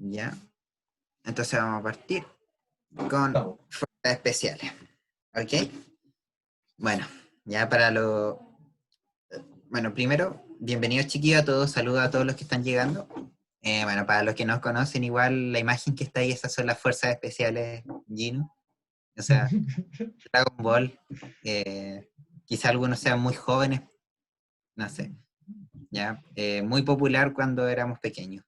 ¿Ya? Entonces vamos a partir con Vamos. fuerzas especiales. ¿Ok? Bueno, ya para lo... Bueno, primero, bienvenidos chiquillos a todos, saludos a todos los que están llegando. Bueno, para los que no conocen, igual la imagen que está ahí, esas son las fuerzas especiales Gino. O sea, Dragon Ball. Quizá algunos sean muy jóvenes, no sé. ¿Ya? Muy popular cuando éramos pequeños.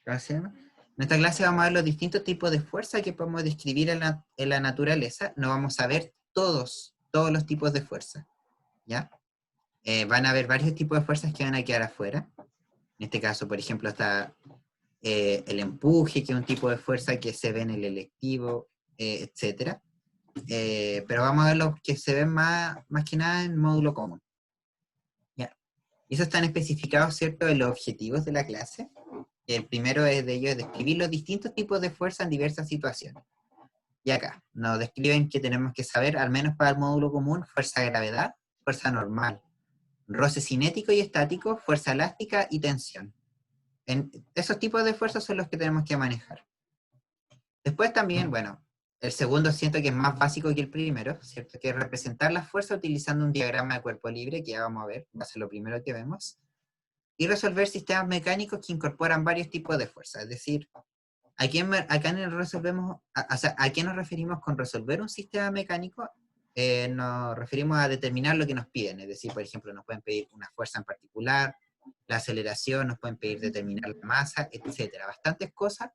¿Cómo se llama? En esta clase vamos a ver los distintos tipos de fuerza que podemos describir en la naturaleza. No vamos a ver todos los tipos de fuerza, ¿ya? Van a haber varios tipos de fuerzas que van a quedar afuera. En este caso, por ejemplo, está el empuje, que es un tipo de fuerza que se ve en el electivo, etc. Pero vamos a ver los que se ven más que nada en módulo común. ¿Ya? Y esos están especificados, ¿cierto?, en los objetivos de la clase. El primero de ellos es describir los distintos tipos de fuerza en diversas situaciones. Y acá nos describen que tenemos que saber, al menos para el módulo común, fuerza de gravedad, fuerza normal, roce cinético y estático, fuerza elástica y tensión. Esos tipos de fuerzas son los que tenemos que manejar. Después también, bueno, el segundo siento que es más básico que el primero, ¿cierto? Que es representar la fuerza utilizando un diagrama de cuerpo libre, que ya vamos a ver, va a ser lo primero que vemos. Y resolver sistemas mecánicos que incorporan varios tipos de fuerza. Es decir, acá ¿a qué nos referimos con resolver un sistema mecánico? Nos referimos a determinar lo que nos piden. Es decir, por ejemplo, nos pueden pedir una fuerza en particular, la aceleración, nos pueden pedir determinar la masa, etcétera. Bastantes cosas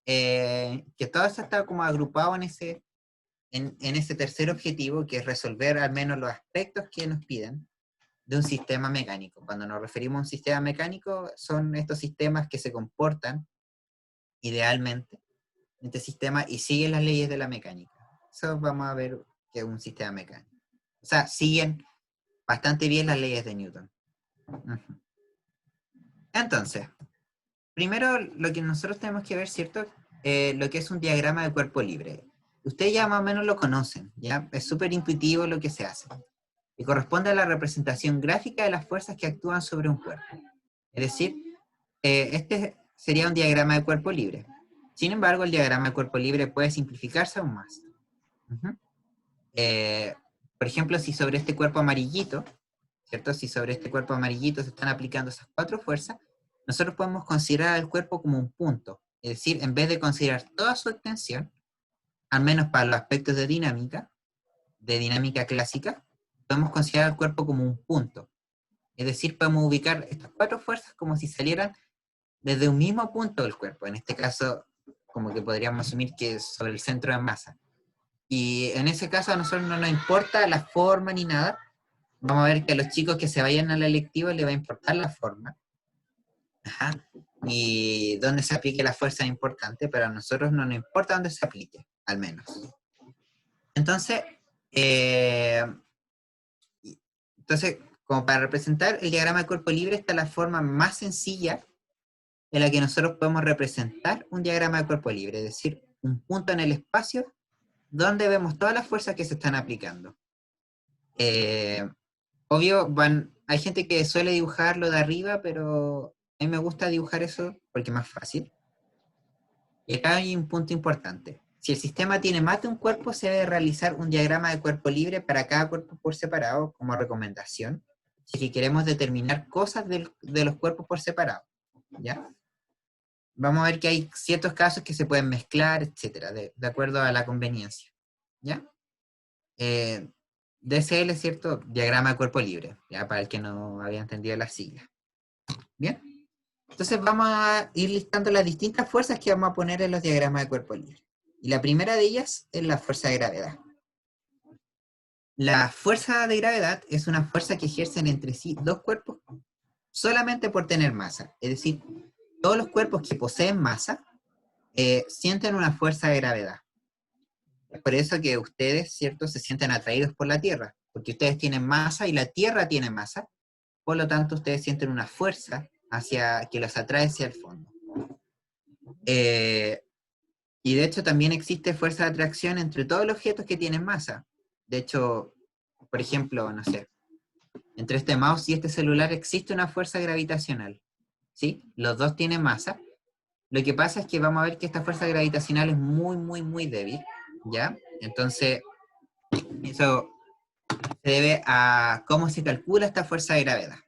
que todo eso está como agrupado en ese tercer objetivo, que es resolver al menos los aspectos que nos piden de un sistema mecánico. Cuando nos referimos a un sistema mecánico, son estos sistemas que se comportan idealmente en este sistema y siguen las leyes de la mecánica. Eso vamos a ver que es un sistema mecánico. O sea, siguen bastante bien las leyes de Newton. Uh-huh. Entonces, primero lo que nosotros tenemos que ver, ¿cierto? Lo que es un diagrama de cuerpo libre. Ustedes ya más o menos lo conocen, ¿ya? Es súper intuitivo lo que se hace. Y corresponde a la representación gráfica de las fuerzas que actúan sobre un cuerpo. Es decir, este sería un diagrama de cuerpo libre. Sin embargo, el diagrama de cuerpo libre puede simplificarse aún más. Uh-huh. Por ejemplo, si sobre este cuerpo amarillito, ¿cierto? Si sobre este cuerpo amarillito se están aplicando esas cuatro fuerzas, nosotros podemos considerar el cuerpo como un punto. Es decir, en vez de considerar toda su extensión, al menos para los aspectos de dinámica clásica, podemos considerar el cuerpo como un punto. Es decir, podemos ubicar estas cuatro fuerzas como si salieran desde un mismo punto del cuerpo. En este caso, como que podríamos asumir que es sobre el centro de masa. Y en ese caso a nosotros no nos importa la forma ni nada. Vamos a ver que a los chicos que se vayan a la electiva les va a importar la forma. Ajá. Y dónde se aplique la fuerza es importante, pero a nosotros no nos importa dónde se aplique, al menos. Entonces, eh, como para representar el diagrama de cuerpo libre, está la forma más sencilla en la que nosotros podemos representar un diagrama de cuerpo libre, es decir, un punto en el espacio donde vemos todas las fuerzas que se están aplicando. Obvio, hay gente que suele dibujarlo de arriba, pero a mí me gusta dibujar eso porque es más fácil. Y acá hay un punto importante. Si el sistema tiene más de un cuerpo, se debe realizar un diagrama de cuerpo libre para cada cuerpo por separado como recomendación, si queremos determinar cosas de los cuerpos por separado. ¿Ya? Vamos a ver que hay ciertos casos que se pueden mezclar, etcétera, de acuerdo a la conveniencia. ¿Ya? DCL es cierto, diagrama de cuerpo libre, ya para el que no había entendido las siglas. Bien, entonces vamos a ir listando las distintas fuerzas que vamos a poner en los diagramas de cuerpo libre. Y la primera de ellas es la fuerza de gravedad. La fuerza de gravedad es una fuerza que ejercen entre sí dos cuerpos solamente por tener masa. Es decir, todos los cuerpos que poseen masa sienten una fuerza de gravedad. Es por eso que ustedes, ¿cierto?, se sienten atraídos por la Tierra, porque ustedes tienen masa y la Tierra tiene masa, por lo tanto ustedes sienten una fuerza que los atrae hacia el fondo. Y de hecho también existe fuerza de atracción entre todos los objetos que tienen masa. De hecho, por ejemplo, no sé, entre este mouse y este celular existe una fuerza gravitacional, ¿sí? Los dos tienen masa, Lo que pasa es que vamos a ver que esta fuerza gravitacional es muy, muy, muy débil, ¿ya? Entonces, eso se debe a cómo se calcula esta fuerza de gravedad.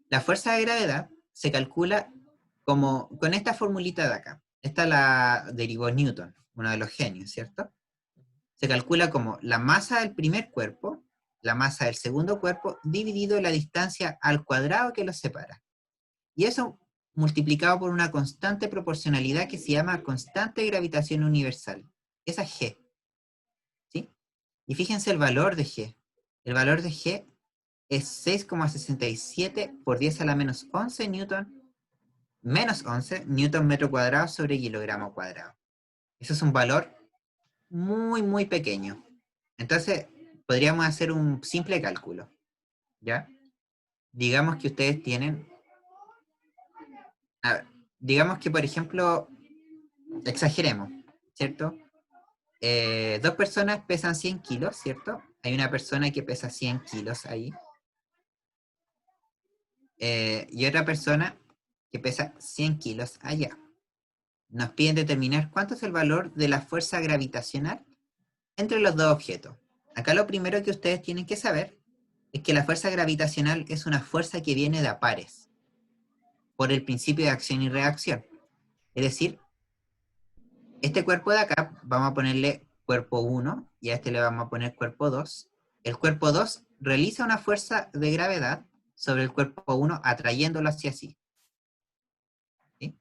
La fuerza de gravedad se calcula como con esta formulita de acá. Esta la derivó Newton, uno de los genios, ¿cierto? Se calcula como la masa del primer cuerpo, la masa del segundo cuerpo, dividido la distancia al cuadrado que los separa. Y eso multiplicado por una constante proporcionalidad que se llama constante de gravitación universal. Esa es G. ¿Sí? Y fíjense el valor de G. El valor de G es 6,67 por 10 a la menos 11 newton, menos 11 newton metro cuadrado sobre kilogramo cuadrado. Eso es un valor muy, muy pequeño. Entonces, podríamos hacer un simple cálculo, ¿ya? Digamos que ustedes tienen, a ver, digamos que, por ejemplo, exageremos, ¿cierto? Dos personas pesan 100 kilos, ¿cierto? Hay una persona que pesa 100 kilos ahí. Y otra persona que pesa 100 kilos allá. Nos piden determinar cuánto es el valor de la fuerza gravitacional entre los dos objetos. Acá lo primero que ustedes tienen que saber es que la fuerza gravitacional es una fuerza que viene de a pares, por el principio de acción y reacción. Es decir, este cuerpo de acá, vamos a ponerle cuerpo 1 y a este le vamos a poner cuerpo 2. El cuerpo 2 realiza una fuerza de gravedad sobre el cuerpo 1 atrayéndolo hacia sí. ¿Sí?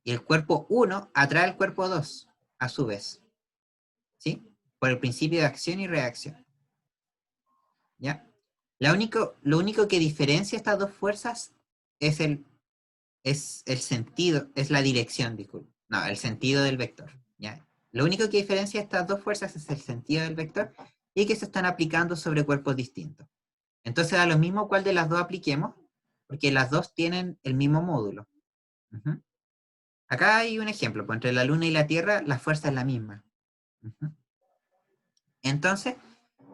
Y el cuerpo 1 atrae al cuerpo 2 a su vez. ¿Sí? Por el principio de acción y reacción. ¿Ya? Lo único que diferencia estas dos fuerzas es el sentido, es la dirección, disculpe. No, el sentido del vector. ¿Ya? Lo único que diferencia estas dos fuerzas es el sentido del vector y que se están aplicando sobre cuerpos distintos. Entonces da lo mismo cuál de las dos apliquemos, porque las dos tienen el mismo módulo. Uh-huh. Acá hay un ejemplo, pues entre la Luna y la Tierra la fuerza es la misma. Uh-huh. Entonces,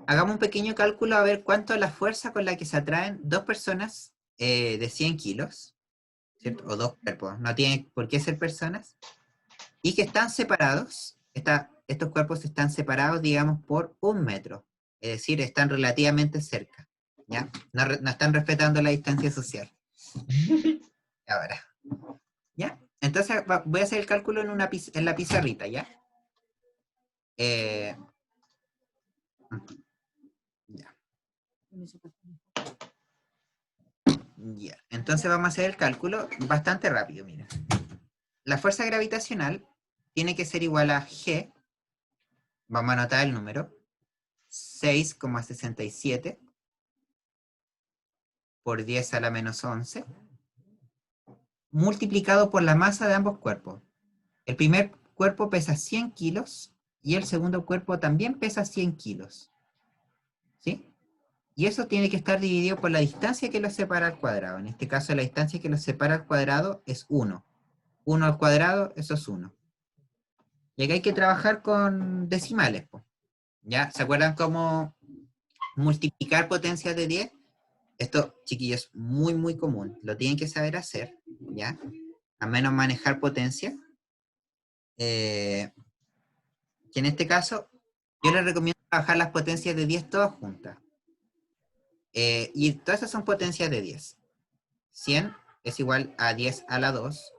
hagamos un pequeño cálculo a ver cuánto es la fuerza con la que se atraen dos personas de 100 kilos, ¿cierto? O dos cuerpos, no tiene por qué ser personas, y que están separados, estos cuerpos están separados, digamos, por 1 metro, es decir, están relativamente cerca, ¿ya? No están respetando la distancia social. Ahora, ¿ya? Entonces voy a hacer el cálculo en la pizarrita, ¿ya? Eh, ya. Ya. Entonces vamos a hacer el cálculo bastante rápido, miren. La fuerza gravitacional tiene que ser igual a G, vamos a anotar el número, 6,67 por 10 a la menos 11, multiplicado por la masa de ambos cuerpos. El primer cuerpo pesa 100 kilos y el segundo cuerpo también pesa 100 kilos. ¿Sí? Y eso tiene que estar dividido por la distancia que los separa al cuadrado. En este caso, la distancia que los separa al cuadrado es 1. 1 al cuadrado, eso es 1. Y aquí hay que trabajar con decimales, po. ¿Ya? ¿Se acuerdan cómo multiplicar potencias de 10? Esto, chiquillos, es muy, muy común. Lo tienen que saber hacer, ¿ya? A menos manejar potencia. Que en este caso, yo les recomiendo trabajar las potencias de 10 todas juntas. Y todas esas son potencias de 10. 100 es igual a 10 a la 2.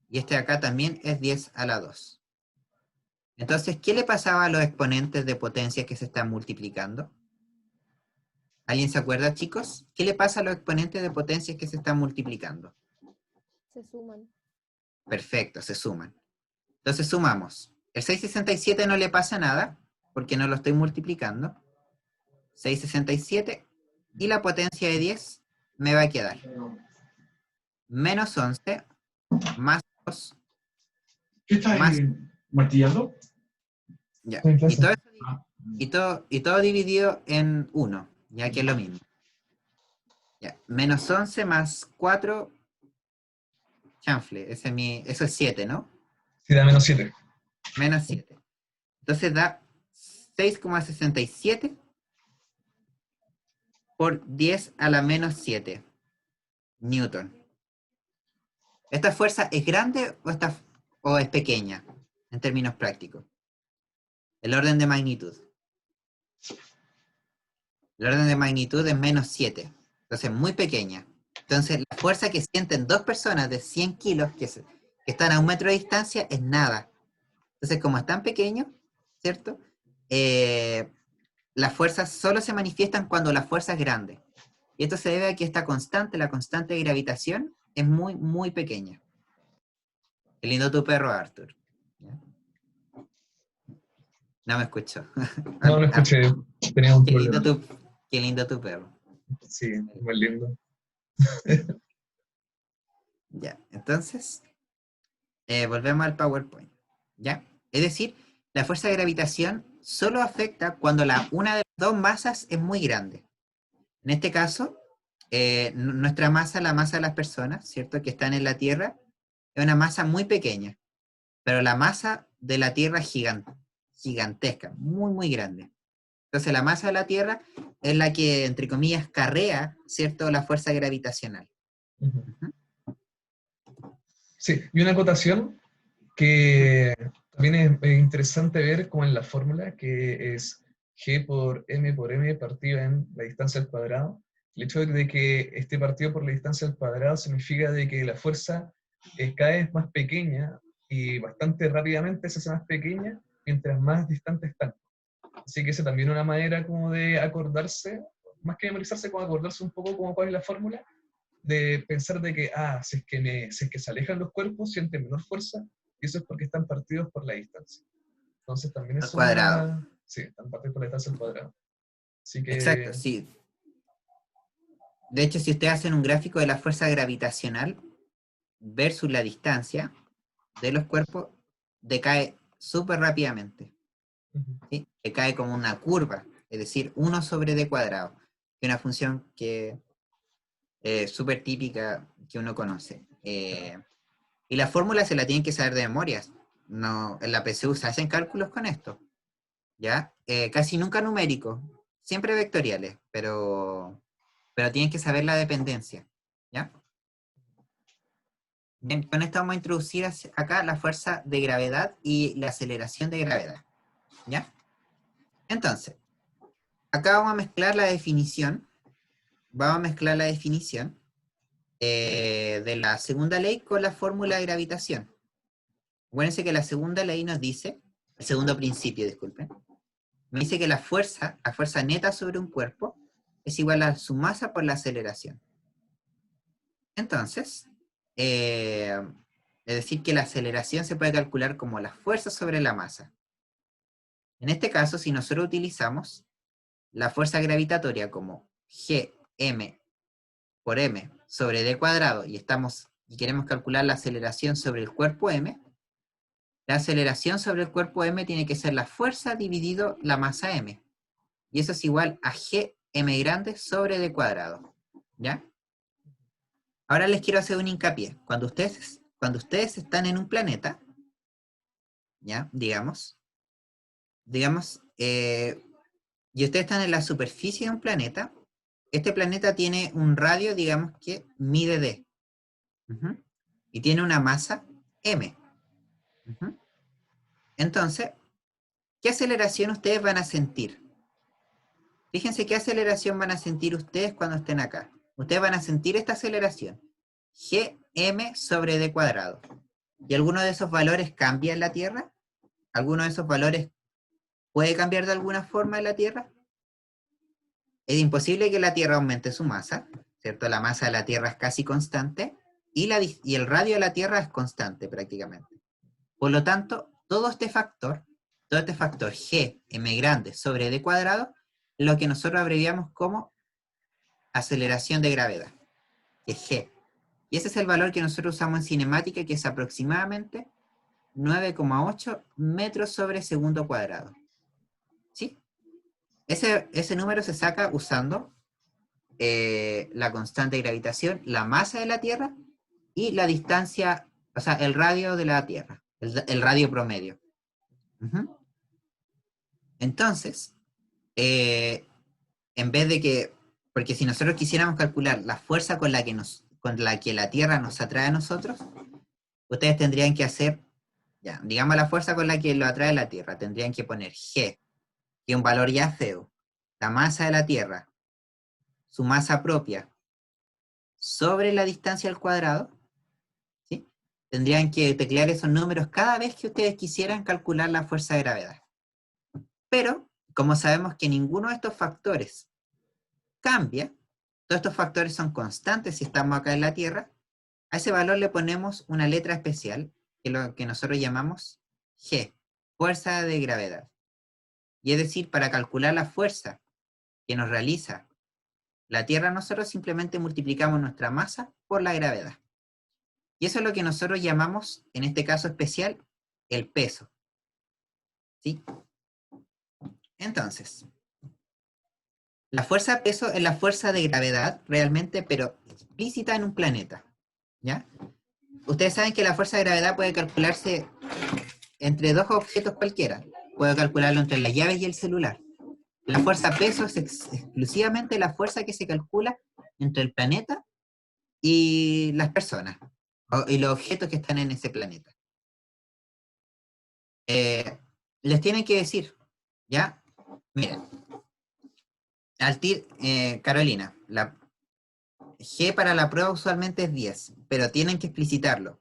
Y este de acá también es 10 a la 2. Entonces, ¿qué le pasaba a los exponentes de potencia que se están multiplicando? ¿Alguien se acuerda, chicos? ¿Qué le pasa a los exponentes de potencias que se están multiplicando? Se suman. Perfecto, se suman. Entonces sumamos. El 667 no le pasa nada, porque no lo estoy multiplicando. 667 y la potencia de 10 me va a quedar menos 11 más 2 ¿Qué estás más... martillando? Ya. Estoy en Y todo, clase. eso, y todo dividido en 1, ya que es lo mismo. Ya. Menos 11 más 4, chanfle, eso es 7, ¿no? Sí, da menos 7. Menos 7. Entonces da 6,67 por 10 a la menos 7 newton. ¿Esta fuerza es grande o es pequeña, en términos prácticos? El orden de magnitud. El orden de magnitud es -7. Entonces, muy pequeña. Entonces, la fuerza que sienten dos personas de 100 kilos que están a 1 metro de distancia es nada. Entonces, como es tan pequeño, ¿cierto? Las fuerzas solo se manifiestan cuando la fuerza es grande. Y esto se debe a que esta constante, la constante de gravitación, es muy, muy pequeña. Qué lindo tu perro, Arthur. ¿Ya? No me escuchó. No, no escuché, tenía un Qué lindo problema. qué lindo tu perro. Sí, muy lindo. Ya, entonces, volvemos al PowerPoint. ¿Ya? Es decir, la fuerza de gravitación solo afecta cuando una de las dos masas es muy grande. En este caso, nuestra masa, la masa de las personas, ¿cierto? Que están en la Tierra, es una masa muy pequeña, pero la masa de la Tierra es gigantesca, muy, muy grande. Entonces, la masa de la Tierra es la que, entre comillas, carrea, ¿cierto? La fuerza gravitacional. Ujú. Ujú. Sí, y una acotación que también es interesante ver como en la fórmula, que es G por M partido en la distancia al cuadrado. El hecho de que esté partido por la distancia al cuadrado significa de que la fuerza es cada vez más pequeña y bastante rápidamente se hace más pequeña mientras más distante están. Así que esa también es una manera como de acordarse, más que memorizarse, como acordarse un poco como cuál es la fórmula, de pensar de que, si es que se alejan los cuerpos, sienten menor fuerza, y eso es porque están partidos por la distancia. Entonces también Al es cuadrado. una... Sí, están partidos por la distancia al cuadrado. Así Exacto, que... sí. De hecho, si ustedes hacen un gráfico de la fuerza gravitacional versus la distancia de los cuerpos, decae súper rápidamente. ¿Sí? Decae como una curva, es decir, 1 sobre d cuadrado, que es una función que es súper típica que uno conoce. Y la fórmula se la tienen que saber de memoria. No, en la PSU se hacen cálculos con esto, ¿ya? Casi nunca numéricos, siempre vectoriales, pero tienen que saber la dependencia, ¿ya? Bien, con esto vamos a introducir acá la fuerza de gravedad y la aceleración de gravedad, ¿ya? Entonces, acá vamos a mezclar la definición de la segunda ley con la fórmula de gravitación. Acuérdense que la segunda ley nos dice, el segundo principio, disculpen, nos dice que la fuerza neta sobre un cuerpo es igual a su masa por la aceleración. Entonces, es decir, que la aceleración se puede calcular como la fuerza sobre la masa. En este caso, si nosotros utilizamos la fuerza gravitatoria como Gm por m sobre d cuadrado y queremos calcular la aceleración sobre el cuerpo m, la aceleración sobre el cuerpo m tiene que ser la fuerza dividido la masa m. Y eso es igual a Gm grande sobre d cuadrado. ¿Ya? Ahora les quiero hacer un hincapié. Cuando ustedes están en un planeta, ¿ya? Digamos, y ustedes están en la superficie de un planeta, este planeta tiene un radio, digamos, que mide d. Uh-huh. Y tiene una masa m. Uh-huh. Entonces, ¿qué aceleración ustedes van a sentir? Fíjense qué aceleración van a sentir ustedes cuando estén acá. Ustedes van a sentir esta aceleración. Gm sobre d cuadrado. ¿Y alguno de esos valores cambia en la Tierra? ¿Alguno de esos valores puede cambiar de alguna forma en la Tierra? Es imposible que la Tierra aumente su masa, ¿cierto? La masa de la Tierra es casi constante y el radio de la Tierra es constante prácticamente. Por lo tanto, todo este factor G, m grande sobre d cuadrado, es lo que nosotros abreviamos como aceleración de gravedad, que es G. Y ese es el valor que nosotros usamos en cinemática, que es aproximadamente 9,8 metros sobre segundo cuadrado. ¿Sí? Ese número se saca usando la constante de gravitación, la masa de la Tierra y la distancia, o sea, el radio de la Tierra, el radio promedio. Uh-huh. Entonces, en vez de que, porque si nosotros quisiéramos calcular la fuerza con con la que la Tierra nos atrae a nosotros, ustedes tendrían que hacer, ya, digamos la fuerza con la que lo atrae la Tierra, tendrían que poner G, que es un valor ya feo, la masa de la Tierra, su masa propia, sobre la distancia al cuadrado, ¿sí? Tendrían que teclear esos números cada vez que ustedes quisieran calcular la fuerza de gravedad. Pero, como sabemos que ninguno de estos factores cambia, todos estos factores son constantes si estamos acá en la Tierra, a ese valor le ponemos una letra especial, que es lo que nosotros llamamos G, fuerza de gravedad. Y es decir, para calcular la fuerza que nos realiza la Tierra, nosotros simplemente multiplicamos nuestra masa por la gravedad. Y eso es lo que nosotros llamamos, en este caso especial, el peso. ¿Sí? Entonces, la fuerza peso es la fuerza de gravedad realmente, pero explícita en un planeta. ¿Ya? Ustedes saben que la fuerza de gravedad puede calcularse entre dos objetos cualquiera. Puedo calcularlo entre las llaves y el celular. La fuerza peso es exclusivamente la fuerza que se calcula entre el planeta y las personas, y los objetos que están en ese planeta. Les tienen que decir, ¿ya? Miren, Carolina, la G para la prueba usualmente es 10, pero tienen que explicitarlo.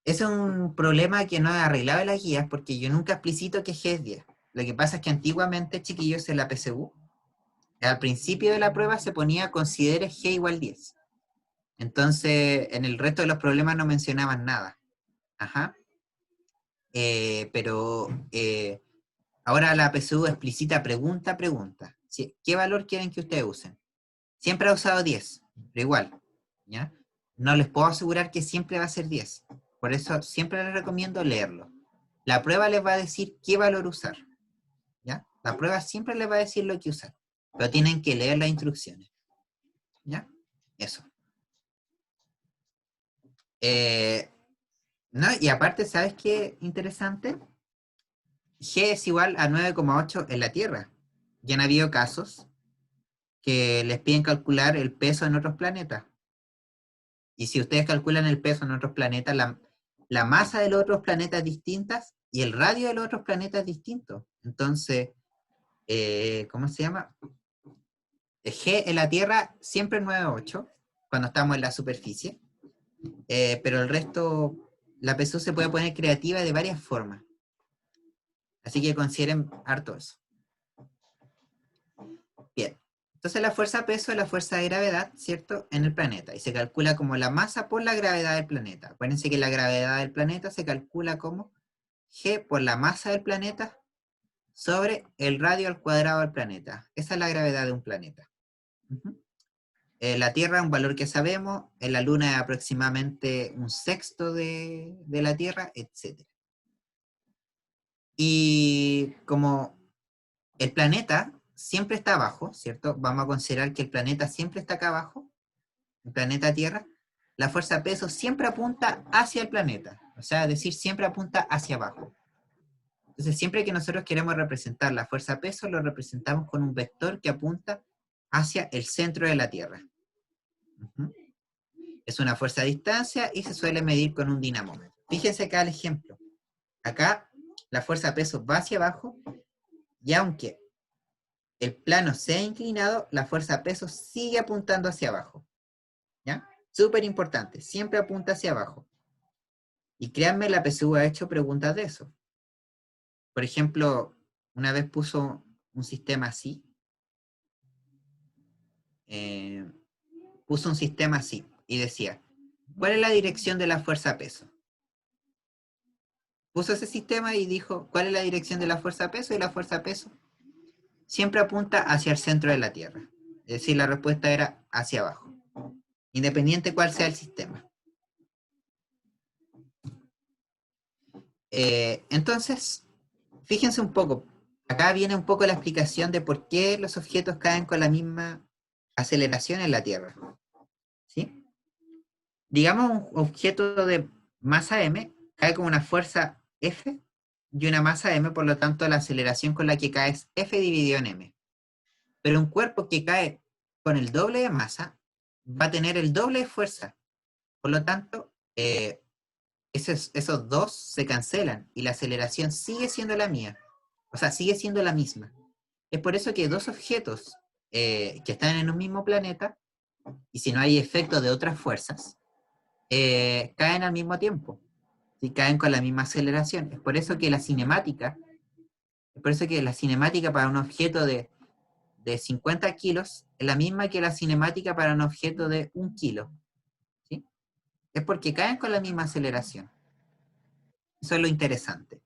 Ese es un problema que no he arreglado en las guías, porque yo nunca explicito que G es 10. Lo que pasa es que antiguamente, chiquillos, en la PSU, al principio de la prueba se ponía considere G igual 10. Entonces, en el resto de los problemas no mencionaban nada. Ajá. Pero ahora la PSU explicita pregunta. ¿Sí? ¿Qué valor quieren que ustedes usen? Siempre ha usado 10, pero igual, ¿ya? No les puedo asegurar que siempre va a ser 10. Por eso siempre les recomiendo leerlo. La prueba les va a decir qué valor usar, ¿ya? La prueba siempre les va a decir lo que usar, pero tienen que leer las instrucciones, ¿ya? Eso. ¿No? Y aparte, ¿sabes qué interesante? G es igual a 9,8 en la Tierra. Ya han habido casos que les piden calcular el peso en otros planetas. Y si ustedes calculan el peso en otros planetas, la masa de los otros planetas es distinta y el radio de los otros planetas es distinto. Entonces, ¿cómo se llama? El G en la Tierra siempre es 9,8 cuando estamos en la superficie, pero el resto, la PSU se puede poner creativa de varias formas. Así que consideren harto eso. Bien. Entonces la fuerza peso es la fuerza de gravedad, ¿cierto? En el planeta. Y se calcula como la masa por la gravedad del planeta. Acuérdense que la gravedad del planeta se calcula como G por la masa del planeta sobre el radio al cuadrado del planeta. Esa es la gravedad de un planeta. La Tierra, un valor que sabemos. En la Luna es aproximadamente un sexto de la Tierra, etc. Y como el planeta siempre está abajo, ¿cierto? Vamos a considerar que el planeta siempre está acá abajo, el planeta Tierra. La fuerza peso siempre apunta hacia el planeta, o sea, es decir, siempre apunta hacia abajo. Entonces, siempre que nosotros queremos representar la fuerza peso, lo representamos con un vector que apunta hacia el centro de la Tierra. Es una fuerza a distancia y se suele medir con un dinamómetro. Fíjense acá el ejemplo. Acá la fuerza peso va hacia abajo y aunque el plano sea inclinado, la fuerza peso sigue apuntando hacia abajo. ¿Ya? Súper importante, siempre apunta hacia abajo. Y créanme, la PSU ha hecho preguntas de eso. Por ejemplo, una vez puso un sistema así. Puso un sistema así y decía, ¿cuál es la dirección de la fuerza peso? Puso ese sistema y dijo, ¿cuál es la dirección de la fuerza peso? Y la fuerza peso siempre apunta hacia el centro de la Tierra. Es decir, la respuesta era hacia abajo, independiente cuál sea el sistema. Entonces, fíjense un poco, acá viene un poco la explicación de por qué los objetos caen con la misma aceleración en la Tierra. ¿Sí? Digamos un objeto de masa m cae con una fuerza F y una masa m, por lo tanto la aceleración con la que cae es F dividido en m. Pero un cuerpo que cae con el doble de masa va a tener el doble de fuerza. Por lo tanto, esos dos se cancelan y la aceleración sigue siendo la mía. O sea, sigue siendo la misma. Es por eso que dos objetos que están en un mismo planeta, y si no hay efecto de otras fuerzas, caen al mismo tiempo. ¿Sí? Caen con la misma aceleración. Es por eso que la cinemática para un objeto de 50 kilos es la misma que la cinemática para un objeto de 1 kilo. ¿Sí? Es porque caen con la misma aceleración. Eso es lo interesante.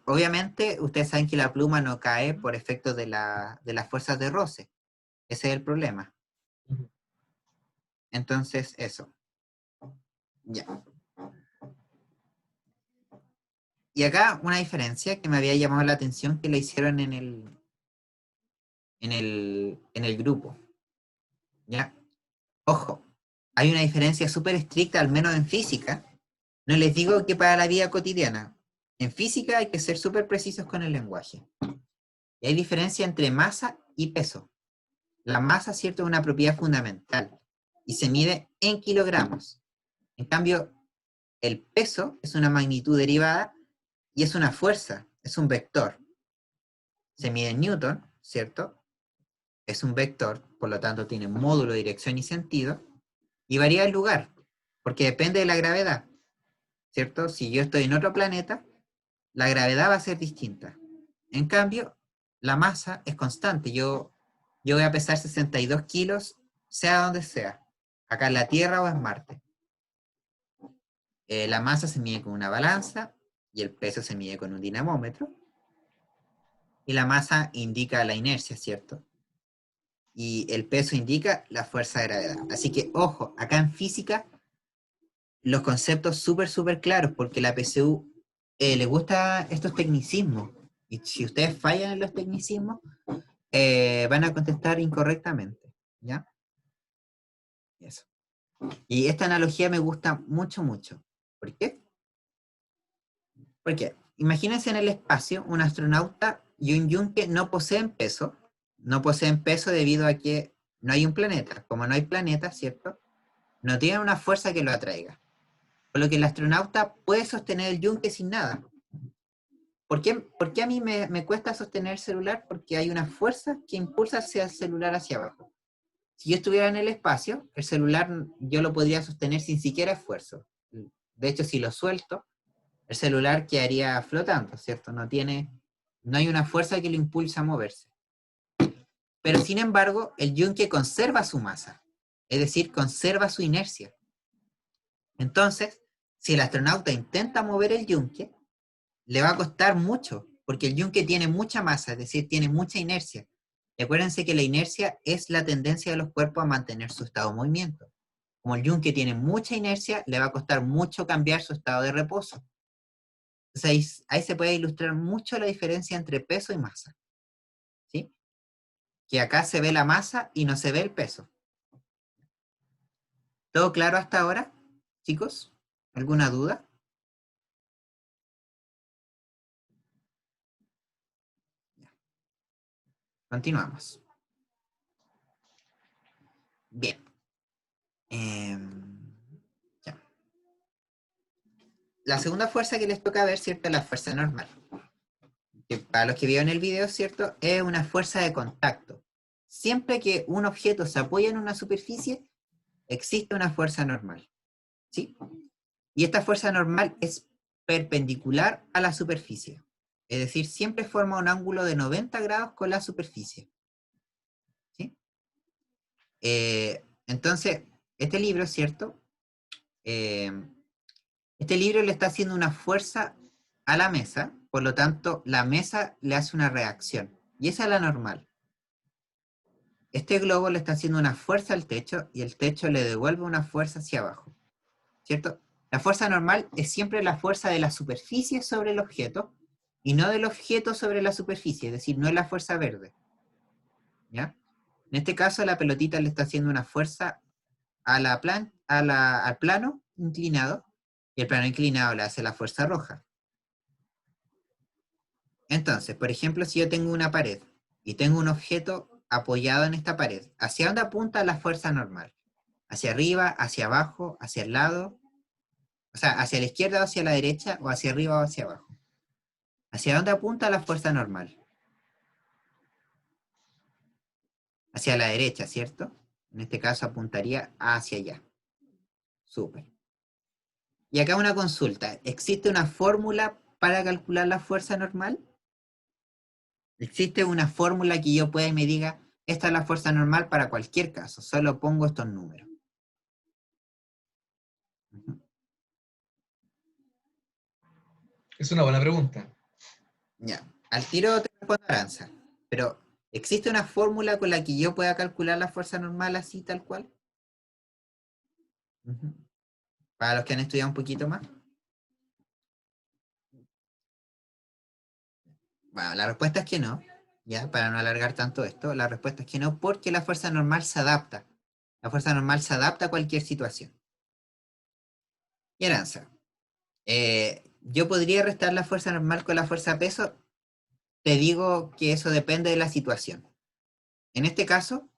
Obviamente, ustedes saben que la pluma no cae por efecto de las fuerzas de roce. Ese es el problema. Entonces, eso. Ya. Y acá una diferencia que me había llamado la atención que le hicieron en el grupo. ¿Ya? Ojo, hay una diferencia súper estricta, al menos en física. No les digo que para la vida cotidiana. En física hay que ser súper precisos con el lenguaje. Y hay diferencia entre masa y peso. La masa, cierto, es una propiedad fundamental y se mide en kilogramos. En cambio, el peso es una magnitud derivada y es una fuerza, es un vector. Se mide en Newton, ¿cierto? Es un vector, por lo tanto tiene módulo, dirección y sentido, y varía el lugar, porque depende de la gravedad, ¿cierto? Si yo estoy en otro planeta, la gravedad va a ser distinta. En cambio, la masa es constante. Yo voy a pesar 62 kilos, sea donde sea, acá en la Tierra o en Marte. La masa se mide con una balanza y el peso se mide con un dinamómetro. Y la masa indica la inercia, ¿cierto? Y el peso indica la fuerza de gravedad. Así que, ojo, acá en física, los conceptos súper claros, porque la PSU le gusta estos tecnicismos. Y si ustedes fallan en los tecnicismos, van a contestar incorrectamente. ¿Ya? Eso. Y esta analogía me gusta mucho. ¿Por qué? Porque imagínense en el espacio un astronauta y un yunque no poseen peso. No poseen peso debido a que no hay un planeta. Como no hay planeta, ¿cierto? No tienen una fuerza que lo atraiga. Por lo que el astronauta puede sostener el yunque sin nada. ¿Por qué a mí me cuesta sostener el celular? Porque hay una fuerza que impulsa hacia el celular hacia abajo. Si yo estuviera en el espacio, el celular yo lo podría sostener sin siquiera esfuerzo. De hecho, si lo suelto, el celular quedaría flotando, ¿cierto? No hay una fuerza que lo impulse a moverse. Pero sin embargo, el yunque conserva su masa, es decir, conserva su inercia. Entonces, si el astronauta intenta mover el yunque, le va a costar mucho, porque el yunque tiene mucha masa, es decir, tiene mucha inercia. Y acuérdense que la inercia es la tendencia de los cuerpos a mantener su estado de movimiento. Como el yunque tiene mucha inercia, le va a costar mucho cambiar su estado de reposo. Entonces ahí se puede ilustrar mucho la diferencia entre peso y masa. ¿Sí? Que acá se ve la masa y no se ve el peso. ¿Todo claro hasta ahora, chicos? ¿Alguna duda? Continuamos. Bien. Ya. La segunda fuerza que les toca ver, ¿cierto? Es la fuerza normal. Que para los que vieron el video, ¿cierto? Es una fuerza de contacto. Siempre que un objeto se apoya en una superficie, existe una fuerza normal. ¿Sí? Y esta fuerza normal es perpendicular a la superficie. Es decir, siempre forma un ángulo de 90 grados con la superficie. ¿Sí? Entonces, este libro, ¿cierto? Este libro le está haciendo una fuerza a la mesa, por lo tanto, la mesa le hace una reacción. Y esa es la normal. Este globo le está haciendo una fuerza al techo y el techo le devuelve una fuerza hacia abajo. ¿Cierto? La fuerza normal es siempre la fuerza de la superficie sobre el objeto y no del objeto sobre la superficie, es decir, no es la fuerza verde. ¿Ya? En este caso, la pelotita le está haciendo una fuerza al plano inclinado y el plano inclinado le hace la fuerza roja. Entonces, por ejemplo, si yo tengo una pared y tengo un objeto apoyado en esta pared. ¿Hacia dónde apunta la fuerza normal? ¿Hacia arriba, hacia abajo, hacia el lado? O sea, ¿hacia la izquierda o hacia la derecha? ¿O hacia arriba o hacia abajo? ¿Hacia dónde apunta la fuerza normal? Hacia la derecha, ¿cierto? En este caso apuntaría hacia allá. Súper. Y acá una consulta. ¿Existe una fórmula para calcular la fuerza normal? ¿Existe una fórmula que yo pueda y me diga, esta es la fuerza normal para cualquier caso? Solo pongo estos números. Ujú. Es una buena pregunta. Ya. Al tiro te respondo Aranza. Pero, ¿existe una fórmula con la que yo pueda calcular la fuerza normal así, tal cual? Ujú. Para los que han estudiado un poquito más. Bueno, la respuesta es que no. Ya, para no alargar tanto esto, la respuesta es que no, porque la fuerza normal se adapta. La fuerza normal se adapta a cualquier situación. Y Aranza, yo podría restar la fuerza normal con la fuerza peso. Te digo que eso depende de la situación. En este caso,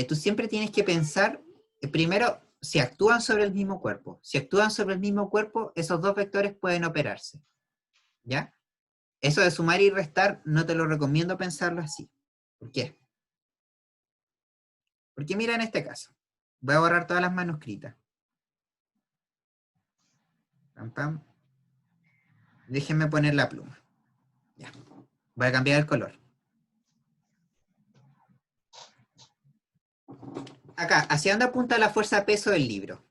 tú siempre tienes que pensar, primero, si actúan sobre el mismo cuerpo. Si actúan sobre el mismo cuerpo, esos dos vectores pueden operarse. ¿Ya? Eso de sumar y restar, no te lo recomiendo pensarlo así. ¿Por qué? Porque mira en este caso. Voy a borrar todas las manuscritas. Pam, pam. Déjenme poner la pluma. Ya. Voy a cambiar el color. Acá, ¿hacia dónde apunta la fuerza peso del libro?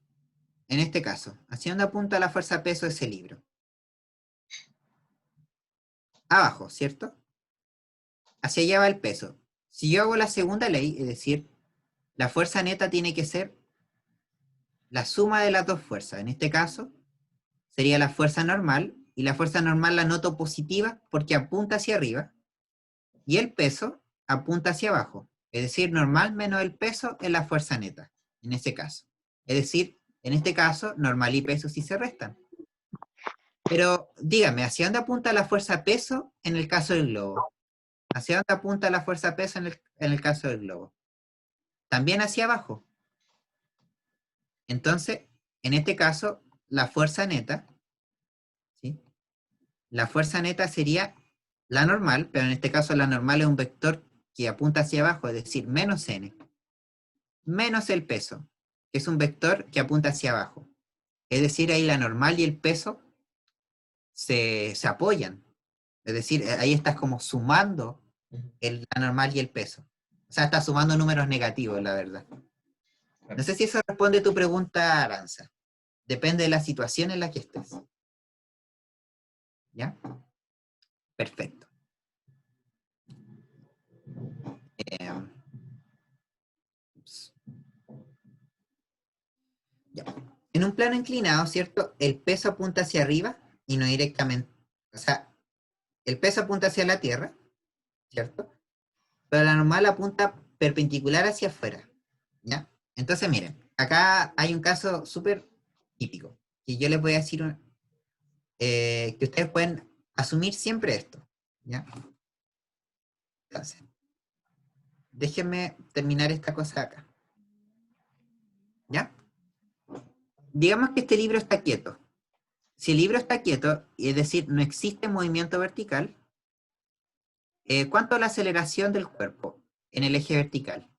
En este caso, ¿hacia dónde apunta la fuerza peso de ese libro? Abajo, ¿cierto? Hacia allá va el peso. Si yo hago la segunda ley, es decir, la fuerza neta tiene que ser la suma de las dos fuerzas. En este caso, sería la fuerza normal, y la fuerza normal la noto positiva porque apunta hacia arriba, y el peso apunta hacia abajo. Es decir, normal menos el peso es la fuerza neta, en este caso. Es decir, en este caso, normal y peso sí se restan. Pero dígame, ¿hacia dónde apunta la fuerza peso en el caso del globo? ¿Hacia dónde apunta la fuerza peso en el caso del globo? También hacia abajo. Entonces, en este caso, la fuerza neta, ¿sí? La fuerza neta sería la normal, pero en este caso la normal es un vector que apunta hacia abajo, es decir, menos n, menos el peso, que es un vector que apunta hacia abajo. Es decir, ahí la normal y el peso se apoyan. Es decir, ahí estás como sumando la normal y el peso. O sea, estás sumando números negativos, la verdad. No sé si eso responde a tu pregunta, Aranza. Depende de la situación en la que estés. ¿Ya? Perfecto. Ya. En un plano inclinado, ¿cierto? El peso apunta hacia arriba y no directamente. O sea, el peso apunta hacia la Tierra, ¿cierto? Pero la normal apunta perpendicular hacia afuera, ¿ya? Entonces, miren, acá hay un caso súper típico, que yo les voy a decir que ustedes pueden asumir siempre esto, ¿ya? Entonces, déjenme terminar esta cosa acá, ¿ya? Digamos que este libro está quieto. Si el libro está quieto, es decir, no existe movimiento vertical, ¿cuánto es la aceleración del cuerpo en el eje vertical?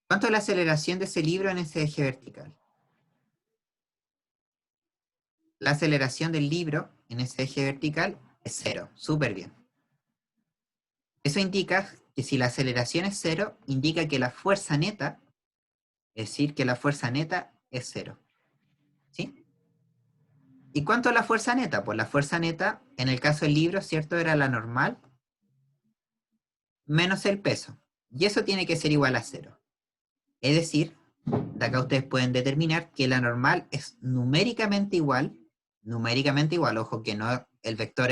¿Cuánto es la aceleración de ese libro en ese eje vertical? La aceleración del libro en ese eje vertical es cero. Súper bien. Eso indica que si la aceleración es cero, indica que la fuerza neta, es decir, que la fuerza neta es cero. ¿Sí? ¿Y cuánto es la fuerza neta? Pues la fuerza neta, en el caso del libro, ¿cierto? Era la normal menos el peso. Y eso tiene que ser igual a cero. Es decir, de acá ustedes pueden determinar que la normal es numéricamente igual, ojo que no el vector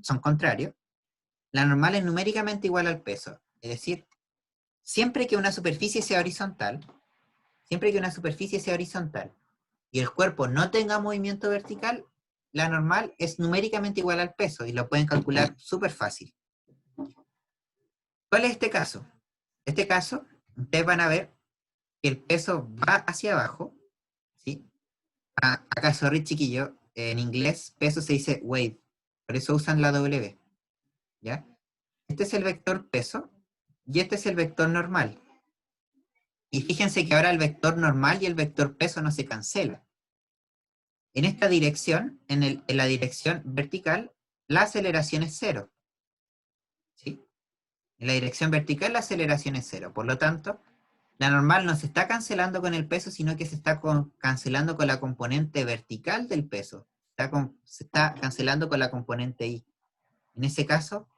son contrarios, la normal es numéricamente igual al peso. Es decir, siempre que una superficie sea horizontal, y el cuerpo no tenga movimiento vertical, la normal es numéricamente igual al peso y lo pueden calcular súper fácil. ¿Cuál es este caso? Este caso, ustedes van a ver que el peso va hacia abajo, ¿sí? Acá, sorry chiquillo, en inglés peso se dice weight, por eso usan la W, ¿ya? Este es el vector peso y este es el vector normal. Y fíjense que ahora el vector normal y el vector peso no se cancelan. En esta dirección, en la dirección vertical, la aceleración es cero, ¿sí? En la dirección vertical la aceleración es cero. Por lo tanto, la normal no se está cancelando con el peso, sino que se está cancelando con la componente vertical del peso. Se está cancelando con la componente I. En ese caso,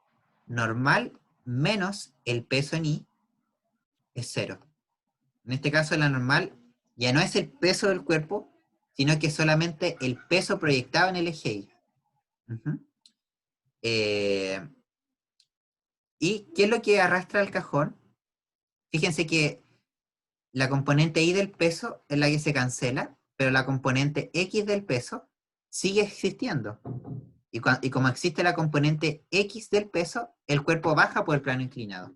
normal menos el peso en I es cero. En este caso, la normal ya no es el peso del cuerpo, sino que es solamente el peso proyectado en el eje Y. Ujú. ¿Y qué es lo que arrastra el cajón? Fíjense que la componente Y del peso es la que se cancela, pero la componente X del peso sigue existiendo. Y como existe la componente X del peso, el cuerpo baja por el plano inclinado.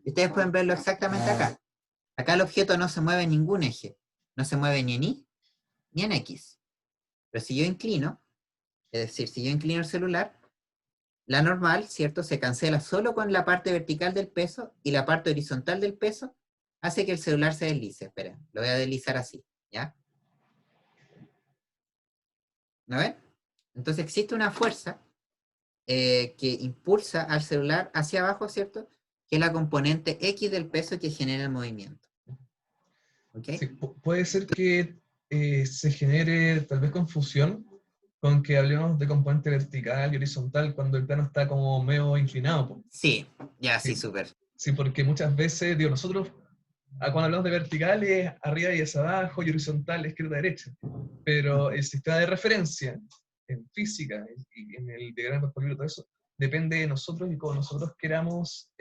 Y ustedes pueden verlo exactamente acá. Acá el objeto no se mueve en ningún eje. No se mueve ni en Y ni en X. Pero si yo inclino, es decir, si yo inclino el celular, la normal, ¿cierto? Se cancela solo con la parte vertical del peso y la parte horizontal del peso hace que el celular se deslice. Espera, lo voy a deslizar así, ¿ya? ¿No ven? Entonces existe una fuerza que impulsa al celular hacia abajo, ¿cierto? Que es la componente X del peso que genera el movimiento. ¿Ok? Sí, puede ser que se genere tal vez confusión con que hablemos de componente vertical y horizontal cuando el plano está como medio inclinado, po. Sí, ya, sí, Sí, súper. sí, porque muchas veces, digo, nosotros cuando hablamos de vertical es arriba y hacia abajo y horizontal izquierda derecha, pero el sistema de referencia en física y en el diagrama corporal y todo eso depende de nosotros y como nosotros queramos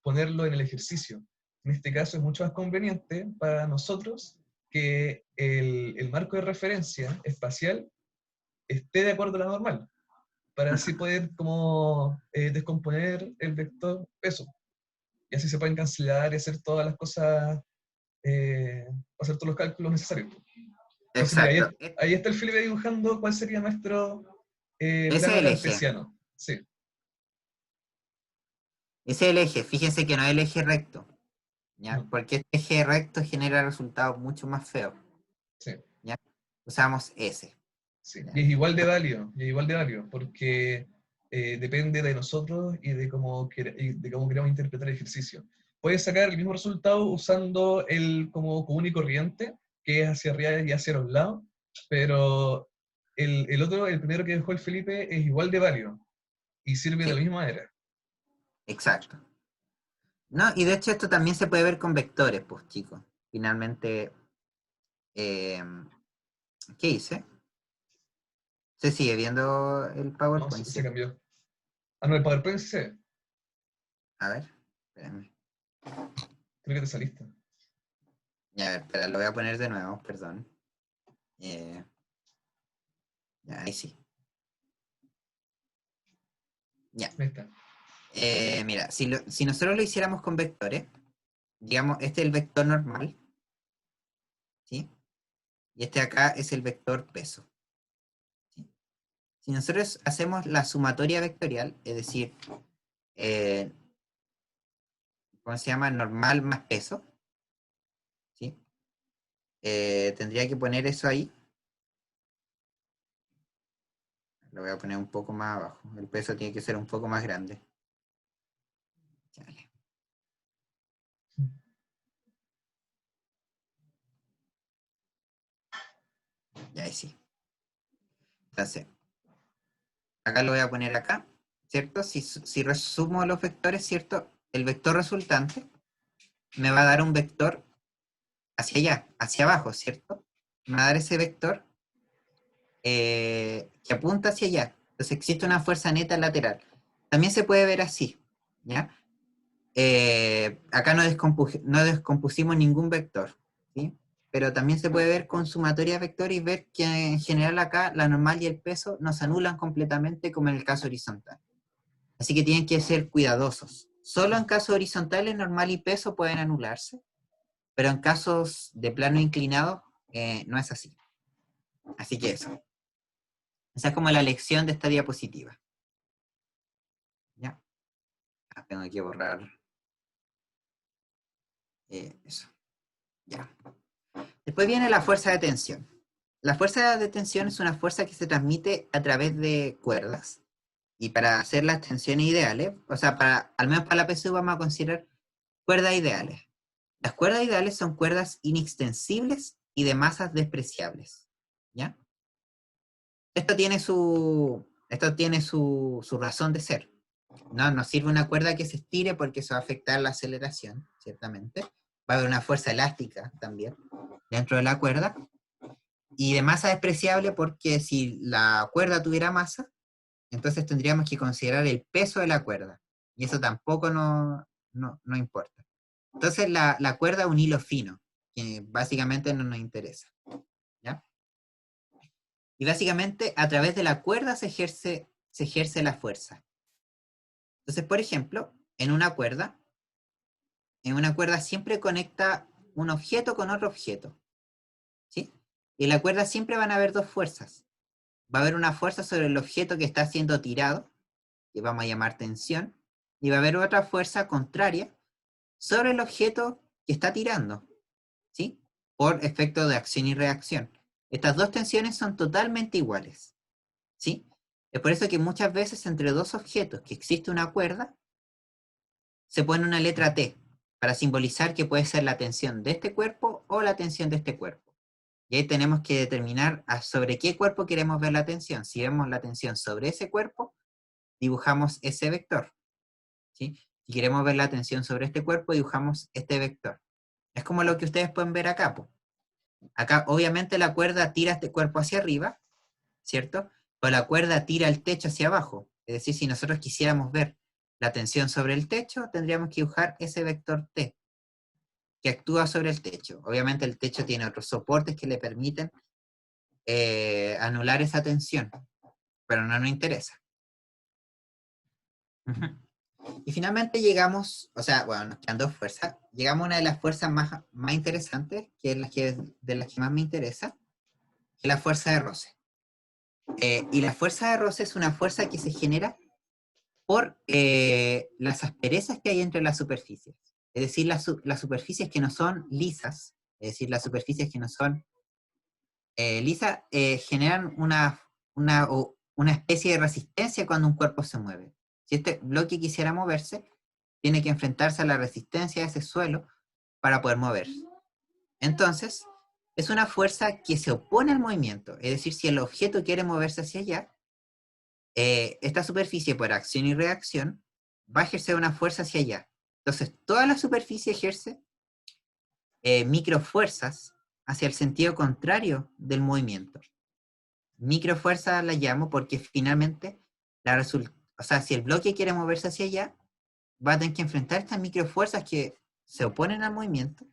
ponerlo en el ejercicio. En este caso es mucho más conveniente para nosotros que el marco de referencia espacial esté de acuerdo a la normal, para así poder como descomponer el vector peso. Y así se pueden cancelar y hacer todas las cosas, hacer todos los cálculos necesarios. Entonces, mira, Exacto. ahí está el Felipe dibujando cuál sería nuestro Ese es plano el eje. cartesiano. Sí. Ese es el eje. Fíjense que no es el eje recto, ¿ya? No, Porque este eje recto genera resultados mucho más feos, sí, ¿ya? Usamos ese. sí. ¿Ya? Y es igual de válido, porque depende de nosotros y de cómo queremos interpretar el ejercicio. Puedes sacar el mismo resultado usando el como común y corriente, que es hacia arriba y hacia los lados, pero el otro, el primero que dejó el Felipe, es igual de válido y sirve de Sí, la misma manera. exacto. No, y de hecho esto también se puede ver con vectores, pues chicos. Finalmente, eh, ¿qué hice? Se sigue viendo el No, PowerPoint, se ¿cierto? cambió. Ah, no, el PowerPoint sí se ve. A ver, espérame. Creo que te saliste. Ya, a ver, espera, lo voy a poner de nuevo, perdón. Eh, ya, ahí sí. Ya. Ahí está. Mira, si nosotros lo hiciéramos con vectores, digamos, este es el vector normal, ¿sí? Y este acá es el vector peso, ¿sí? Si nosotros hacemos la sumatoria vectorial, es decir, eh, ¿cómo se llama? Normal más peso, ¿sí? Tendría que poner eso ahí. Lo voy a poner un poco más abajo. El peso tiene que ser un poco más grande. Chale. Ya ahí sí. Entonces, acá lo voy a poner acá, ¿cierto? Si resumo los vectores, ¿cierto? El vector resultante me va a dar un vector hacia allá, hacia abajo, ¿cierto? Me va a dar ese vector que apunta hacia allá. Entonces existe una fuerza neta lateral. También se puede ver así, ¿ya? Acá no descompusimos ningún vector, ¿sí? Pero también se puede ver con sumatoria de vectores y ver que en general acá la normal y el peso nos anulan completamente como en el caso horizontal. Así que tienen que ser cuidadosos, Solo en casos horizontales, normal y peso pueden anularse, pero en casos de plano inclinado, no es así. Así que eso. Esa es como la lección de esta diapositiva. ¿Ya? Tengo que borrar eso. Ya. Después viene la fuerza de tensión. La fuerza de tensión es una fuerza que se transmite a través de cuerdas. Y para hacer las tensiones ideales, o sea, al menos para la PSU vamos a considerar cuerdas ideales. Las cuerdas ideales son cuerdas inextensibles y de masas despreciables. ¿Ya? Esto tiene su razón de ser. No nos sirve una cuerda que se estire porque eso va a afectar la aceleración, ciertamente. Va a haber una fuerza elástica también dentro de la cuerda. Y de masa despreciable porque si la cuerda tuviera masa, entonces tendríamos que considerar el peso de la cuerda. Y eso tampoco no importa. Entonces la cuerda es un hilo fino, que básicamente no nos interesa. ¿Ya? Y básicamente a través de la cuerda se ejerce la fuerza. Entonces, por ejemplo, en una cuerda siempre conecta un objeto con otro objeto. ¿Sí? Y en la cuerda siempre van a haber dos fuerzas. Va a haber una fuerza sobre el objeto que está siendo tirado, que vamos a llamar tensión, y va a haber otra fuerza contraria sobre el objeto que está tirando, ¿sí? Por efecto de acción y reacción. Estas dos tensiones son totalmente iguales, ¿sí? Es por eso que muchas veces entre dos objetos que existe una cuerda, se pone una letra T, para simbolizar que puede ser la tensión de este cuerpo o la tensión de este cuerpo. Y ahí tenemos que determinar sobre qué cuerpo queremos ver la tensión. Si vemos la tensión sobre ese cuerpo, dibujamos ese vector. ¿Sí? Si queremos ver la tensión sobre este cuerpo, dibujamos este vector. Es como lo que ustedes pueden ver acá. Acá, obviamente, la cuerda tira este cuerpo hacia arriba, ¿cierto? Pero la cuerda tira el techo hacia abajo. Es decir, si nosotros quisiéramos ver la tensión sobre el techo, tendríamos que dibujar ese vector T, que actúa sobre el techo. Obviamente el techo tiene otros soportes que le permiten anular esa tensión, pero no nos interesa. Y finalmente llegamos, o sea, bueno, nos quedan dos fuerzas. Llegamos a una de las fuerzas más interesantes, que es de las que más me interesa, que es la fuerza de roce. Y la fuerza de roce es una fuerza que se genera por las asperezas que hay entre las superficies. Es decir, las superficies que no son lisas, es decir, las superficies que no son lisas, generan una especie de resistencia cuando un cuerpo se mueve. Si este bloque quisiera moverse, tiene que enfrentarse a la resistencia de ese suelo para poder moverse. Entonces, es una fuerza que se opone al movimiento. Es decir, si el objeto quiere moverse hacia allá, esta superficie, por acción y reacción, va a ejercer una fuerza hacia allá. Entonces, toda la superficie ejerce microfuerzas hacia el sentido contrario del movimiento. Microfuerza la llamo porque finalmente, o sea, si el bloque quiere moverse hacia allá, va a tener que enfrentar estas microfuerzas que se oponen al movimiento.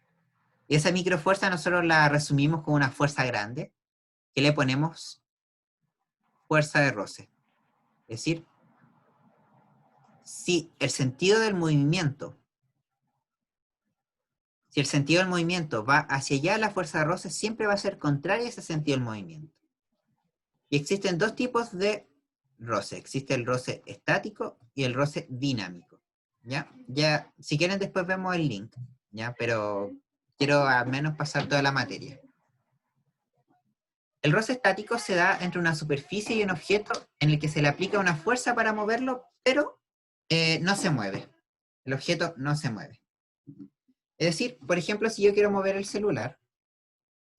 Y esa microfuerza nosotros la resumimos como una fuerza grande, que le ponemos fuerza de roce. Es decir, si el sentido del movimiento va hacia allá, la fuerza de roce siempre va a ser contraria a ese sentido del movimiento. Y existen dos tipos de roce. Existe el roce estático y el roce dinámico. ¿Ya? Si quieren después vemos el link, ¿ya? Pero quiero al menos pasar toda la materia. El roce estático se da entre una superficie y un objeto en el que se le aplica una fuerza para moverlo, pero no se mueve. El objeto no se mueve. Es decir, por ejemplo, si yo quiero mover el celular,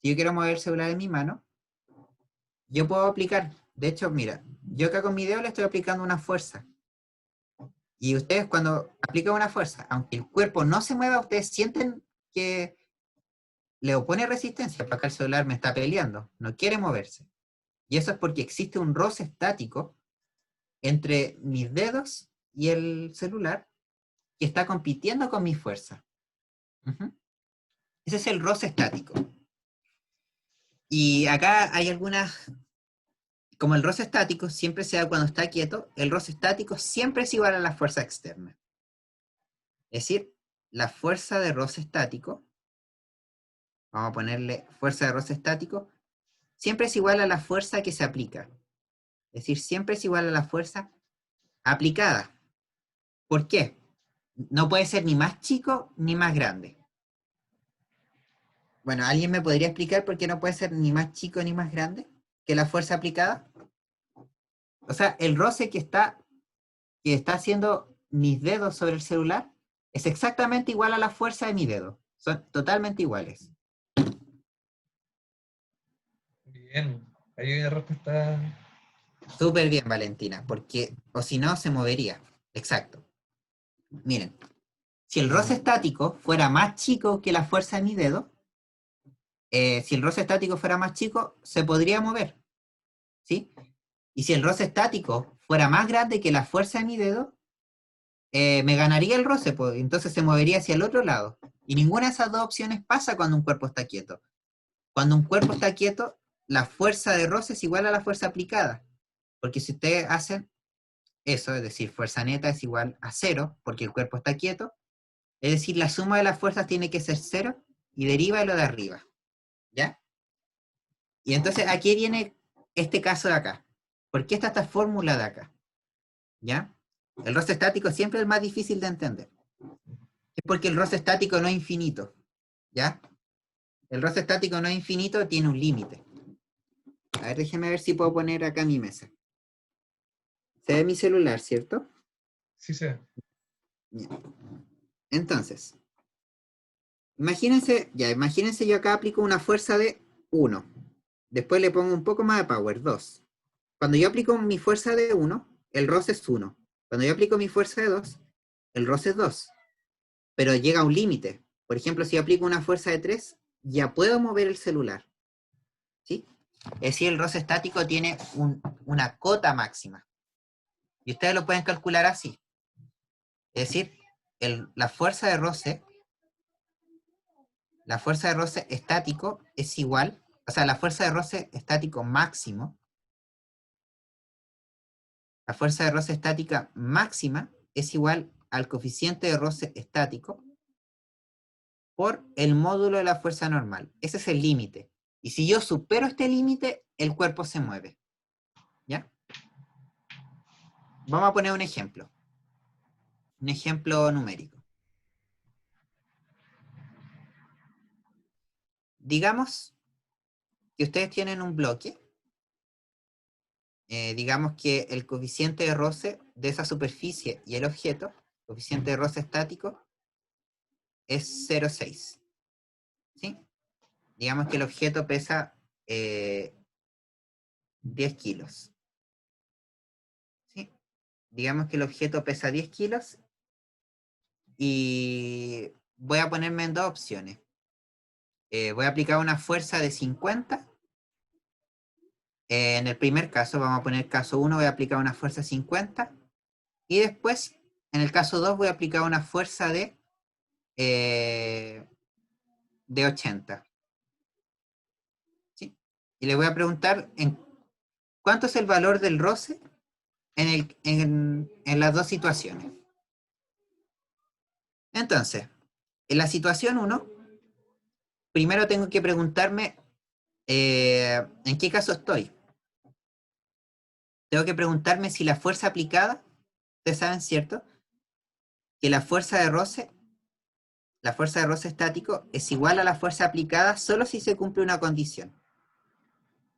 en mi mano, yo puedo aplicar, de hecho, mira, yo acá con mi dedo le estoy aplicando una fuerza. Y ustedes cuando aplican una fuerza, aunque el cuerpo no se mueva, ustedes sienten que le opone resistencia, porque acá el celular me está peleando, no quiere moverse. Y eso es porque existe un roce estático entre mis dedos y el celular que está compitiendo con mi fuerza. Ese es el roce estático. Y acá hay algunas, como el roce estático siempre se da cuando está quieto, el roce estático siempre es igual a la fuerza externa. Es decir, la fuerza de roce estático, vamos a ponerle fuerza de roce estático, siempre es igual a la fuerza que se aplica. Es decir, siempre es igual a la fuerza aplicada. ¿Por qué? No puede ser ni más chico ni más grande. Bueno, ¿alguien me podría explicar por qué no puede ser ni más chico ni más grande que la fuerza aplicada? O sea, el roce que está haciendo mis dedos sobre el celular es exactamente igual a la fuerza de mi dedo. Son totalmente iguales. Bien, ahí hay una respuesta. Súper bien, Valentina, porque, o si no, se movería. Exacto. Miren, si el roce estático fuera más chico que la fuerza de mi dedo, si el roce estático fuera más chico, se podría mover, ¿sí? Y si el roce estático fuera más grande que la fuerza de mi dedo, me ganaría el roce, pues, entonces se movería hacia el otro lado. Y ninguna de esas dos opciones pasa cuando un cuerpo está quieto. Cuando un cuerpo está quieto, la fuerza de roce es igual a la fuerza aplicada. Porque si ustedes hacen eso, es decir, fuerza neta es igual a cero, porque el cuerpo está quieto, es decir, la suma de las fuerzas tiene que ser cero y deriva de lo de arriba. ¿Ya? Y entonces aquí viene este caso de acá. ¿Por qué está esta fórmula de acá? ¿Ya? El roce estático siempre es el más difícil de entender. Es porque el roce estático no es infinito. ¿Ya? El roce estático no es infinito, tiene un límite. A ver, déjeme ver si puedo poner acá mi mesa. Se ve mi celular, ¿cierto? Sí, sí. Ya. Entonces, imagínense yo acá aplico una fuerza de 1. Después le pongo un poco más de power, 2. Cuando yo aplico mi fuerza de 1, el roce es 1. Cuando yo aplico mi fuerza de 2, el roce es 2. Pero llega a un límite. Por ejemplo, si yo aplico una fuerza de 3, ya puedo mover el celular. ¿Sí? Es decir, el roce estático tiene una cota máxima. Y ustedes lo pueden calcular así. Es decir, la fuerza de roce estático es igual, o sea, la fuerza de roce estático máximo, la fuerza de roce estática máxima es igual al coeficiente de roce estático por el módulo de la fuerza normal. Ese es el límite. Y si yo supero este límite, el cuerpo se mueve. ¿Ya? Vamos a poner un ejemplo. Un ejemplo numérico. Digamos que ustedes tienen un bloque. Digamos que el coeficiente de roce de esa superficie y el objeto, coeficiente de roce estático, es 0,6. ¿Sí? Digamos que el objeto pesa 10 kilos. ¿Sí? Digamos que el objeto pesa 10 kilos y voy a ponerme en dos opciones. Voy a aplicar una fuerza de 50. En el primer caso, vamos a poner caso 1, voy a aplicar una fuerza de 50. Y después, en el caso 2, voy a aplicar una fuerza de 80. ¿Sí? Y le voy a preguntar cuánto es el valor del roce en las dos situaciones. Entonces, en la situación 1, primero tengo que preguntarme en qué caso estoy. Tengo que preguntarme si la fuerza aplicada, ustedes saben, ¿cierto? Que la fuerza de roce estático es igual a la fuerza aplicada solo si se cumple una condición.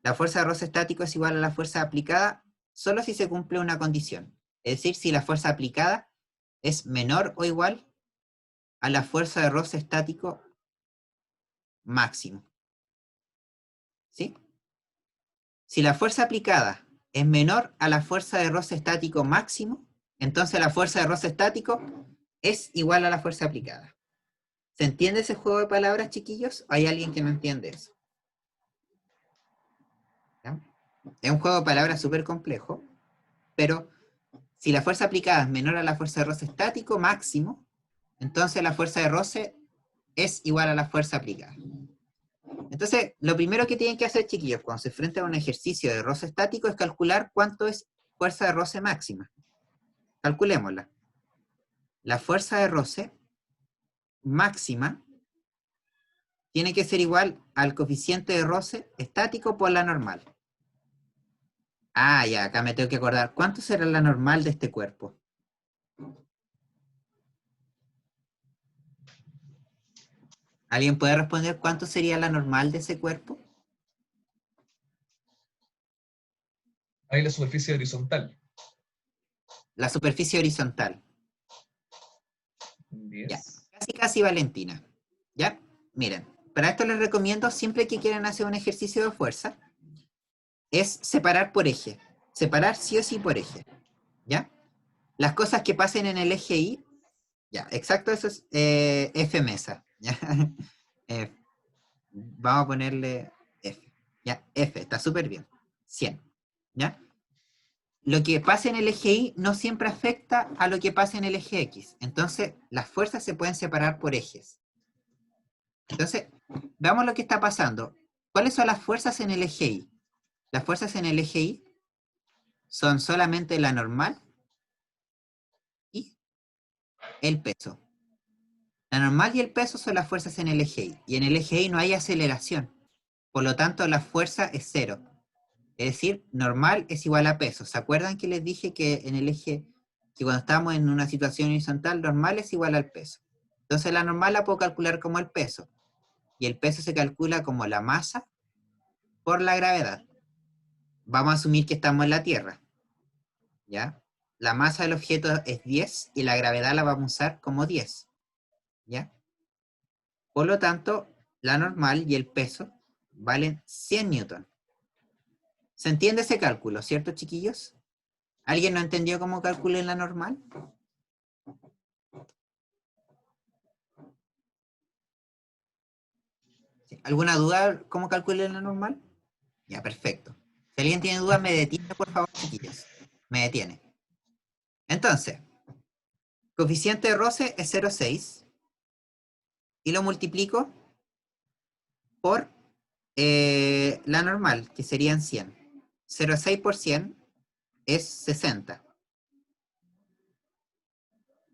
La fuerza de roce estático es igual a la fuerza aplicada solo si se cumple una condición. Es decir, si la fuerza aplicada es menor o igual a la fuerza de roce estático máximo. ¿Sí? Si la fuerza aplicada es menor a la fuerza de roce estático máximo, entonces la fuerza de roce estático es igual a la fuerza aplicada. ¿Se entiende ese juego de palabras, chiquillos? ¿Hay alguien que no entiende eso? ¿Ya? Es un juego de palabras súper complejo, pero si la fuerza aplicada es menor a la fuerza de roce estático máximo, entonces la fuerza de roce es igual a la fuerza aplicada. Entonces, lo primero que tienen que hacer, chiquillos, cuando se enfrentan a un ejercicio de roce estático es calcular cuánto es fuerza de roce máxima. Calculémosla. La fuerza de roce máxima tiene que ser igual al coeficiente de roce estático por la normal. Ah, ya, acá me tengo que acordar. ¿Cuánto será la normal de este cuerpo? ¿Alguien puede responder cuánto sería la normal de ese cuerpo? Ahí la superficie horizontal. La superficie horizontal. 10. Ya, casi Valentina. ¿Ya? Miren, para esto les recomiendo, siempre que quieran hacer un ejercicio de fuerza, es separar por eje. Separar sí o sí por eje. ¿Ya? Las cosas que pasen en el eje Y, ya, exacto, eso es F mesa. ¿Ya? Vamos a ponerle F. ¿Ya? F, está súper bien. 100. ¿Ya? Lo que pasa en el eje Y no siempre afecta a lo que pasa en el eje X. Entonces, las fuerzas se pueden separar por ejes. Entonces, veamos lo que está pasando. ¿Cuáles son las fuerzas en el eje Y? Las fuerzas en el eje Y son solamente la normal y el peso. La normal y el peso son las fuerzas en el eje Y. Y en el eje Y no hay aceleración. Por lo tanto, la fuerza es cero. Es decir, normal es igual a peso. ¿Se acuerdan que les dije que en el eje, que cuando estamos en una situación horizontal, normal es igual al peso? Entonces la normal la puedo calcular como el peso. Y el peso se calcula como la masa por la gravedad. Vamos a asumir que estamos en la Tierra. ¿Ya? La masa del objeto es 10 y la gravedad la vamos a usar como 10. ¿Ya? Por lo tanto, la normal y el peso valen 100 newton. ¿Se entiende ese cálculo, cierto, chiquillos? ¿Alguien no entendió cómo calculen la normal? ¿Alguna duda cómo calculen la normal? Ya, perfecto. Si alguien tiene dudas, me detiene, por favor, chiquillos. Me detiene. Entonces, coeficiente de roce es 0,6 y lo multiplico por la normal, que serían 100. 0,6 por 100 es 60.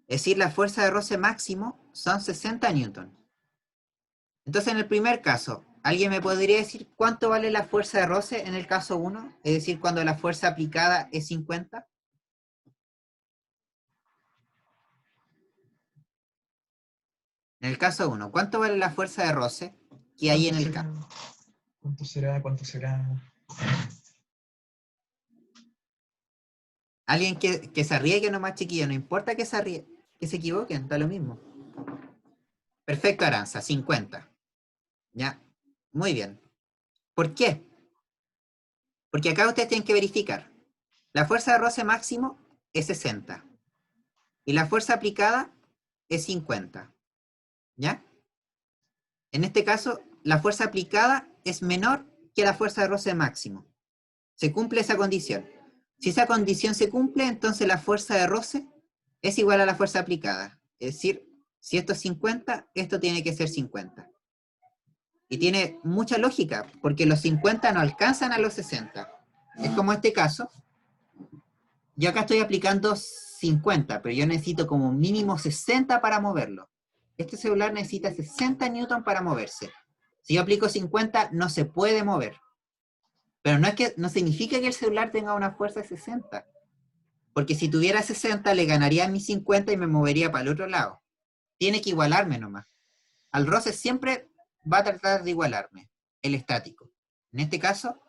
Es decir, la fuerza de roce máximo son 60 newton. Entonces, en el primer caso, ¿alguien me podría decir cuánto vale la fuerza de roce en el caso 1? Es decir, cuando la fuerza aplicada es 50. En el caso 1, ¿cuánto vale la fuerza de roce que hay en el campo? ¿Cuánto será? ¿Cuánto será? Alguien que se arriesgue nomás, chiquillo, no importa que se arriesgue, que se equivoquen, da lo mismo. Perfecto, Aranza, 50. Ya, muy bien. ¿Por qué? Porque acá ustedes tienen que verificar. La fuerza de roce máximo es 60. Y la fuerza aplicada es 50. ¿Ya? En este caso, la fuerza aplicada es menor que la fuerza de roce máximo. Se cumple esa condición. Si esa condición se cumple, entonces la fuerza de roce es igual a la fuerza aplicada. Es decir, si esto es 50, esto tiene que ser 50. Y tiene mucha lógica, porque los 50 no alcanzan a los 60. Es como este caso. Yo acá estoy aplicando 50, pero yo necesito como mínimo 60 para moverlo. Este celular necesita 60 newton para moverse. Si yo aplico 50, no se puede mover. Pero no significa que el celular tenga una fuerza de 60. Porque si tuviera 60, le ganaría a mi 50 y me movería para el otro lado. Tiene que igualarme nomás. Al roce siempre va a tratar de igualarme, el estático. En este caso,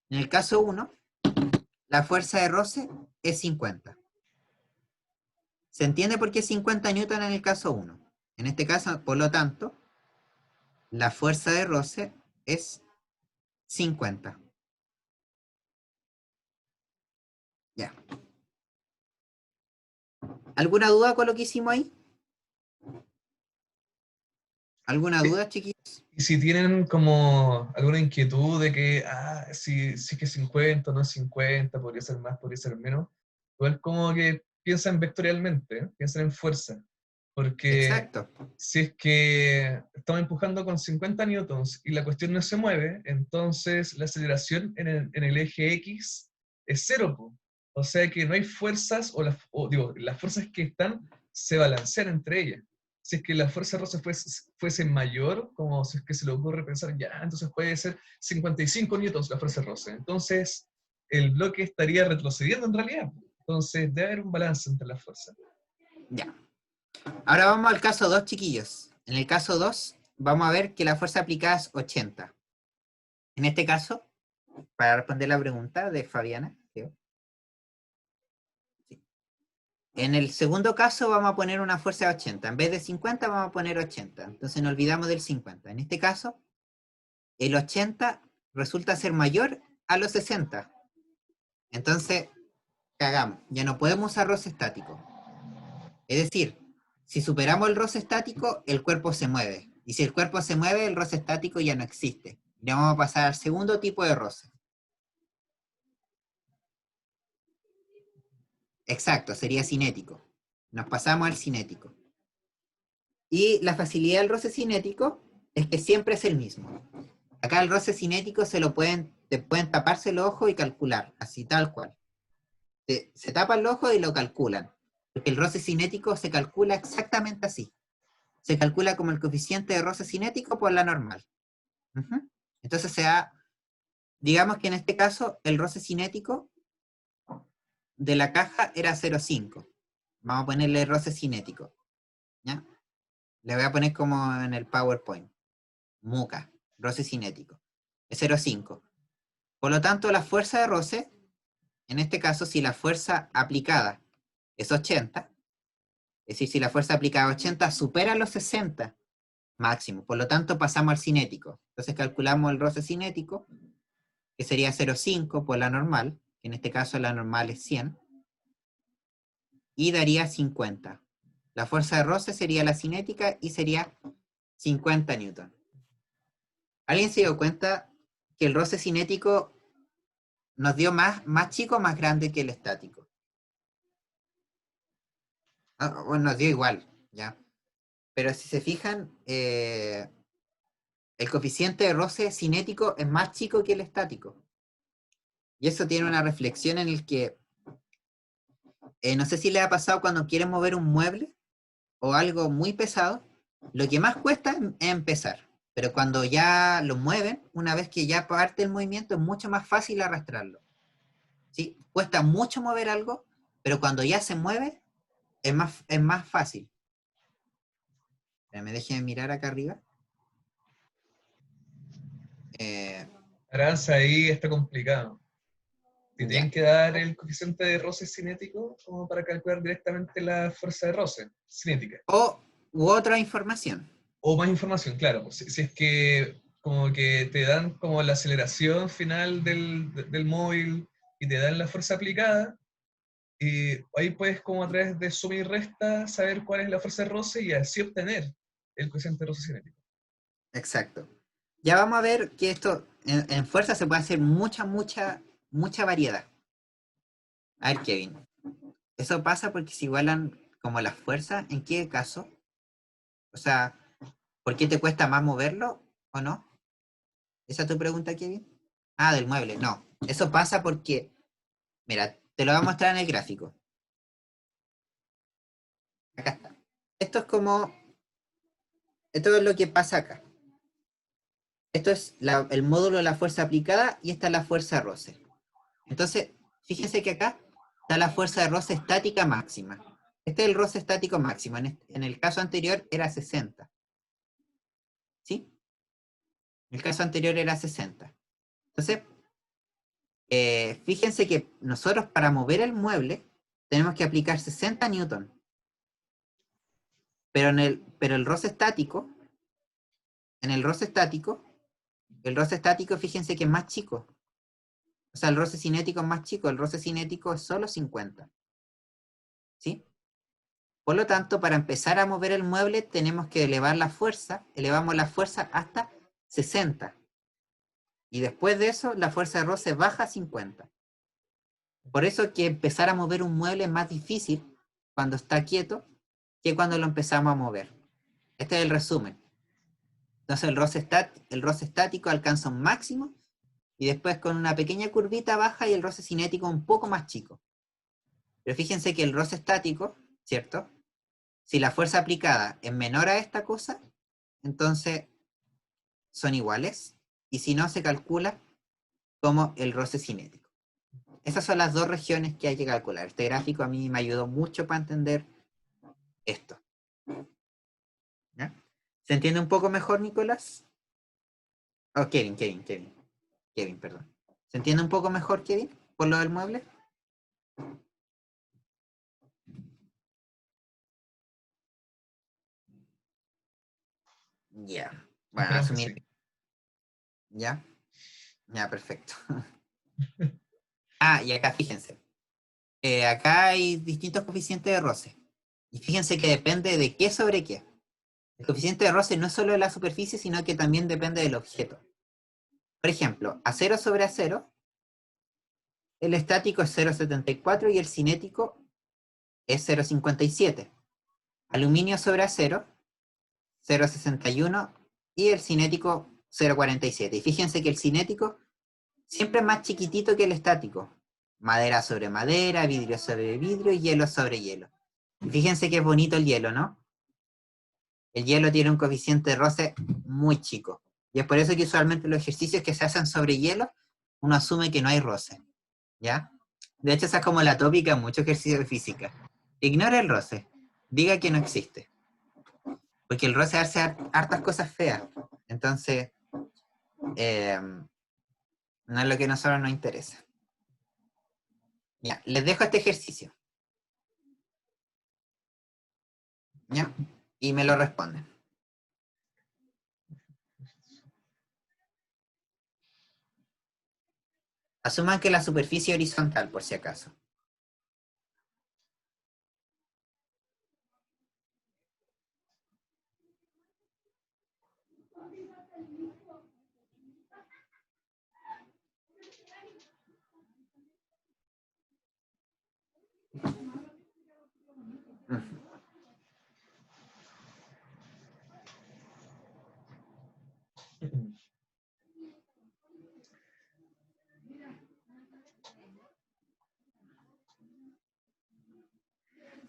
en el caso 1, la fuerza de roce es 50. ¿Se entiende por qué 50 newton en el caso 1? En este caso, por lo tanto, la fuerza de roce es 50. Ya. ¿Alguna duda con lo que hicimos ahí? ¿Alguna duda, chiquillos? Y si tienen como alguna inquietud de que, si es que 50, no es 50, podría ser más, podría ser menos, igual como que piensan vectorialmente, piensan en fuerza. Porque Exacto. si es que estamos empujando con 50 newtons y la cuestión no se mueve, entonces la aceleración en el eje X es cero, po. O sea que no hay fuerzas, digo, las fuerzas que están se balancean entre ellas. si es que la fuerza de roce fuese mayor, como si es que se le ocurre pensar, ya, entonces puede ser 55 newtons la fuerza de roce. Entonces, el bloque estaría retrocediendo en realidad. Entonces, debe haber un balance entre las fuerzas. Ya. Ahora vamos al caso 2, chiquillos. En el caso 2, vamos a ver que la fuerza aplicada es 80. En este caso, para responder la pregunta de Fabiana, creo. Sí. En el segundo caso vamos a poner una fuerza de 80. En vez de 50 vamos a poner 80. Entonces nos olvidamos del 50. En este caso, el 80 resulta ser mayor a los 60. Entonces, cagamos. Ya no podemos usar roce estático. Es decir, si superamos el roce estático, el cuerpo se mueve. Y si el cuerpo se mueve, el roce estático ya no existe. Ya vamos a pasar al segundo tipo de roce. Exacto, sería cinético. Nos pasamos al cinético. Y la facilidad del roce cinético es que siempre es el mismo. Acá el roce cinético te pueden taparse el ojo y calcular, así tal cual. Se tapa el ojo y lo calculan. Porque el roce cinético se calcula exactamente así. Se calcula como el coeficiente de roce cinético por la normal. Entonces digamos que en este caso el roce cinético de la caja era 0,5. Vamos a ponerle roce cinético. ¿Ya? Le voy a poner como en el PowerPoint. Muca, roce cinético. Es 0,5. Por lo tanto, la fuerza de roce, en este caso, si la fuerza aplicada es 80, es decir, si la fuerza aplicada a 80 supera los 60 máximo, por lo tanto pasamos al cinético. Entonces calculamos el roce cinético, que sería 0,5 por la normal, que en este caso la normal es 100, y daría 50. La fuerza de roce sería la cinética y sería 50 newton. ¿Alguien se dio cuenta que el roce cinético nos dio más chico o más grande que el estático? Bueno, nos dio igual, ¿ya? Pero si se fijan, el coeficiente de roce cinético es más chico que el estático. Y eso tiene una reflexión en el que, no sé si le ha pasado cuando quieren mover un mueble o algo muy pesado, lo que más cuesta es empezar. Pero cuando ya lo mueven, una vez que ya parte el movimiento, es mucho más fácil arrastrarlo. ¿Sí? Cuesta mucho mover algo, pero cuando ya se mueve, es más fácil. Me dejen mirar acá arriba. Aranza, ahí está complicado. Te tienen Ya. que dar el coeficiente de roce cinético como para calcular directamente la fuerza de roce cinética. U otra información. O más información, claro. Pues, si es que como que te dan como la aceleración final del móvil y te dan la fuerza aplicada, y ahí puedes como a través de suma y resta saber cuál es la fuerza de roce y así obtener el coeficiente de roce cinético. Exacto. Ya vamos a ver que esto en fuerza se puede hacer mucha variedad. A ver, Kevin. Eso pasa porque se igualan como las fuerzas. ¿En qué caso? O sea, ¿por qué te cuesta más moverlo o no? ¿Esa es tu pregunta, Kevin? Ah, del mueble. No. Eso pasa porque, mira, te lo voy a mostrar en el gráfico. Acá está. Esto es lo que pasa acá. Esto es el módulo de la fuerza aplicada y esta es la fuerza de roce. Entonces, fíjense que acá está la fuerza de roce estática máxima. Este es el roce estático máximo. En el caso anterior era 60. ¿Sí? En el caso anterior era 60. Entonces, fíjense que nosotros para mover el mueble tenemos que aplicar 60 newton. Pero el roce estático, el roce estático, fíjense que es más chico. O sea, el roce cinético es más chico, el roce cinético es solo 50. ¿Sí? Por lo tanto, para empezar a mover el mueble tenemos que elevamos la fuerza hasta 60. Y después de eso, la fuerza de roce baja a 50. Por eso que empezar a mover un mueble es más difícil cuando está quieto que cuando lo empezamos a mover. Este es el resumen. Entonces el roce estático alcanza un máximo y después con una pequeña curvita baja y el roce cinético un poco más chico. Pero fíjense que el roce estático, ¿cierto? Si la fuerza aplicada es menor a esta cosa, entonces son iguales, y si no, se calcula como el roce cinético. Esas son las dos regiones que hay que calcular. Este gráfico a mí me ayudó mucho para entender esto. ¿Ya? ¿Se entiende un poco mejor, Nicolás? Oh, Kevin, perdón. ¿Se entiende un poco mejor, Kevin, por lo del mueble? Ya. Bueno, Esperemos que asumir. sí. ¿Ya? Ya, perfecto. Ah, y acá fíjense. Acá hay distintos coeficientes de roce. Y fíjense que depende de qué sobre qué. El coeficiente de roce no es solo de la superficie, sino que también depende del objeto. Por ejemplo, acero sobre acero, el estático es 0,74 y el cinético es 0,57. Aluminio sobre acero, 0,61 y el cinético 0,47. Y fíjense que el cinético siempre es más chiquitito que el estático. Madera sobre madera, vidrio sobre vidrio y hielo sobre hielo. Y fíjense que es bonito el hielo, ¿no? El hielo tiene un coeficiente de roce muy chico. Y es por eso que usualmente los ejercicios que se hacen sobre hielo, uno asume que no hay roce. ¿Ya? De hecho, esa es como la tópica en muchos ejercicios de física. Ignora el roce. Diga que no existe. Porque el roce hace hartas cosas feas. Entonces, no es lo que a nosotros nos interesa. Ya, les dejo este ejercicio. ¿Ya? Y me lo responden. Asuman que la superficie es horizontal, por si acaso.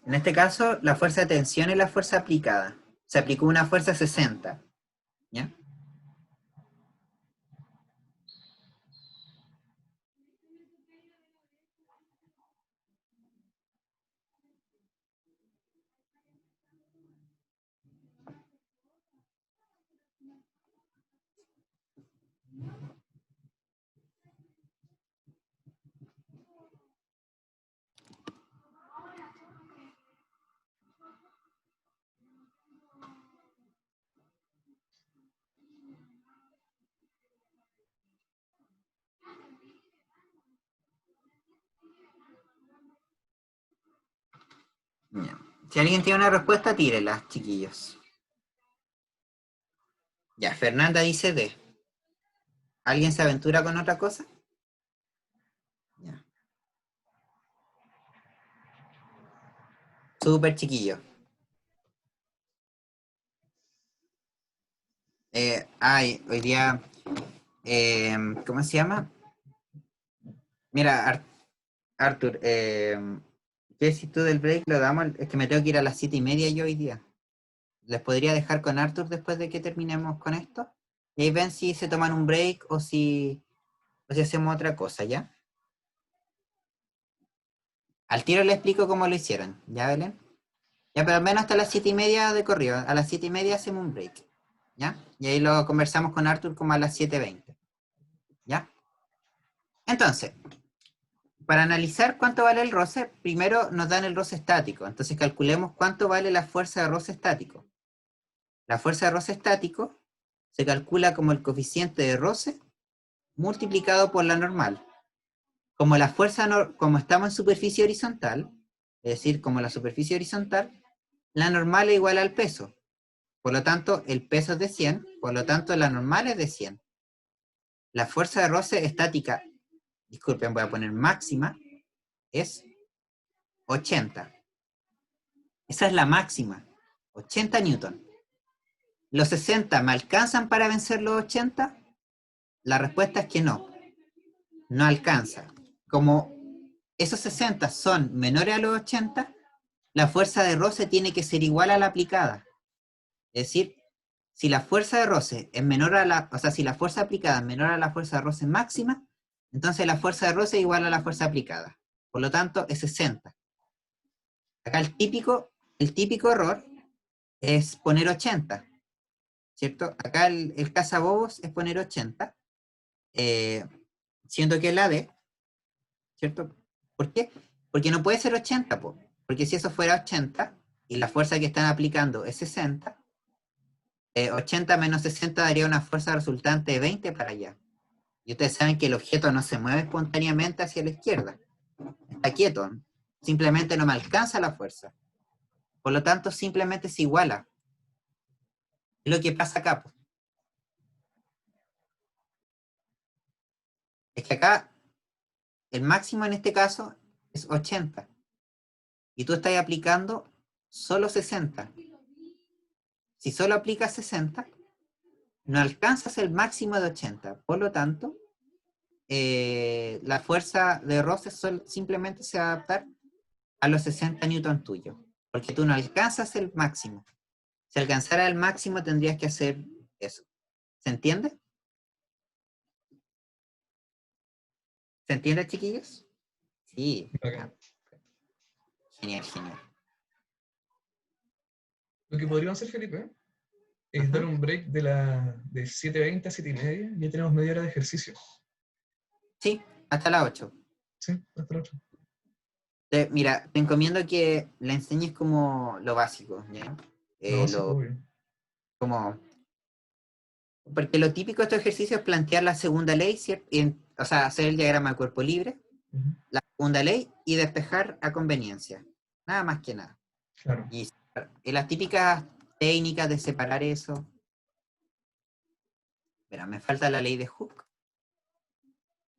En este caso, la fuerza de tensión es la fuerza aplicada. Se aplicó una fuerza 60. ¿Ya? Ya. Si alguien tiene una respuesta, tírela, chiquillos. Ya, Fernanda dice D. ¿Alguien se aventura con otra cosa? Ya. Súper chiquillo. Hoy día, ¿cómo se llama? Mira, Arthur, ¿qué decís tú del break? Lo damos, es que me tengo que ir a las 7:30 yo hoy día. ¿Les podría dejar con Arthur después de que terminemos con esto? Y ahí ven si se toman un break o si hacemos otra cosa, ¿ya? Al tiro le explico cómo lo hicieron, ¿ya, Belén? Ya, pero al menos hasta las 7:30 de corrido. A las 7:30 hacemos un break, ¿ya? Y ahí lo conversamos con Arthur como a las 7:20, ¿ya? Entonces, para analizar cuánto vale el roce, primero nos dan el roce estático. Entonces calculemos cuánto vale la fuerza de roce estático. La fuerza de roce estático se calcula como el coeficiente de roce multiplicado por la normal. Como la fuerza, como estamos en superficie horizontal, es decir, como la superficie horizontal, la normal es igual al peso. Por lo tanto, el peso es de 100, por lo tanto, la normal es de 100. La fuerza de roce estática, disculpen, voy a poner máxima, es 80. Esa es la máxima, 80 newton. ¿Los 60 me alcanzan para vencer los 80? La respuesta es que no, no alcanza. Como esos 60 son menores a los 80, la fuerza de roce tiene que ser igual a la aplicada. Es decir, si la fuerza de roce es menor a la, o sea, si la fuerza aplicada es menor a la fuerza de roce máxima, entonces la fuerza de roce es igual a la fuerza aplicada. Por lo tanto, es 60. Acá el típico error es poner 80, ¿cierto? Acá el cazabobos es poner 80, siendo que es la D, ¿cierto? ¿Por qué? Porque no puede ser 80, po, porque si eso fuera 80 y la fuerza que están aplicando es 60, 80 menos 60 daría una fuerza resultante de 20 para allá. Y ustedes saben que el objeto no se mueve espontáneamente hacia la izquierda. Está quieto. Simplemente no me alcanza la fuerza. Por lo tanto, simplemente se iguala. Es lo que pasa acá, pues. Es que acá el máximo en este caso es 80. Y tú estás aplicando solo 60. Si solo aplicas 60, no alcanzas el máximo de 80. Por lo tanto, la fuerza de roce simplemente se va a adaptar a los 60 newton tuyos. Porque tú no alcanzas el máximo. Si alcanzara el máximo tendrías que hacer eso. ¿Se entiende? ¿Se entiende, chiquillos? Sí. Ok. Genial, genial. Lo que podríamos hacer, Felipe, es Ajá. dar un break de 7:20 a 7:30. Ya tenemos media hora de ejercicio. Sí, hasta las 8. Sí, hasta la otra. Mira, te encomiendo que le enseñes como lo básico, ¿ya? No, sí, Lo, obvio. como, porque lo típico de estos ejercicios es plantear la segunda ley, ¿cierto? O sea, hacer el diagrama de cuerpo libre, Ujú. la segunda ley y despejar a conveniencia. Nada más que nada. Claro. Y las típicas técnicas de separar eso. Mira, me falta la ley de Hooke.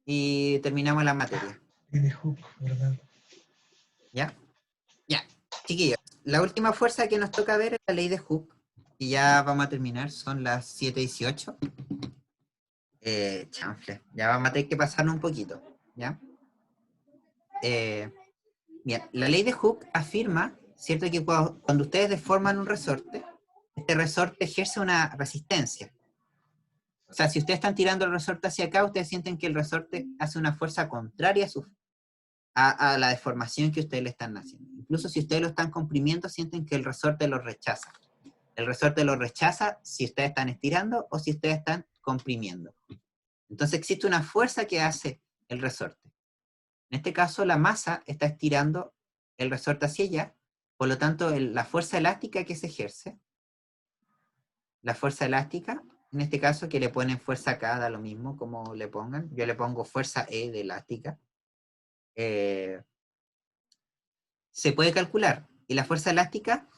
Y terminamos la materia. Y de hook, ¿verdad? ¿Ya? Ya. Chiquillos, la última fuerza que nos toca ver es la ley de Hooke. Y ya vamos a terminar, son las 7:18. Chanfle, ya vamos a tener que pasarnos un poquito, ¿ya? Bien, la ley de Hooke afirma, ¿cierto?, que cuando ustedes deforman un resorte, este resorte ejerce una resistencia. O sea, si ustedes están tirando el resorte hacia acá, ustedes sienten que el resorte hace una fuerza contraria a la deformación que ustedes le están haciendo. Incluso si ustedes lo están comprimiendo, sienten que el resorte lo rechaza. El resorte lo rechaza si ustedes están estirando o si ustedes están comprimiendo. Entonces existe una fuerza que hace el resorte. En este caso, la masa está estirando el resorte hacia allá, por lo tanto, la fuerza elástica que se ejerce, la fuerza elástica, en este caso, que le ponen fuerza acá, da lo mismo como le pongan, yo le pongo fuerza E de elástica, se puede calcular, y la fuerza elástica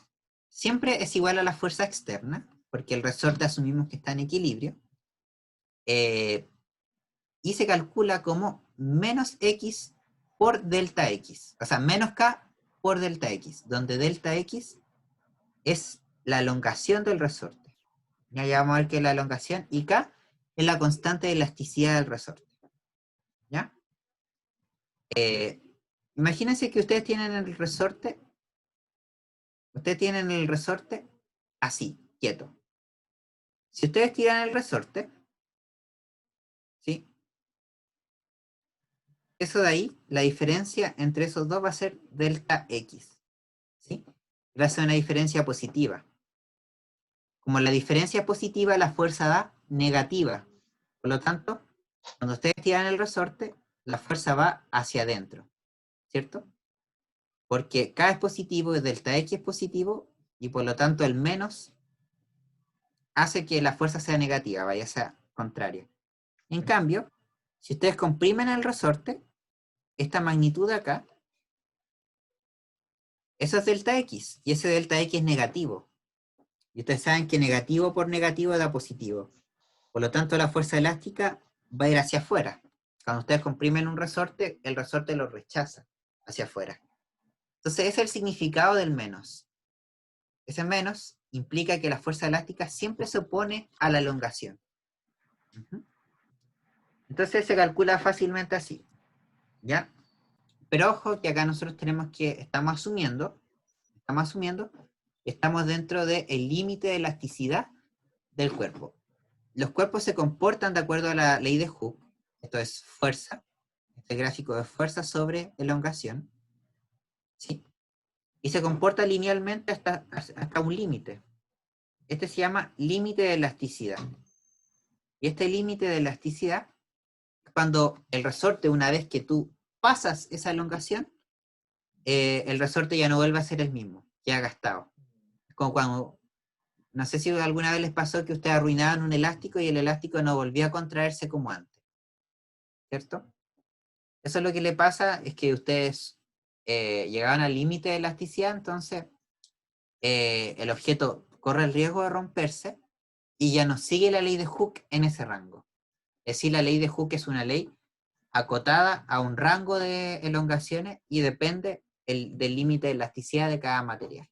siempre es igual a la fuerza externa, porque el resorte asumimos que está en equilibrio, y se calcula como menos X por delta X, o sea, menos K por delta X, donde delta X es la elongación del resorte. Ya vamos a ver qué es la elongación, y K es la constante de elasticidad del resorte. ¿Ya? Imagínense que ustedes tienen el resorte así, quieto. Si ustedes tiran el resorte, ¿sí? Eso de ahí, la diferencia entre esos dos va a ser delta X, ¿sí? Va a ser una diferencia positiva. Como la diferencia es positiva, la fuerza da negativa. Por lo tanto, cuando ustedes tiran el resorte, la fuerza va hacia adentro, ¿cierto? Porque K es positivo y delta X es positivo, y por lo tanto el menos hace que la fuerza sea negativa, vaya a ser contraria. En cambio, si ustedes comprimen el resorte, esta magnitud de acá, eso es delta X, y ese delta X es negativo. Y ustedes saben que negativo por negativo da positivo. Por lo tanto, la fuerza elástica va a ir hacia afuera. Cuando ustedes comprimen un resorte, el resorte lo rechaza hacia afuera. Entonces, ese es el significado del menos. Ese menos implica que la fuerza elástica siempre se opone a la elongación. Entonces, se calcula fácilmente así, ¿ya? Pero ojo que acá nosotros estamos asumiendo estamos asumiendo que estamos dentro del límite de elasticidad del cuerpo. Los cuerpos se comportan de acuerdo a la ley de Hooke, esto es fuerza, este gráfico de fuerza sobre elongación, ¿sí? Y se comporta linealmente hasta un límite. Este se llama límite de elasticidad. Y este límite de elasticidad es cuando el resorte, una vez que tú pasas esa elongación, el resorte ya no vuelve a ser el mismo, ya ha gastado. Como cuando, no sé si alguna vez les pasó que ustedes arruinaban un elástico y el elástico no volvía a contraerse como antes, ¿cierto? Eso es lo que le pasa, es que ustedes llegaban al límite de elasticidad, entonces el objeto corre el riesgo de romperse y ya no sigue la ley de Hooke en ese rango. Es decir, la ley de Hooke es una ley acotada a un rango de elongaciones y depende del límite de elasticidad de cada material.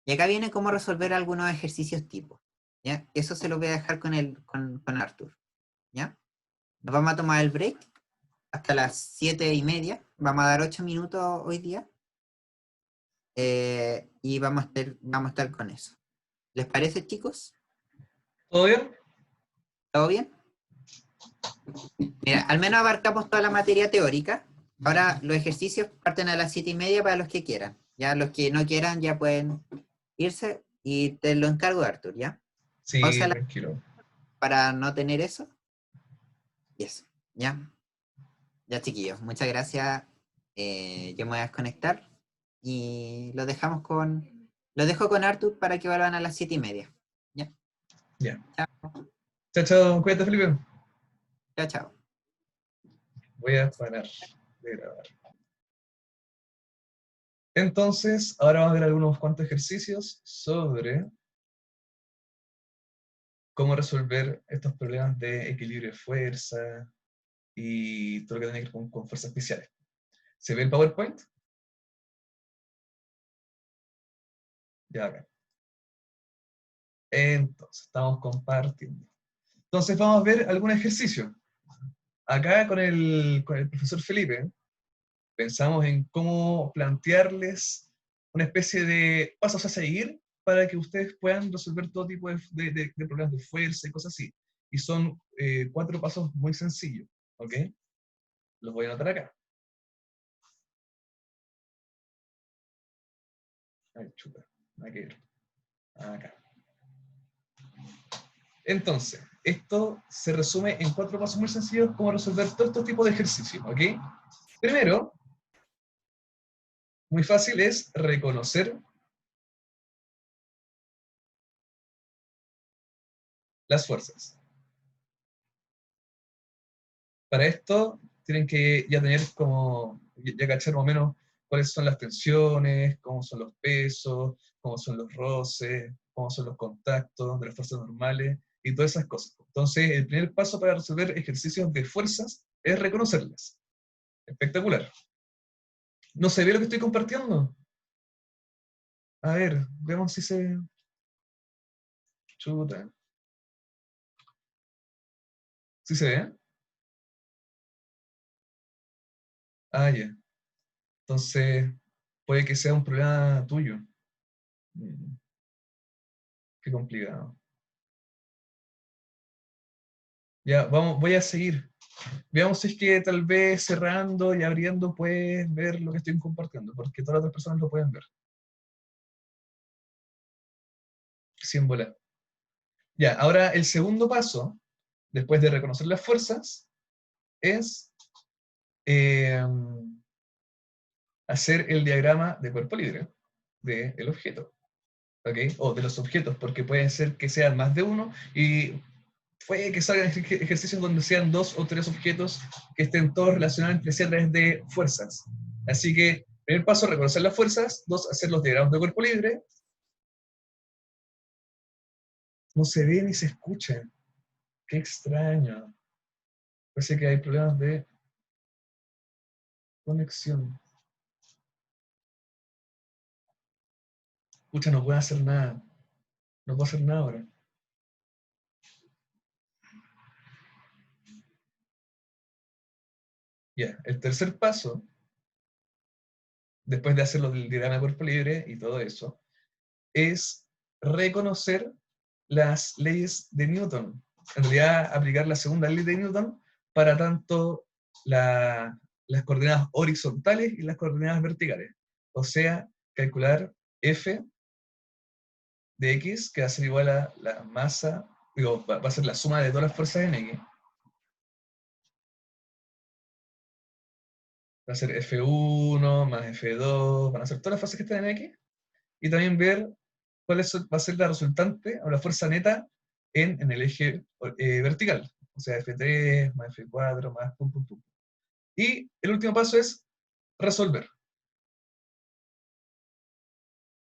Y acá viene cómo resolver algunos ejercicios tipo, ¿ya? Eso se lo voy a dejar con Arthur, ¿ya? Nos vamos a tomar el break hasta las 7:30, vamos a dar 8 minutos hoy día, y vamos a estar con eso. ¿Les parece, chicos? ¿Todo bien? ¿Todo bien? Mira, al menos abarcamos toda la materia teórica. Ahora los ejercicios parten a las 7:30 para los que quieran. Ya los que no quieran ya pueden irse y te lo encargo, Arthur, ¿ya? Sí, Pausala tranquilo. para no tener eso. Y eso, ¿ya? Ya, chiquillos, muchas gracias. Yo me voy a desconectar y lo dejo con Arthur para que vuelvan a las 7:30. ¿Ya? Ya. Chao, Chao, chao. Cuídate, Felipe. chao, chao. Voy a parar de grabar. Entonces, ahora vamos a ver algunos cuantos ejercicios sobre cómo resolver estos problemas de equilibrio de fuerza y todo lo que tiene que ver con fuerzas especiales. ¿Se ve el PowerPoint? Ya acá. Entonces, estamos compartiendo. Entonces, vamos a ver algún ejercicio. Acá con el profesor Felipe, pensamos en cómo plantearles una especie de pasos a seguir para que ustedes puedan resolver todo tipo de problemas de fuerza y cosas así. Y son 4 pasos muy sencillos, ¿ok? Los voy a anotar acá. Ay, chuta, hay que ir. Acá. Entonces, esto se resume en 4 pasos muy sencillos cómo resolver todo este tipo de ejercicios, ¿ok? Primero, muy fácil, es reconocer las fuerzas. Para esto tienen que ya tener como, ya cachar más o menos cuáles son las tensiones, cómo son los pesos, cómo son los roces, cómo son los contactos de las fuerzas normales y todas esas cosas. Entonces, el primer paso para resolver ejercicios de fuerzas es reconocerlas. Espectacular. ¿No se ve lo que estoy compartiendo? A ver, veamos si se... Chuta. ¿Sí se ve? Ah, ya. Entonces, puede que sea un problema tuyo. Mm, Qué complicado. Ya, vamos, voy a seguir. Veamos si es que tal vez cerrando y abriendo puedes ver lo que estoy compartiendo, porque todas las otras personas lo pueden ver. Sin volar. Ya, ahora el segundo paso, después de reconocer las fuerzas, es eh, hacer el diagrama de cuerpo libre del objeto. ¿Ok? O de los objetos, porque puede ser que sean más de uno y puede que salgan ejercicios donde sean 2 o 3 objetos que estén todos relacionados entre sí a través de fuerzas. Así que, primer paso, reconocer las fuerzas. 2, hacer los diagramas de cuerpo libre. No se ve ni se escucha. Qué extraño. Parece que hay problemas de conexión. Escucha, no puedo hacer nada. No puedo hacer nada ahora. Ya, el tercer paso después de hacerlo del diagrama de cuerpo libre y todo eso, es reconocer las leyes de Newton. En realidad, aplicar la segunda ley de Newton para tanto las coordenadas horizontales y las coordenadas verticales. O sea, calcular F de X, que va a ser igual a la masa, digo, va a ser la suma de todas las fuerzas en X. Va a ser F1 más F2, van a ser todas las fuerzas que están en X. Y también ver va a ser la resultante o la fuerza neta en el eje vertical. O sea, F3 más F4 más pum, pum, pum. Y el último paso es resolver.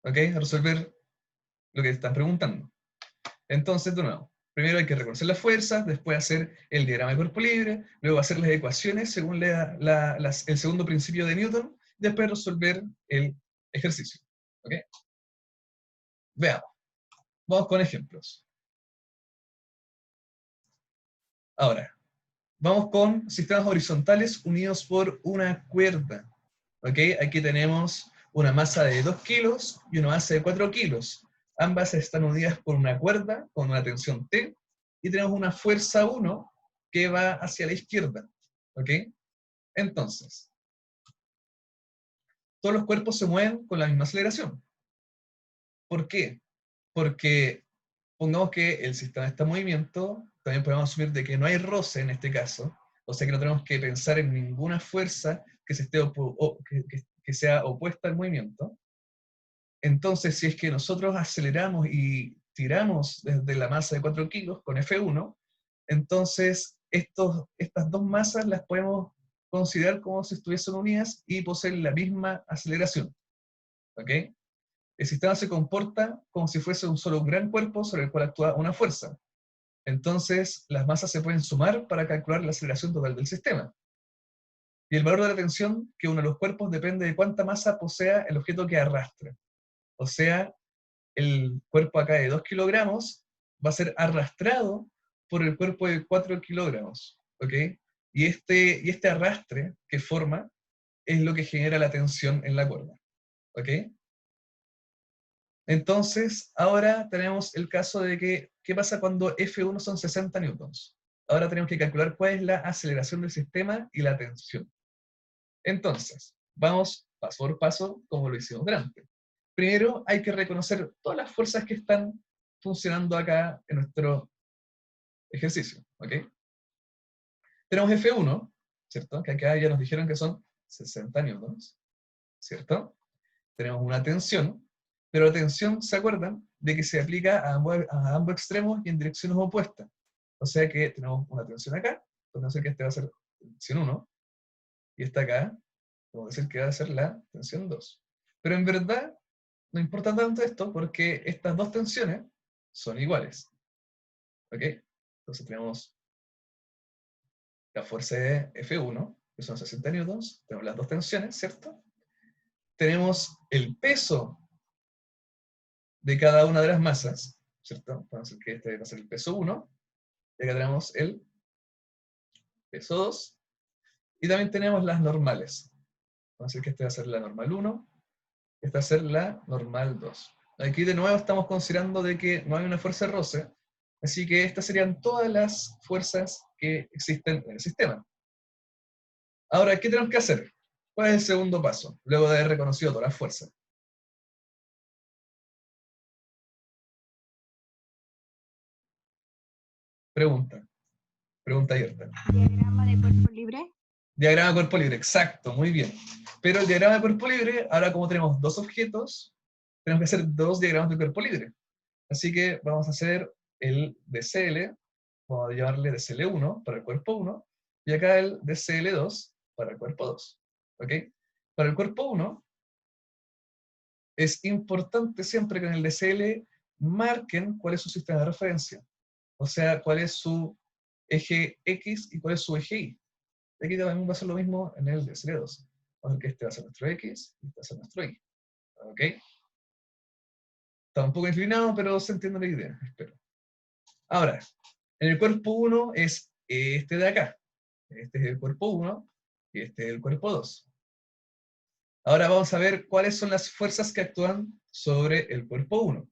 ¿Ok? Resolver lo que están preguntando. Entonces, de nuevo, primero hay que reconocer las fuerzas, después hacer el diagrama de cuerpo libre, luego hacer las ecuaciones según el segundo principio de Newton, después resolver el ejercicio. ¿Ok? Veamos. Vamos con ejemplos. Ahora, vamos con sistemas horizontales unidos por una cuerda. ¿Ok? Aquí tenemos una masa de 2 kilos y una masa de 4 kilos. Ambas están unidas por una cuerda con una tensión T y tenemos una fuerza 1 que va hacia la izquierda. ¿Ok? Entonces, todos los cuerpos se mueven con la misma aceleración. ¿Por qué? Porque pongamos que el sistema está en movimiento, también podemos asumir de que no hay roce en este caso, o sea que no tenemos que pensar en ninguna fuerza que, que sea opuesta al movimiento. Entonces, si es que nosotros aceleramos y tiramos desde la masa de 4 kilos con F1, entonces estas dos masas las podemos considerar como si estuviesen unidas y poseen la misma aceleración. ¿Ok? El sistema se comporta como si fuese un solo gran cuerpo sobre el cual actúa una fuerza. Entonces, las masas se pueden sumar para calcular la aceleración total del sistema. Y el valor de la tensión que une a los cuerpos depende de cuánta masa posea el objeto que arrastra. O sea, el cuerpo acá de 2 kilogramos va a ser arrastrado por el cuerpo de 4 kilogramos. ¿Ok? Y este arrastre que forma es lo que genera la tensión en la cuerda. ¿Ok? Entonces, ahora tenemos el caso de que, ¿qué pasa cuando F1 son 60 newtons? Ahora tenemos que calcular cuál es la aceleración del sistema y la tensión. Entonces, vamos paso por paso como lo hicimos delante. Primero hay que reconocer todas las fuerzas que están funcionando acá en nuestro ejercicio. ¿Ok? Tenemos F1, ¿cierto? Que acá ya nos dijeron que son 60 newtons, ¿cierto? Tenemos una tensión, pero la tensión, ¿se acuerdan? De que se aplica a ambos extremos y en direcciones opuestas. O sea que tenemos una tensión acá, podemos decir que este va a ser tensión 1, y esta acá, podemos decir que va a ser la tensión 2. Pero en verdad, no importa tanto esto, porque estas dos tensiones son iguales. ¿Ok? Entonces tenemos la fuerza de F1, que son 60 newtons, tenemos las dos tensiones, ¿cierto? Tenemos el peso de cada una de las masas, ¿cierto? Vamos a decir que este va a ser el peso 1, y acá tenemos el peso 2, y también tenemos las normales. Vamos a decir que este va a ser la normal 1, esta va a ser la normal 2. Aquí de nuevo estamos considerando de que no hay una fuerza de roce, así que estas serían todas las fuerzas que existen en el sistema. Ahora, ¿qué tenemos que hacer? ¿Cuál es el segundo paso? Luego de haber reconocido todas las fuerzas. Pregunta. Pregunta abierta. Diagrama de cuerpo libre. Diagrama de cuerpo libre, exacto, muy bien. Pero el diagrama de cuerpo libre, ahora como tenemos dos objetos, tenemos que hacer dos diagramas de cuerpo libre. Así que vamos a hacer el DCL, vamos a llamarle DCL1 para el cuerpo 1, y acá el DCL2 para el cuerpo 2. ¿Ok? Para el cuerpo 1, es importante siempre que en el DCL marquen cuál es su sistema de referencia. O sea, cuál es su eje X y cuál es su eje Y. Aquí también va a ser lo mismo en el DCL2. Vamos a ver que este va a ser nuestro X y este va a ser nuestro Y. ¿Ok? Está un poco inclinado, pero se entiende la idea, espero. Ahora, en el cuerpo 1 es este de acá. Este es el cuerpo 1 y este es el cuerpo 2. Ahora vamos a ver cuáles son las fuerzas que actúan sobre el cuerpo 1.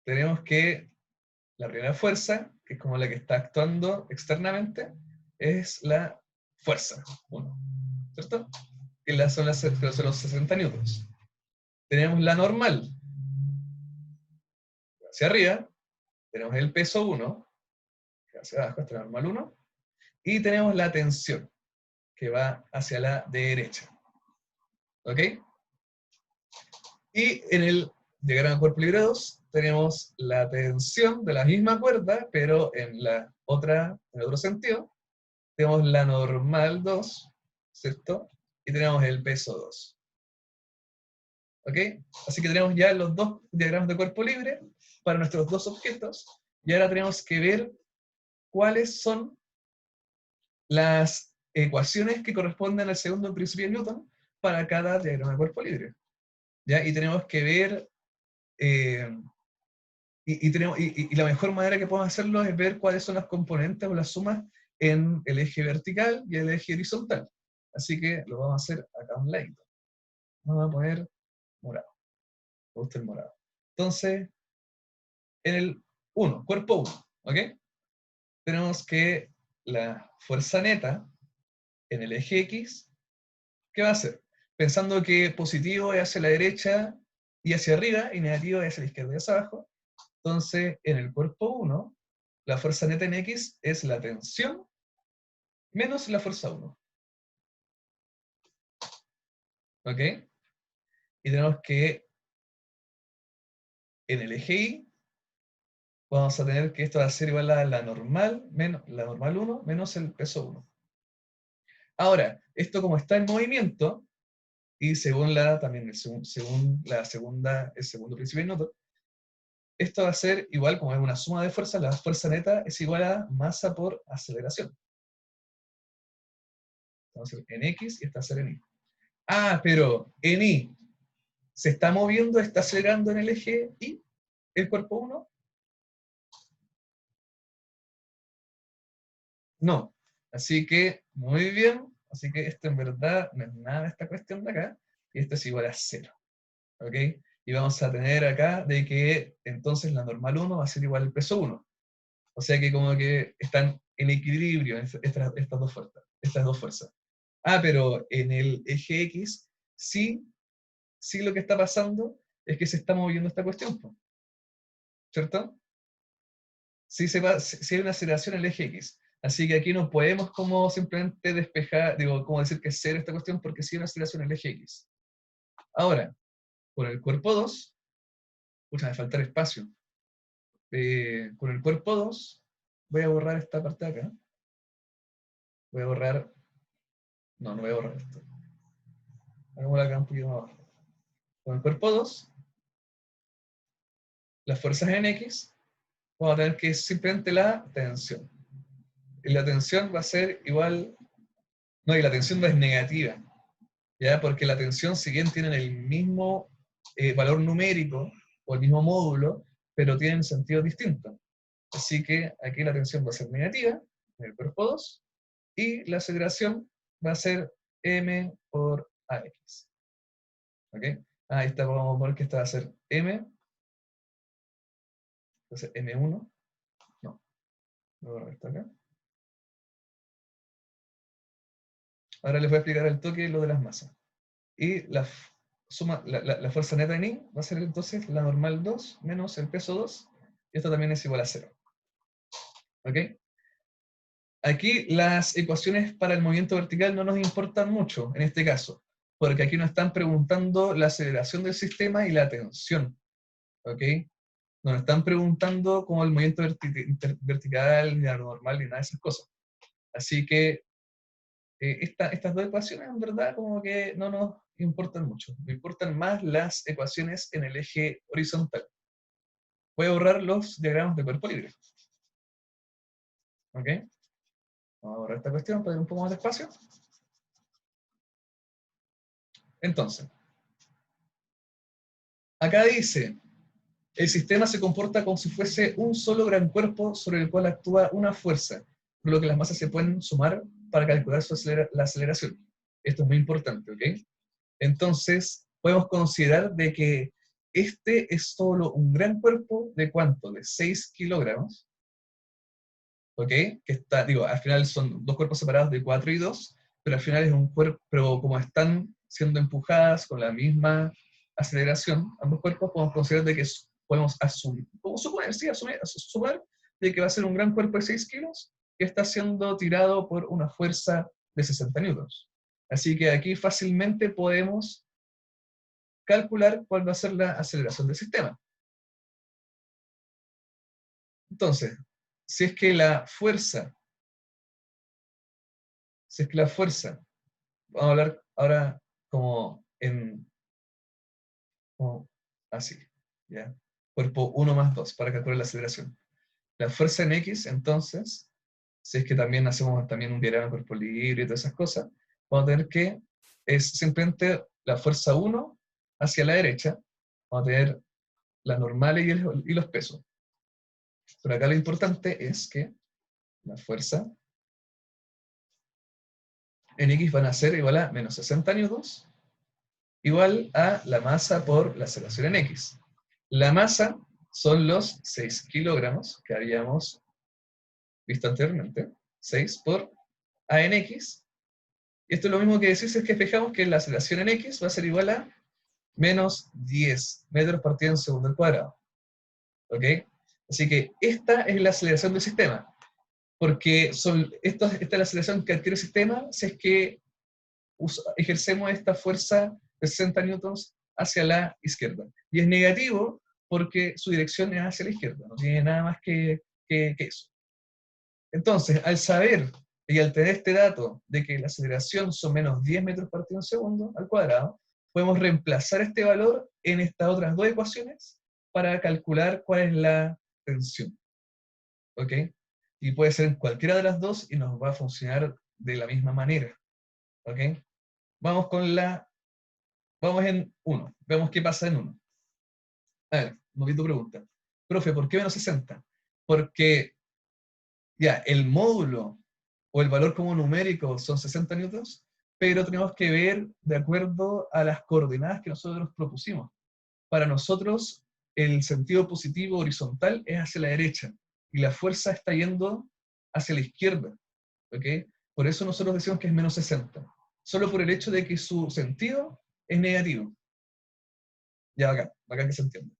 Tenemos que la primera fuerza, que es como la que está actuando externamente, es la fuerza 1, ¿cierto? Que son los 60 newtons. Tenemos la normal, hacia arriba, tenemos el peso 1, que va hacia abajo, hasta la normal 1, y tenemos la tensión, que va hacia la derecha. ¿Ok? Y en el diagrama de cuerpo libre 2 tenemos la tensión de la misma cuerda, pero en el otro sentido. Tenemos la normal 2, ¿cierto? Y tenemos el peso 2. ¿Ok? Así que tenemos ya los dos diagramas de cuerpo libre para nuestros dos objetos. Y ahora tenemos que ver cuáles son las ecuaciones que corresponden al segundo principio de Newton para cada diagrama de cuerpo libre. ¿Ya? Y tenemos que ver, y la mejor manera que podemos hacerlo es ver cuáles son las componentes o las sumas en el eje vertical y el eje horizontal. Así que lo vamos a hacer acá a un lado. Vamos a poner morado. Me gusta el morado. Entonces, en el 1, cuerpo 1, ¿ok? Tenemos que la fuerza neta en el eje X, ¿qué va a hacer? Pensando que positivo es hacia la derecha y hacia arriba, y negativo es hacia la izquierda y hacia abajo. Entonces, en el cuerpo 1, la fuerza neta en X es la tensión menos la fuerza 1. ¿Ok? Y tenemos que en el eje Y vamos a tener que esto va a ser igual a la normal 1 menos el peso 1. Ahora, esto como está en movimiento, y según el segundo principio de Newton, esto va a ser igual, como es una suma de fuerzas, la fuerza neta es igual a masa por aceleración. Vamos a hacer en X y esta va a ser en Y. Ah, pero en Y se está moviendo, está acelerando en el eje Y, el cuerpo 1. No. Así que, muy bien. Así que esto en verdad no es nada de esta cuestión de acá. Y esto es igual a 0. ¿Ok? Y vamos a tener acá de que entonces la normal 1 va a ser igual al peso 1. O sea que como que están en equilibrio estas dos fuerzas. Ah, pero en el eje X, sí lo que está pasando es que se está moviendo esta cuestión, ¿cierto? Sí hay una aceleración en el eje X. Así que aquí no podemos como simplemente despejar, como decir que es cero esta cuestión, porque sí hay una aceleración en el eje X. Ahora, con el cuerpo 2, me va a faltar espacio. Con el cuerpo 2, voy a borrar esta parte de acá. Voy a borrar, no voy a borrar esto. Hagámosla acá un poquito más abajo. Con el cuerpo 2, las fuerzas en X, vamos a tener que simplemente la tensión. Y la tensión va a ser igual, no, y la tensión no es negativa, ¿ya? Porque la tensión, si bien tienen el mismo valor numérico o el mismo módulo, pero tienen sentidos distintos. Así que aquí la tensión va a ser negativa en el cuerpo 2 y la aceleración va a ser m por ax. ¿Ok? Ahí está, vamos a ver que esta va a ser m. Entonces m1. No. Voy a borrar esto acá. Ahora les voy a explicar al toque lo de las masas. Y la fuerza neta en I va a ser entonces la normal 2 menos el peso 2. Y esto también es igual a 0. ¿Ok? Aquí las ecuaciones para el movimiento vertical no nos importan mucho en este caso, porque aquí nos están preguntando la aceleración del sistema y la tensión. ¿Ok? No nos están preguntando como el movimiento vertical, ni la normal, ni nada de esas cosas. Así que estas dos ecuaciones en verdad como que no nos importan mucho. Me importan más las ecuaciones en el eje horizontal. Voy a borrar los diagramas de cuerpo libre. ¿Ok? Vamos a borrar esta cuestión para ir un poco más despacio. Entonces, acá dice, el sistema se comporta como si fuese un solo gran cuerpo sobre el cual actúa una fuerza, por lo que las masas se pueden sumar para calcular la aceleración. Esto es muy importante, ¿ok? Entonces, podemos considerar de que este es solo un gran cuerpo de ¿cuánto? De 6 kilogramos, ¿ok? Que está, digo, al final son dos cuerpos separados de 4 y 2, pero al final es un cuerpo, pero como están siendo empujadas con la misma aceleración, ambos cuerpos, podemos considerar de que podemos asumir, podemos suponer, sí, suponer de que va a ser un gran cuerpo de 6 kilos que está siendo tirado por una fuerza de 60 newtons. Así que aquí fácilmente podemos calcular cuál va a ser la aceleración del sistema. Entonces, si es que la fuerza, vamos a hablar ahora como en, como así, ¿ya? Cuerpo 1 más 2 para calcular la aceleración. La fuerza en X, entonces, si es que también hacemos también un diagrama de cuerpo libre y todas esas cosas, vamos a tener que es simplemente la fuerza 1 hacia la derecha, vamos a tener las normales y los pesos. Pero acá lo importante es que la fuerza en X van a ser igual a menos 60 newtons, igual a la masa por la aceleración en X. La masa son los 6 kilogramos que habíamos visto anteriormente, 6 por A en X. Y esto es lo mismo que decir si es que fijamos que la aceleración en X va a ser igual a menos 10 metros partido en segundo al cuadrado. ¿Ok? Así que esta es la aceleración del sistema, porque esta es la aceleración que adquiere el sistema si es que ejercemos esta fuerza de 60 newtons hacia la izquierda. Y es negativo porque su dirección es hacia la izquierda, no tiene nada más que eso. Entonces, al saber y al tener este dato de que la aceleración son menos 10 metros partido en segundo al cuadrado, podemos reemplazar este valor en estas otras dos ecuaciones para calcular cuál es la tensión. ¿Ok? Y puede ser en cualquiera de las dos y nos va a funcionar de la misma manera. ¿Ok? Vamos en 1. Vemos qué pasa en 1. A ver, un poquito pregunta. Profe, ¿por qué menos 60? Porque ya, el módulo o el valor como numérico son 60 newtons, pero tenemos que ver de acuerdo a las coordenadas que nosotros propusimos. Para nosotros, el sentido positivo horizontal es hacia la derecha y la fuerza está yendo hacia la izquierda. ¿Ok? Por eso nosotros decimos que es menos 60. Solo por el hecho de que su sentido es negativo. Ya, acá que se entiende.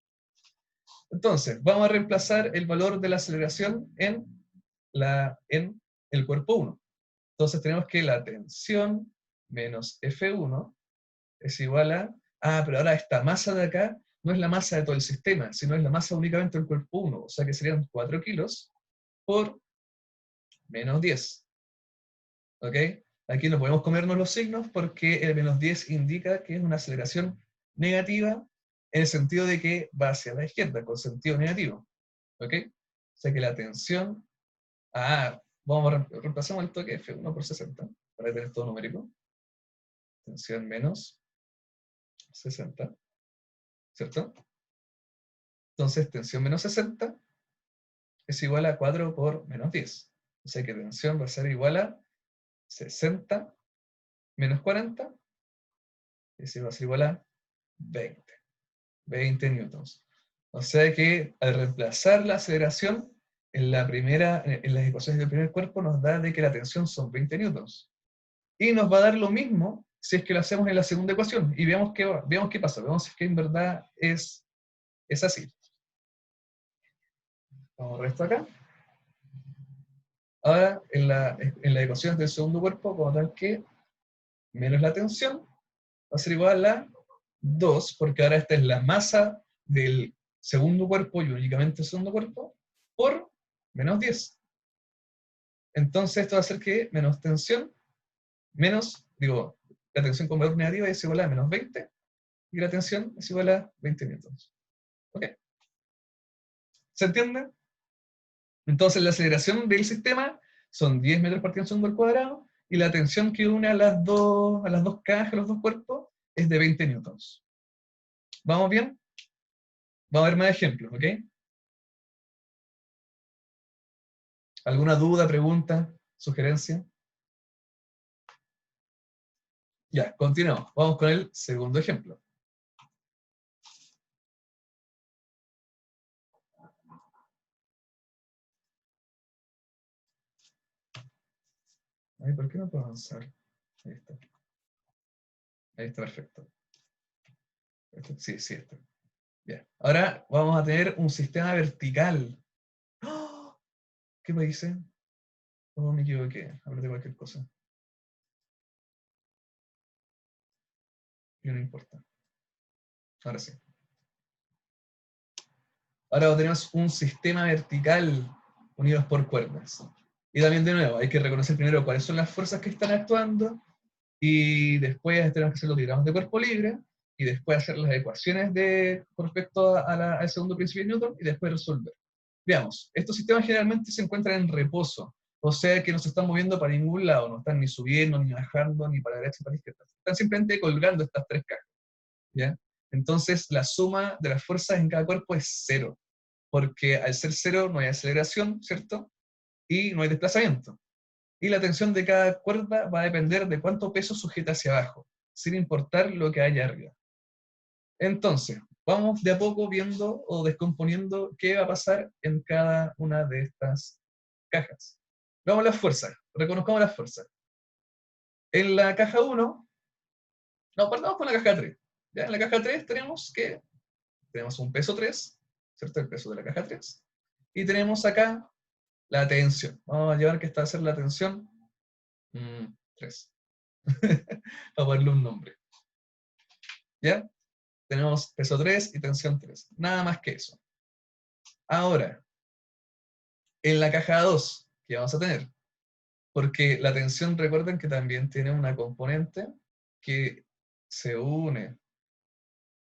Entonces, vamos a reemplazar el valor de la aceleración en el cuerpo 1. Entonces tenemos que la tensión menos F1 es igual a... pero ahora esta masa de acá no es la masa de todo el sistema, sino es la masa únicamente del cuerpo 1, o sea que serían 4 kilos por menos 10. ¿Ok? Aquí no podemos comernos los signos porque el menos 10 indica que es una aceleración negativa en el sentido de que va hacia la izquierda, con sentido negativo. ¿Ok? O sea que la tensión... vamos a reemplazamos el toque F1 por 60 para tener todo numérico. Tensión menos 60, ¿cierto? Entonces, tensión menos 60 es igual a 4 por menos 10. O sea que tensión va a ser igual a 60 menos 40, y va a ser igual a 20 newtons. O sea que al reemplazar la aceleración en las ecuaciones del primer cuerpo nos da de que la tensión son 20 newtons. Y nos va a dar lo mismo si es que lo hacemos en la segunda ecuación. Y veamos qué pasa. Veamos si es que en verdad es así. Vamos a ver esto acá. Ahora, en la ecuación del segundo cuerpo, como tal que menos la tensión va a ser igual a 2, porque ahora esta es la masa del segundo cuerpo y únicamente el segundo cuerpo, por menos 10. Entonces esto va a ser que menos tensión, la tensión con valor negativo es igual a menos 20, y la tensión es igual a 20 newtons. ¿Ok? ¿Se entiende? Entonces la aceleración del sistema son 10 metros partido en segundo al cuadrado, y la tensión que une a las dos cajas, a los dos cuerpos, es de 20 newtons. ¿Vamos bien? Vamos a ver más ejemplos, ¿ok? ¿Alguna duda, pregunta, sugerencia? Ya, continuamos. Vamos con el segundo ejemplo. Ay, ¿por qué no puedo avanzar? Ahí está. Ahí está, perfecto. Sí, sí está. Ya. Ahora vamos a tener un sistema vertical. ¡Oh! ¿Qué me dice? Oh, me equivoqué. Apreté cualquier cosa. Y no importa. Ahora sí. Ahora tenemos un sistema vertical unidos por cuerdas. Y también, de nuevo, hay que reconocer primero cuáles son las fuerzas que están actuando, y después tenemos que hacer los diagramas de cuerpo libre, y después hacer las ecuaciones con respecto al segundo principio de Newton, y después resolver. Veamos, estos sistemas generalmente se encuentran en reposo, o sea que no se están moviendo para ningún lado, no están ni subiendo, ni bajando, ni para la derecha, ni para la izquierda. Están simplemente colgando estas tres cajas, ¿ya? Entonces, la suma de las fuerzas en cada cuerpo es cero, porque al ser cero no hay aceleración, ¿cierto? Y no hay desplazamiento. Y la tensión de cada cuerda va a depender de cuánto peso sujeta hacia abajo, sin importar lo que haya arriba. Entonces, vamos de a poco viendo o descomponiendo qué va a pasar en cada una de estas cajas. Veamos las fuerzas, reconozcamos las fuerzas. En la caja 1, no, partamos con la caja 3. ¿Ya? En la caja 3 tenemos un peso 3, ¿cierto? El peso de la caja 3. Y tenemos acá la tensión. Vamos a llevar que esta va a ser la tensión 3. Para ponerle un nombre. ¿Ya? Tenemos peso 3 y tensión 3. Nada más que eso. Ahora, en la caja 2, ¿qué vamos a tener? Porque la tensión, recuerden que también tiene una componente que se une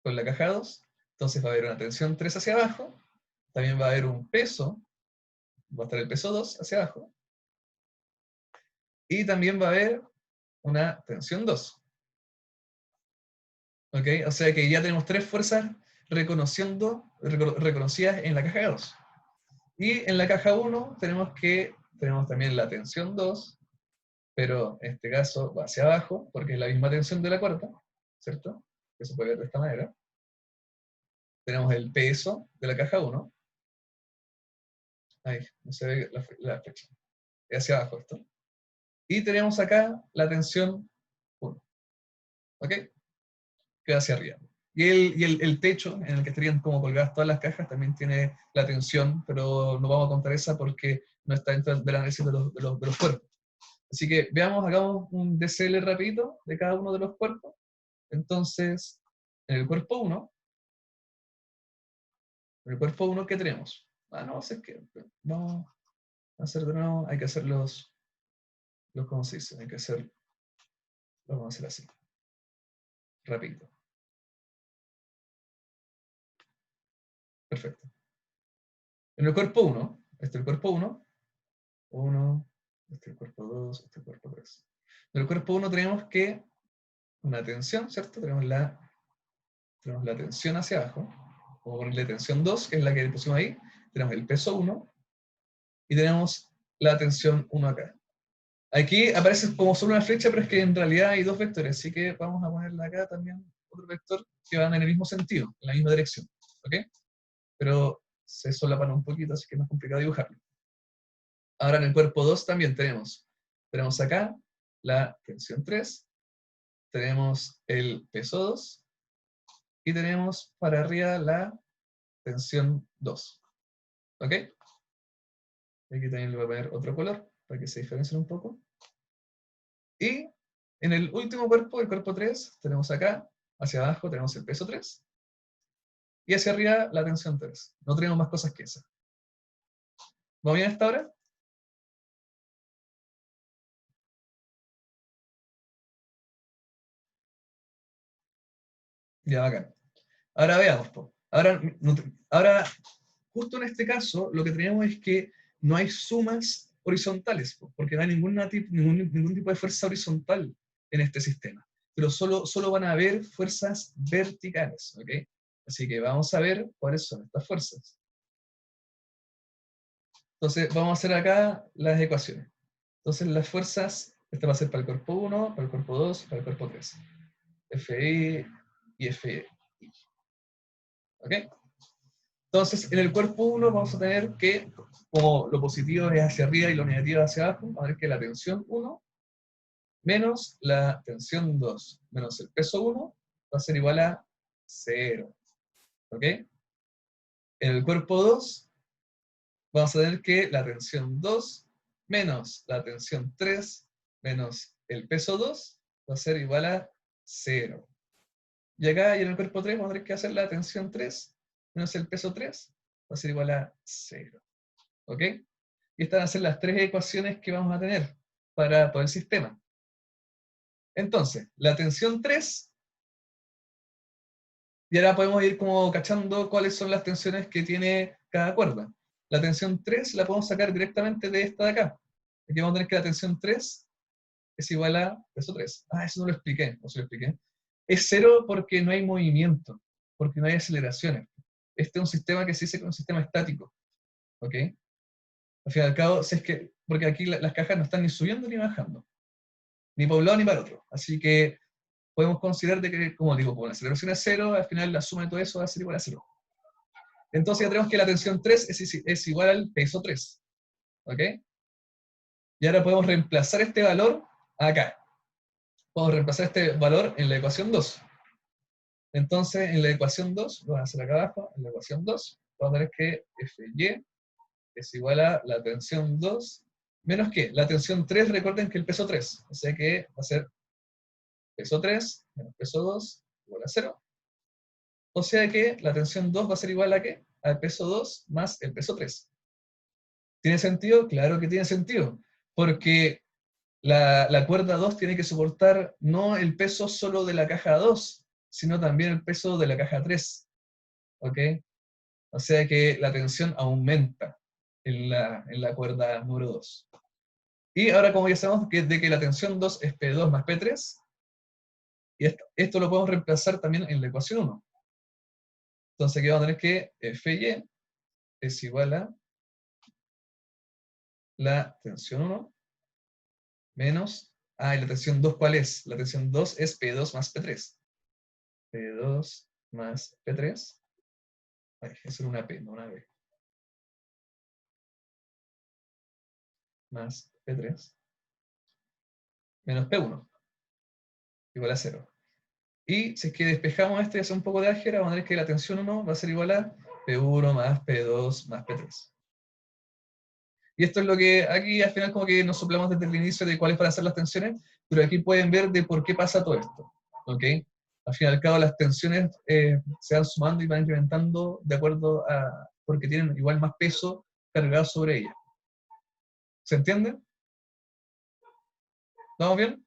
con la caja 2. Entonces va a haber una tensión 3 hacia abajo. También va a haber un peso. Va a estar el peso 2 hacia abajo. Y también va a haber una tensión 2. ¿Ok? O sea que ya tenemos tres fuerzas reconocidas en la caja 2. Y en la caja 1 tenemos también la tensión 2, pero en este caso va hacia abajo, porque es la misma tensión de la cuerda, ¿cierto? Que se puede ver de esta manera. Tenemos el peso de la caja 1. Ahí, no se ve la flecha. Es hacia abajo esto. Y tenemos acá la tensión 1. ¿Ok? Que va hacia arriba. Y el techo en el que estarían como colgadas todas las cajas también tiene la tensión, pero no vamos a contar esa porque no está dentro del análisis de los cuerpos. Así que veamos, hagamos un DCL rapidito de cada uno de los cuerpos. Entonces, en el cuerpo 1, ¿qué tenemos? No, es que vamos a hacer de nuevo, hay que hacer ¿cómo se dice? Hay que hacer, vamos a hacer así, rapidito. Perfecto. En el cuerpo 1, este es el cuerpo 1, este es el cuerpo 2, este es el cuerpo 3. En el cuerpo 1 tenemos que una tensión, ¿cierto? Tenemos la tensión hacia abajo. Vamos a ponerle tensión 2, que es la que pusimos ahí. Tenemos el peso 1 y tenemos la tensión 1 acá. Aquí aparece como solo una flecha, pero es que en realidad hay dos vectores, así que vamos a ponerle acá también otro vector que van en el mismo sentido, en la misma dirección. ¿Ok? Pero se solapan un poquito, así que es más complicado dibujarlo. Ahora en el cuerpo 2 también tenemos acá la tensión 3, tenemos el peso 2 y tenemos para arriba la tensión 2. ¿Ok? Aquí también le voy a poner otro color para que se diferencien un poco. Y en el último cuerpo, el cuerpo 3, tenemos acá, hacia abajo tenemos el peso 3 y hacia arriba la tensión 3. No tenemos más cosas que esa. ¿Vamos bien hasta ahora? Ya, bacán. Ahora veamos. Ahora, justo en este caso, lo que tenemos es que no hay sumas horizontales, porque no hay ningún tipo de fuerza horizontal en este sistema. Pero solo van a haber fuerzas verticales, ¿ok? Así que vamos a ver cuáles son estas fuerzas. Entonces, vamos a hacer acá las ecuaciones. Entonces, las fuerzas Este va a ser para el cuerpo 1, para el cuerpo 2, para el cuerpo 3. FI y FI. ¿Ok? Entonces, en el cuerpo 1 vamos a tener que, como lo positivo es hacia arriba y lo negativo hacia abajo, vamos a ver que la tensión 1 menos la tensión 2 menos el peso 1 va a ser igual a 0. ¿Ok? En el cuerpo 2 vamos a tener que la tensión 2 menos la tensión 3 menos el peso 2 va a ser igual a 0. Y acá y en el cuerpo 3 vamos a tener que hacer la tensión 3 menos el peso 3 va a ser igual a 0. ¿Ok? Y estas van a ser las tres ecuaciones que vamos a tener para todo el sistema. Entonces, la tensión 3, y ahora podemos ir como cachando cuáles son las tensiones que tiene cada cuerda. La tensión 3 la podemos sacar directamente de esta de acá. Aquí vamos a tener que la tensión 3 es igual a peso 3. Ah, eso no lo expliqué, no se lo expliqué. Es 0 porque no hay movimiento, porque no hay aceleraciones. Este es un sistema que se dice que es un sistema estático. ¿Ok? Al fin y al cabo, si es que, porque aquí las cajas no están ni subiendo ni bajando, ni para un lado ni para el otro. Así que podemos considerar de que, como digo, como la aceleración es 0, al final la suma de todo eso va a ser igual a 0. Entonces ya tenemos que la tensión 3 es igual al peso 3. ¿Ok? Y ahora podemos reemplazar este valor acá. Podemos reemplazar este valor en la ecuación 2. Entonces, en la ecuación 2, lo voy a hacer acá abajo, en la ecuación 2, vamos a ver que Fy es igual a la tensión 2 menos que la tensión 3, recuerden que el peso 3, o sea que va a ser peso 3 menos peso 2 igual a 0. O sea que la tensión 2 va a ser igual a ¿qué? Al peso 2 más el peso 3. ¿Tiene sentido? Claro que tiene sentido, porque la cuerda 2 tiene que soportar no el peso solo de la caja 2, sino también el peso de la caja 3. ¿Ok? O sea que la tensión aumenta en la cuerda número 2. Y ahora, como ya sabemos de que la tensión 2 es P2 más P3, y esto lo podemos reemplazar también en la ecuación 1. Entonces aquí vamos a tener que Fy es igual a la tensión 1 menos... Ah, ¿y la tensión 2 cuál es? La tensión 2 es P2 más P3. P2 más P3. Ay, eso era una P, no una B. Más P3 menos P1 igual a 0. Y si es que despejamos esto y hacemos un poco de álgebra, vamos a ver que la tensión 1 va a ser igual a P1 más P2 más P3. Y esto es lo que aquí al final como que nos soplamos desde el inicio de cuáles van a ser las tensiones, pero aquí pueden ver de por qué pasa todo esto. ¿Ok? Al fin y al cabo las tensiones se van sumando y van incrementando de acuerdo a... porque tienen igual más peso cargado sobre ellas. ¿Se entiende? ¿Vamos bien?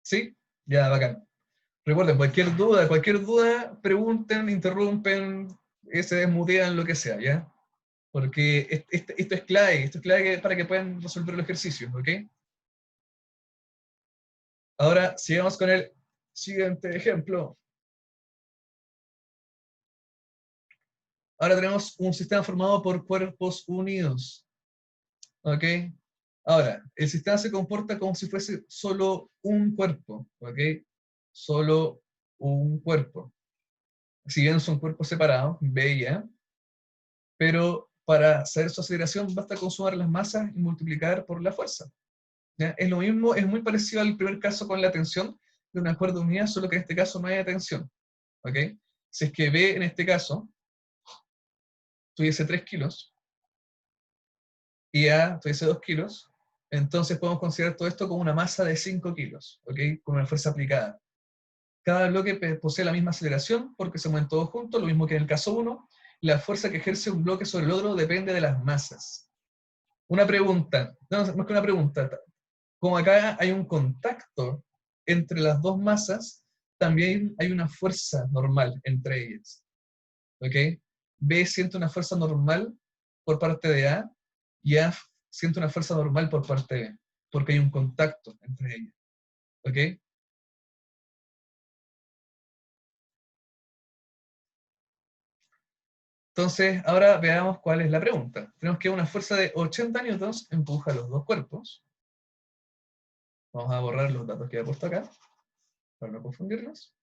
¿Sí? Ya, bacán. Recuerden, cualquier duda, pregunten, interrumpen, se desmutean, lo que sea, ¿ya? Porque esto es clave para que puedan resolver los ejercicios, ¿ok? Ahora, sigamos con el siguiente ejemplo. Ahora tenemos un sistema formado por cuerpos unidos, ¿ok? Ahora, el sistema se comporta como si fuese solo un cuerpo, ¿ok? Solo un cuerpo. Si bien son cuerpos separados, B y A, pero para saber su aceleración basta con sumar las masas y multiplicar por la fuerza. ¿Ya? Es lo mismo, es muy parecido al primer caso con la tensión de una cuerda unida, solo que en este caso no hay tensión. ¿Ok? Si es que B en este caso tuviese 3 kilos y A tuviese 2 kilos, entonces podemos considerar todo esto como una masa de 5 kilos, ¿ok? Con una fuerza aplicada. Cada bloque posee la misma aceleración porque se mueven todos juntos, lo mismo que en el caso 1. La fuerza que ejerce un bloque sobre el otro depende de las masas. Una pregunta, no, más que una pregunta, como acá hay un contacto entre las dos masas, también hay una fuerza normal entre ellas. ¿Ok? B siente una fuerza normal por parte de A y A siente una fuerza normal por parte de B, porque hay un contacto entre ellas. ¿Ok? Entonces, ahora veamos cuál es la pregunta. Tenemos que una fuerza de 80 newtons empuja los dos cuerpos. Vamos a borrar los datos que he puesto acá, para no confundirnos.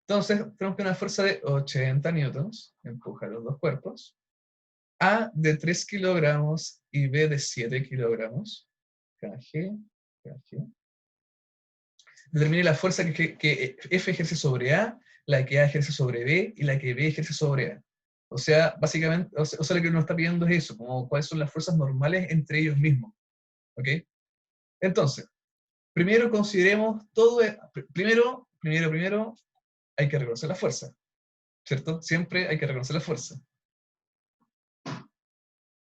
Entonces, tenemos que una fuerza de 80 newtons empuja los dos cuerpos. A de 3 kilogramos y B de 7 kilogramos. KG. Determine la fuerza que F ejerce sobre A, la que A ejerce sobre B y la que B ejerce sobre A. O sea, básicamente, o sea, lo que nos está pidiendo es eso, como cuáles son las fuerzas normales entre ellos mismos. ¿Ok? Entonces, primero consideremos todo, primero, hay que reconocer la fuerza, ¿cierto? Siempre hay que reconocer la fuerza.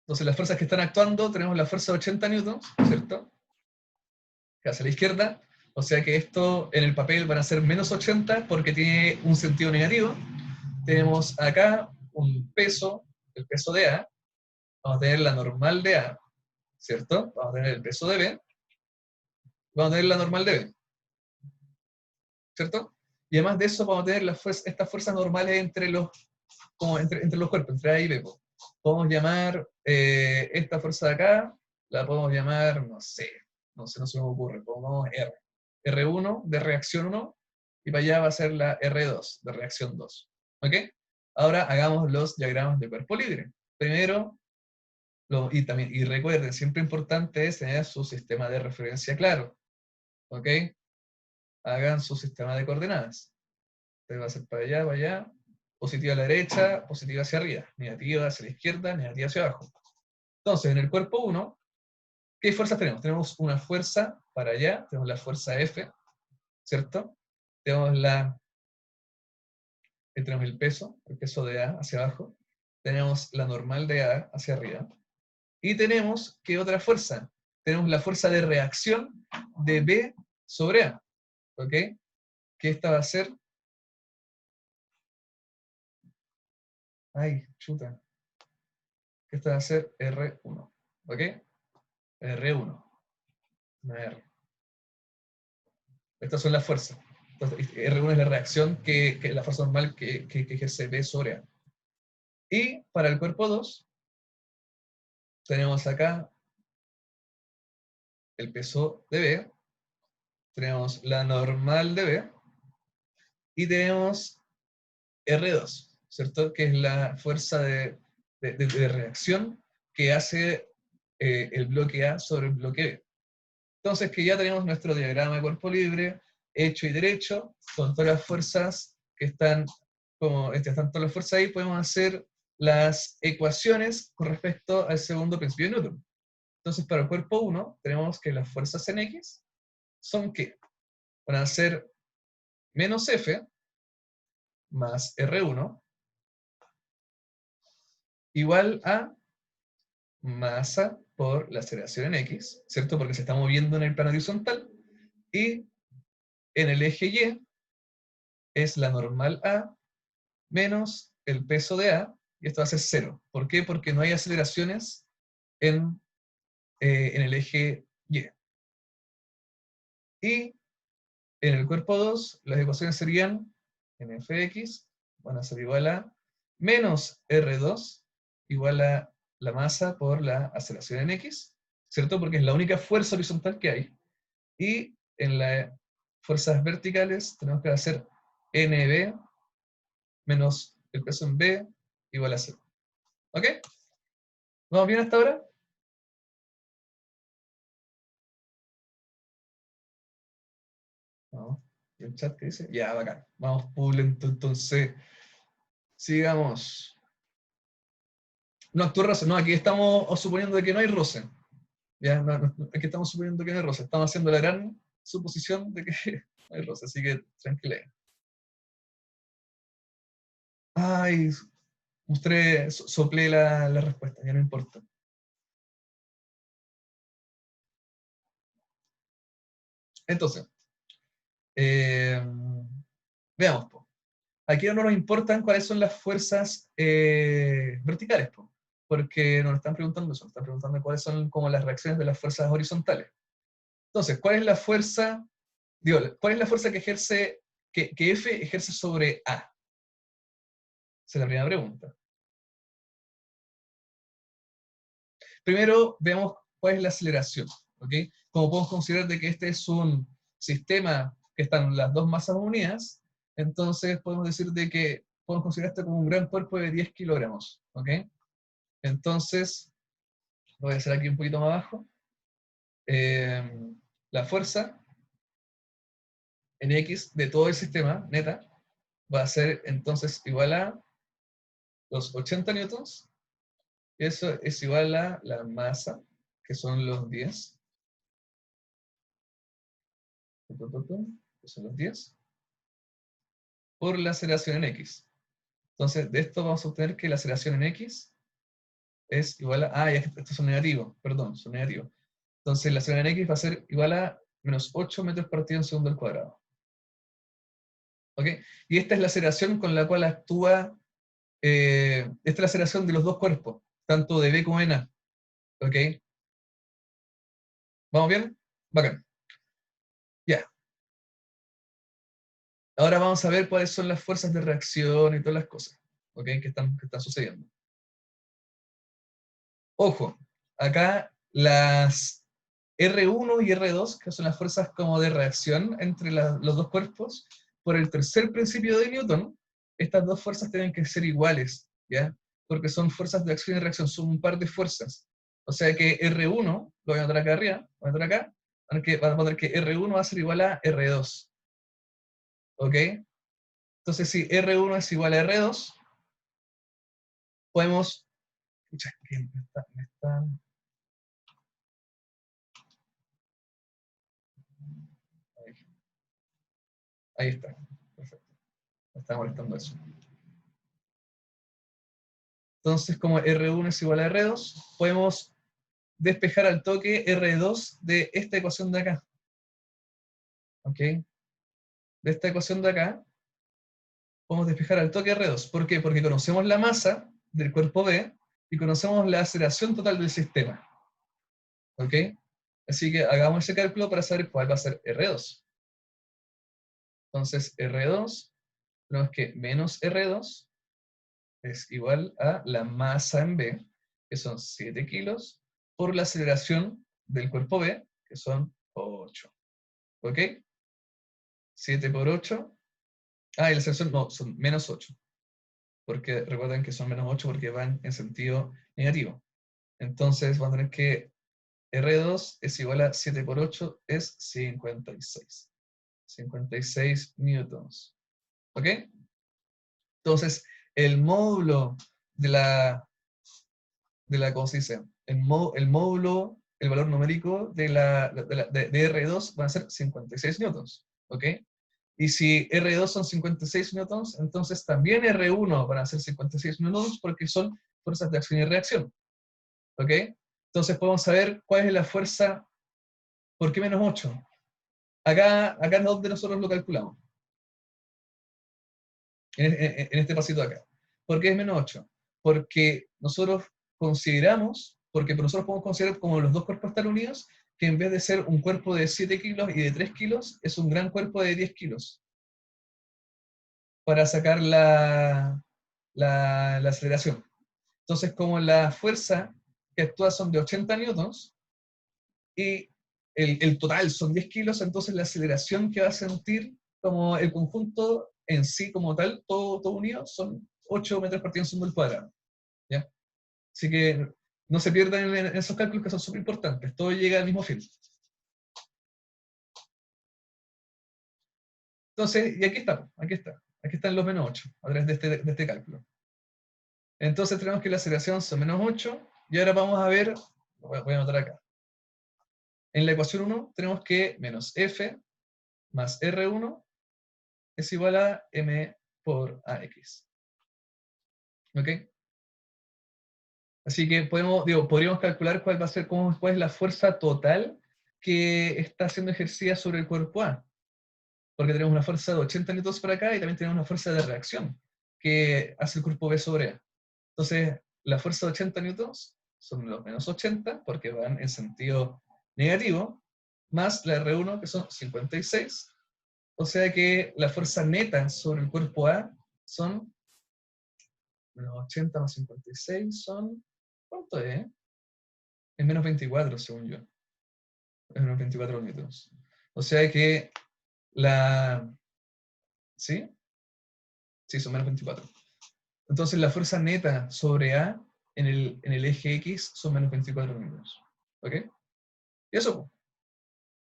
Entonces, las fuerzas que están actuando, tenemos la fuerza de 80 newtons, ¿cierto? Que hacia la izquierda, o sea que esto en el papel van a ser menos 80 porque tiene un sentido negativo. Tenemos acá un peso, el peso de A, vamos a tener la normal de A, ¿cierto? Vamos a tener el peso de B, vamos a tener la normal de B, ¿cierto? Y además de eso vamos a tener estas fuerzas normales entre los, entre los cuerpos, entre A y B. Podemos llamar esta fuerza de acá, la podemos llamar, no sé, no se me ocurre, pongamos R. R1 de reacción 1, y para allá va a ser la R2 de reacción 2. ¿Ok? Ahora hagamos los diagramas de cuerpo libre. Primero, y recuerden, siempre importante es tener su sistema de referencia claro. ¿Ok? Hagan su sistema de coordenadas. Entonces va a ser para allá, positiva a la derecha, positiva hacia arriba, negativa hacia la izquierda, negativa hacia abajo. Entonces, en el cuerpo 1, ¿qué fuerzas tenemos? Tenemos una fuerza para allá, tenemos la fuerza F, ¿cierto? Tenemos el peso de A hacia abajo, tenemos la normal de A hacia arriba, y tenemos, ¿qué otra fuerza? Tenemos la fuerza de reacción de B sobre A, ¿ok? Que esta va a ser, ay, chuta, que esta va a ser R1, ¿ok? R1, una R. Estas son las fuerzas. Entonces, R1 es la reacción que la fuerza normal que ejerce B sobre A. Y para el cuerpo 2, tenemos acá el peso de B, tenemos la normal de B, y tenemos R2, ¿cierto? Que es la fuerza de reacción que hace el bloque A sobre el bloque B. Entonces, que ya tenemos nuestro diagrama de cuerpo libre, hecho y derecho, con todas las fuerzas que están, como están todas las fuerzas ahí, podemos hacer las ecuaciones con respecto al segundo principio de Newton. Entonces, para el cuerpo 1, tenemos que las fuerzas en X son ¿qué? Van a ser menos F más R1 igual a masa por la aceleración en X, ¿cierto? Porque se está moviendo en el plano horizontal, y en el eje Y es la normal A menos el peso de A, y esto va a ser 0. ¿Por qué? Porque no hay aceleraciones en el eje Y. Y en el cuerpo 2, las ecuaciones serían, en fx, van a ser igual a menos R2, igual a la masa por la aceleración en X, ¿cierto? Porque es la única fuerza horizontal que hay. Y en las fuerzas verticales tenemos que hacer NB menos el peso en B igual a 0. ¿Ok? ¿Vamos bien hasta ahora? Vamos. ¿Y el chat qué dice? Ya, bacán. Vamos pulento, entonces. Sigamos. No actúa roce. No, aquí estamos suponiendo de que no hay roce. Ya, aquí estamos suponiendo que no hay roce. Estamos haciendo la gran suposición de que no hay roce, así que tranquila. Ay, mostré, soplé la respuesta, ya no importa. Entonces, veamos, po. Aquí no nos importan cuáles son las fuerzas verticales, po, porque nos están preguntando eso, nos están preguntando cuáles son como las reacciones de las fuerzas horizontales. Entonces, ¿cuál es la fuerza, cuál es la fuerza que ejerce, que F ejerce sobre A? Esa es la primera pregunta. primero veamos cuál es la aceleración, ¿ok? Como podemos considerar de que este es un sistema que están las dos masas unidas, entonces podemos decir de que podemos considerar esto como un gran cuerpo de 10 kilogramos, ¿ok? Entonces, lo voy a hacer aquí un poquito más abajo. La fuerza en X de todo el sistema, neta, va a ser entonces igual a los 80 newtons. Eso es igual a la masa, que son los 10. Que son los 10. Por la aceleración en X. Entonces, de esto vamos a obtener que la aceleración en X es igual a... Ah, ya, estos son negativos, perdón, son negativos. Entonces, la aceleración en X va a ser igual a menos 8 metros partido en segundo al cuadrado. ¿Ok? Y esta es la aceleración con la cual actúa... esta es la aceleración de los dos cuerpos, tanto de B como de A. ¿Ok? ¿Vamos bien? Bacán. Ya. Ahora vamos a ver cuáles son las fuerzas de reacción y todas las cosas, ¿ok? Que están sucediendo. Ojo, acá las R1 y R2, que son las fuerzas como de reacción entre los dos cuerpos, por el tercer principio de Newton, estas dos fuerzas tienen que ser iguales, ¿ya? Porque son fuerzas de acción y reacción, son un par de fuerzas. O sea que R1, lo voy a anotar acá arriba, voy a anotar acá, va a poner que R1 va a ser igual a R2, ¿ok? Entonces, si R1 es igual a R2, podemos... Pucha, que ahí está. Perfecto. Me está molestando eso. Entonces, como R1 es igual a R2, podemos despejar al toque R2 de esta ecuación de acá. ¿Ok? De esta ecuación de acá, podemos despejar al toque R2. ¿Por qué? Porque conocemos la masa del cuerpo B y conocemos la aceleración total del sistema. ¿Ok? Así que hagamos ese cálculo para saber cuál va a ser R2. Entonces, R2, tenemos que menos R2 es igual a la masa en B, que son 7 kilos, por la aceleración del cuerpo B, que son 8. ¿Ok? 7 por 8. Ah, y la aceleración no, son menos 8. Porque recuerden que son menos 8 porque van en sentido negativo. Entonces vamos a tener que R2 es igual a 7 por 8, es 56. 56 newtons. ¿Ok? Entonces, el módulo ¿cómo se dice? El módulo, el valor numérico de R2 va a ser 56 newtons, ¿ok? Y si R2 son 56 newtons, entonces también R1 van a ser 56 newtons porque son fuerzas de acción y reacción, ¿ok? Entonces podemos saber cuál es la fuerza, ¿por qué menos 8? Acá es donde nosotros lo calculamos, en este pasito de acá. ¿Por qué es menos 8? Porque nosotros consideramos, porque nosotros podemos considerar como los dos cuerpos están unidos, que en vez de ser un cuerpo de 7 kilos y de 3 kilos, es un gran cuerpo de 10 kilos. Para sacar la aceleración. Entonces, como la fuerza que actúa son de 80 newtons y el total son 10 kilos, entonces la aceleración que va a sentir como el conjunto en sí como tal, todo unido, son 8 metros partido en segundo al cuadrado. ¿Ya? Así que no se pierdan en esos cálculos que son súper importantes. Todo llega al mismo fin. Entonces, y aquí está, aquí está. Aquí están los menos 8, a través de este cálculo. Entonces tenemos que la aceleración son menos 8, y ahora vamos a ver, voy a anotar acá. En la ecuación 1 tenemos que menos F más R1 es igual a M por AX. ¿Ok? Así que podríamos calcular cuál va a ser, cuál es la fuerza total que está siendo ejercida sobre el cuerpo A. Porque tenemos una fuerza de 80 newtons por acá y también tenemos una fuerza de reacción que hace el cuerpo B sobre A. Entonces, la fuerza de 80 newtons son los menos 80 porque van en sentido negativo, más la R1 que son 56. O sea que la fuerza neta sobre el cuerpo A son menos 80 más 56 son, ¿cuánto es? Es menos 24, según yo. Es menos 24 newtons. O sea que la... ¿Sí? Sí, son menos 24. Entonces la fuerza neta sobre A en el eje X son menos 24 newtons. ¿Ok? Y eso,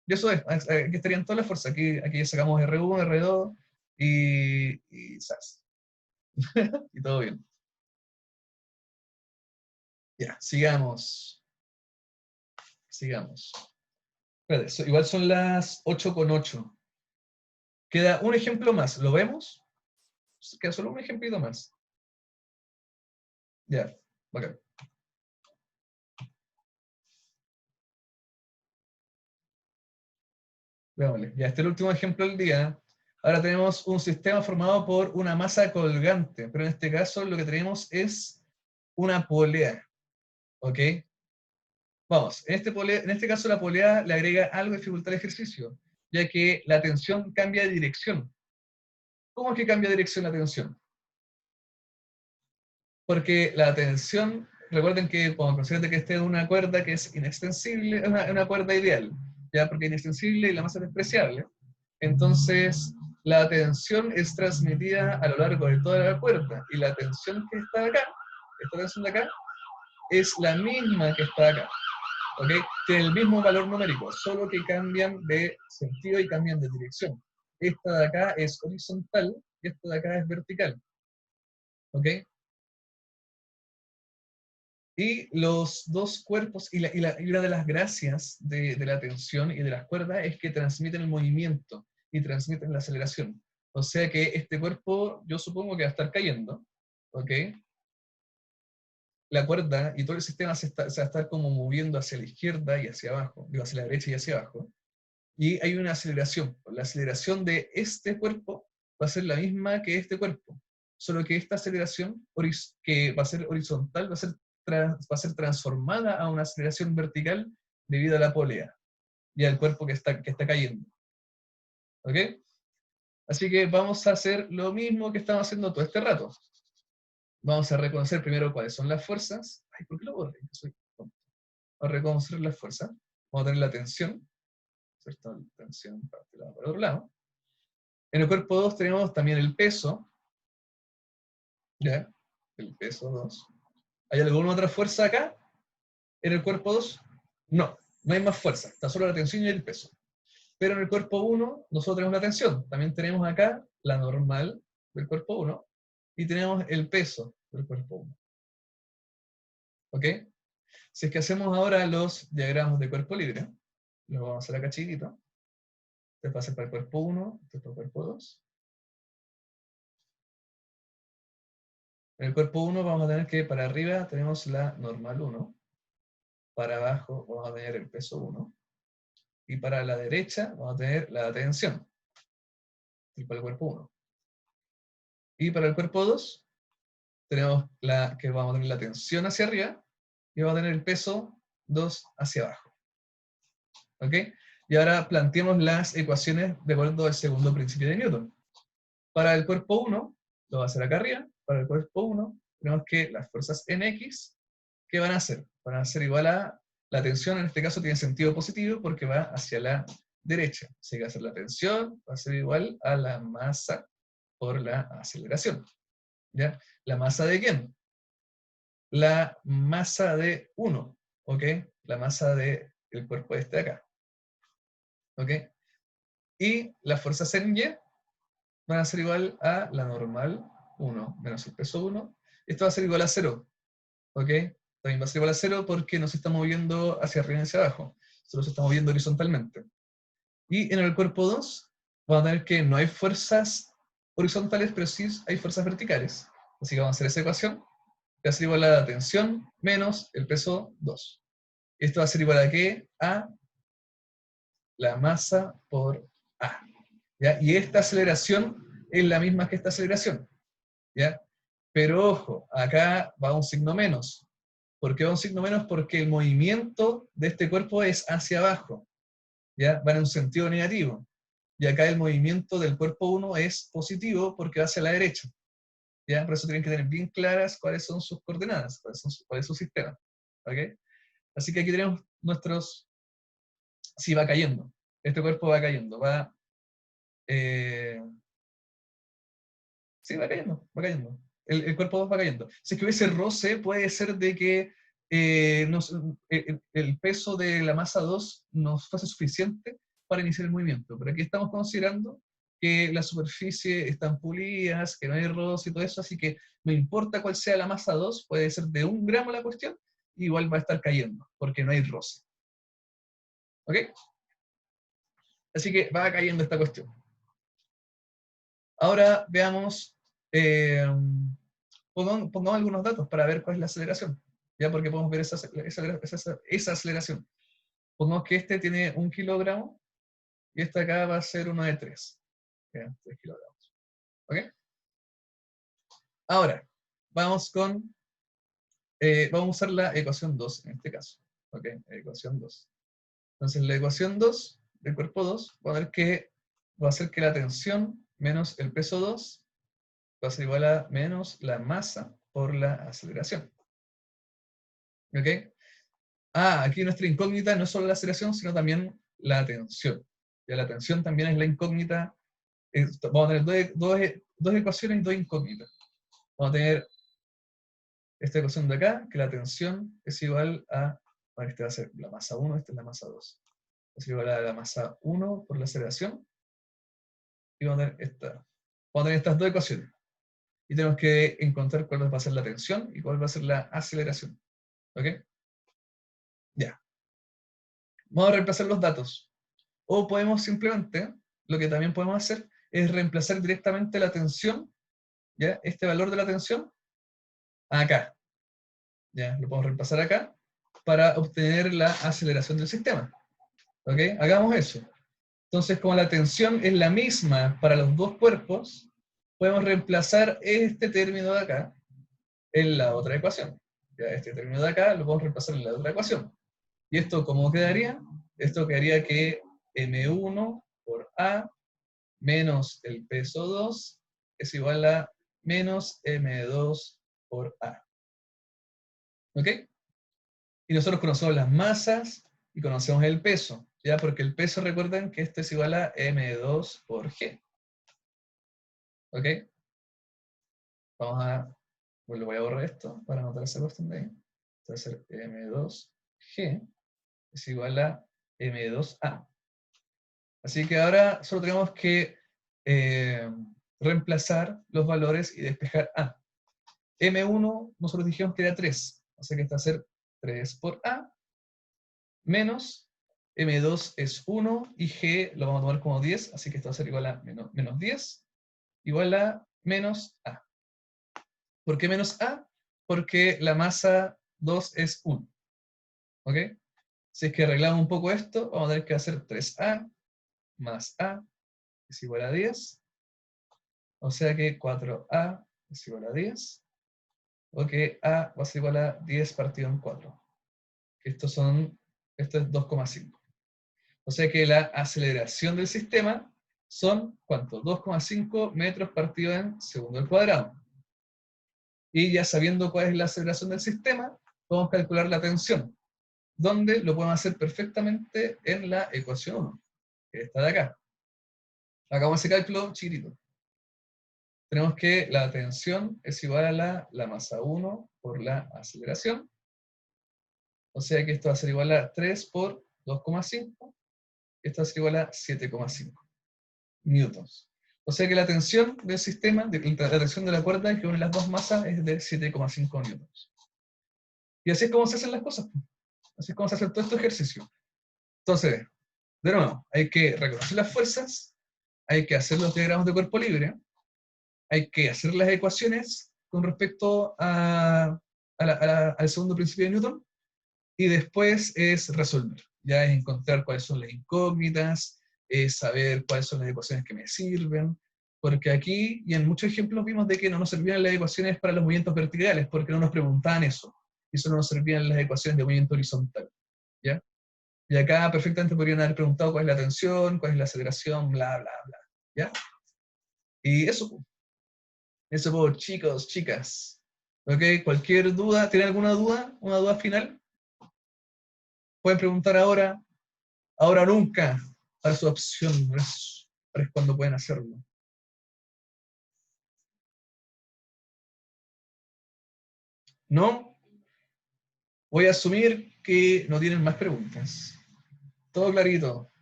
y eso es. Aquí estarían todas las fuerzas. Aquí ya sacamos R1, R2 y SAS. Y todo bien. Ya, sigamos. Sigamos. Espérate, igual son las 8:08. Queda un ejemplo más. ¿Lo vemos? Queda solo un ejemplito más. Ya, bacán. Veámosle. Ya, este es el último ejemplo del día. Ahora tenemos un sistema formado por una masa colgante, pero en este caso lo que tenemos es una polea. ¿Ok? Vamos, en este caso la polea le agrega algo de dificultad al ejercicio, ya que la tensión cambia de dirección. ¿Cómo es que cambia de dirección la tensión? Porque la tensión, recuerden que cuando consideran que esté en una cuerda que es inextensible, es una cuerda ideal, ¿ya? Porque es inextensible y la masa es despreciable. Entonces, la tensión es transmitida a lo largo de toda la cuerda, y la tensión que está acá, esta tensión de acá, es la misma que está acá. ¿Ok? Tiene el mismo valor numérico, solo que cambian de sentido y cambian de dirección. Esta de acá es horizontal y esta de acá es vertical. ¿Ok? Y los dos cuerpos, y una de las gracias de la tensión y de las cuerdas es que transmiten el movimiento y transmiten la aceleración. O sea que este cuerpo, yo supongo que va a estar cayendo, ¿ok? La cuerda y todo el sistema se va a estar como moviendo hacia la izquierda y hacia abajo, digo, hacia la derecha y hacia abajo. Y hay una aceleración. La aceleración de este cuerpo va a ser la misma que este cuerpo, solo que esta aceleración, que va a ser horizontal, va a ser transformada a una aceleración vertical debido a la polea y al cuerpo que está cayendo. ¿Ok? Así que vamos a hacer lo mismo que estamos haciendo todo este rato. Vamos a reconocer primero cuáles son las fuerzas. Ay, ¿por qué lo borré? Soy tonto. Vamos a reconocer las fuerzas. Vamos a tener la tensión, ¿cierto? La tensión para este lado, para el otro lado. En el cuerpo 2 tenemos también el peso, ¿ya? El peso 2. ¿Hay alguna otra fuerza acá? En el cuerpo 2, no, no hay más fuerza, está solo la tensión y el peso. Pero en el cuerpo 1, nosotros tenemos la tensión. También tenemos acá la normal del cuerpo 1 y tenemos el peso del cuerpo 1. ¿Ok? Si es que hacemos ahora los diagramas de cuerpo libre, lo vamos a hacer acá chiquito. Este pasa para el cuerpo 1, este para el cuerpo 2. En el cuerpo 1 vamos a tener que para arriba tenemos la normal 1, para abajo vamos a tener el peso 1, y para la derecha vamos a tener la tensión, y para el cuerpo 1. Y para el cuerpo 2 tenemos que vamos a tener la tensión hacia arriba, y vamos a tener el peso 2 hacia abajo. ¿Ok? Y ahora planteemos las ecuaciones de acuerdo al segundo principio de Newton. Para el cuerpo 1, lo va a hacer acá arriba, para el cuerpo 1 tenemos que las fuerzas Nx, ¿qué van a hacer? Van a ser igual a la tensión, en este caso tiene sentido positivo porque va hacia la derecha. Así que va a ser la tensión, va a ser igual a la masa por la aceleración. ¿Ya? ¿La masa de quién? La masa de 1, ¿ok? La masa del cuerpo este de acá. ¿Ok? Y las fuerzas en Y van a ser igual a la normal 1 menos el peso 1. Esto va a ser igual a 0. ¿Ok? También va a ser igual a 0 porque no se está moviendo hacia arriba y hacia abajo. Solo se está moviendo horizontalmente. Y en el cuerpo 2 vamos a tener que no hay fuerzas horizontales, pero sí hay fuerzas verticales. Así que vamos a hacer esa ecuación, que va a ser igual a la tensión menos el peso 2. Esto va a ser igual a ¿qué? A la masa por A. ¿Ya? Y esta aceleración es la misma que esta aceleración. ¿Ya? Pero ojo, acá va un signo menos. ¿Por qué va un signo menos? Porque el movimiento de este cuerpo es hacia abajo. ¿Ya? Va en un sentido negativo. Y acá el movimiento del cuerpo 1 es positivo porque va hacia la derecha. ¿Ya? Por eso tienen que tener bien claras cuáles son sus coordenadas, cuál es su sistema. ¿Ok? Así que aquí tenemos nuestros... Sí, va cayendo. Este cuerpo va cayendo. Sí, va cayendo, va cayendo. El cuerpo 2 va cayendo. Si es que hubiese roce, puede ser de que el peso de la masa 2 no fuese suficiente para iniciar el movimiento. Pero aquí estamos considerando que la superficie están pulidas, que no hay roce y todo eso, así que no importa cuál sea la masa 2, puede ser de 1 gramo la cuestión, igual va a estar cayendo, porque no hay roce. ¿Ok? Así que va cayendo esta cuestión. Ahora veamos, pongamos algunos datos para ver cuál es la aceleración, ya porque podemos ver esa aceleración. Pongamos que este tiene 1 kilogramo y este acá va a ser uno de 3. Ya, 3 kilogramos. ¿Ok? Ahora, vamos a usar la ecuación 2 en este caso. ¿Ok? Ecuación 2. Entonces la ecuación 2 del cuerpo 2 va a hacer que la tensión menos el peso 2 va a ser igual a menos la masa por la aceleración. ¿Ok? Aquí nuestra incógnita no es solo la aceleración, sino también la tensión. Ya la tensión también es la incógnita. Vamos a tener dos ecuaciones y dos incógnitas. Vamos a tener esta ecuación de acá, que la tensión es igual a, bueno, este va a ser la masa 1, esta es la masa 2. Es igual a la masa 1 por la aceleración. Y vamos a tener estas dos ecuaciones. Y tenemos que encontrar cuál va a ser la tensión y cuál va a ser la aceleración. ¿Ok? Ya. Vamos a reemplazar los datos. O podemos simplemente, lo que también podemos hacer, es reemplazar directamente la tensión, ¿ya? Este valor de la tensión, acá. ¿Ya? Lo podemos reemplazar acá para obtener la aceleración del sistema. ¿Ok? Hagamos eso. Entonces, como la tensión es la misma para los dos cuerpos, podemos reemplazar este término de acá en la otra ecuación. ¿Ya? Este término de acá lo podemos reemplazar en la otra ecuación. ¿Y esto cómo quedaría? Esto quedaría que M1 por A menos el peso 2 es igual a menos M2 por A. ¿Ok? Y nosotros conocemos las masas y conocemos el peso, ¿ya? Porque el peso, recuerden que esto es igual a M2 por G. ¿Ok? Bueno, voy a borrar esto para anotar esa cuestión de ahí. Esto va a ser M2G es igual a M2A. Así que ahora solo tenemos que reemplazar los valores y despejar A. M1 nosotros dijimos que era 3, o sea que esto va a ser 3 por A, menos M2 es 1 y G lo vamos a tomar como 10, así que esto va a ser igual a menos 10, igual a menos A. ¿Por qué menos A? Porque la masa 2 es 1. ¿Ok? Si es que arreglamos un poco esto, vamos a tener que hacer 3A más A es igual a 10. O sea que 4A es igual a 10. O que A va a ser igual a 10 partido en 4. Esto es 2,5. O sea que la aceleración del sistema son, ¿cuánto? 2,5 metros partido en segundo al cuadrado. Y ya sabiendo cuál es la aceleración del sistema, podemos calcular la tensión, donde lo podemos hacer perfectamente en la ecuación 1, que está de acá. Hagamos ese cálculo chiquitito. Tenemos que la tensión es igual a la masa 1 por la aceleración. O sea que esto va a ser igual a 3 por 2,5. Esto va a ser igual a 7,5 newtons. O sea que la tensión del sistema, la tensión de la cuerda que une las dos masas es de 7,5 newtons. Y así es como se hacen las cosas. Así es como se hace todo este ejercicio. Entonces, de nuevo, hay que reconocer las fuerzas, hay que hacer los diagramas de cuerpo libre, hay que hacer las ecuaciones con respecto al segundo principio de Newton, y después es resolver. Ya es encontrar cuáles son las incógnitas, es saber cuáles son las ecuaciones que me sirven, porque aquí y en muchos ejemplos vimos de que no nos servían las ecuaciones para los movimientos verticales, porque no nos preguntaban eso, y solo nos servían las ecuaciones de movimiento horizontal. ¿Ya? Y acá perfectamente podrían haber preguntado cuál es la tensión, cuál es la aceleración, bla, bla, bla. ¿Ya? Y eso, chicos, chicas. ¿Ok? Cualquier duda, ¿tienen alguna duda? ¿Una duda final? Pueden preguntar ahora o nunca. A su opción, ahora es cuando pueden hacerlo. ¿No? Voy a asumir que no tienen más preguntas. Todo clarito.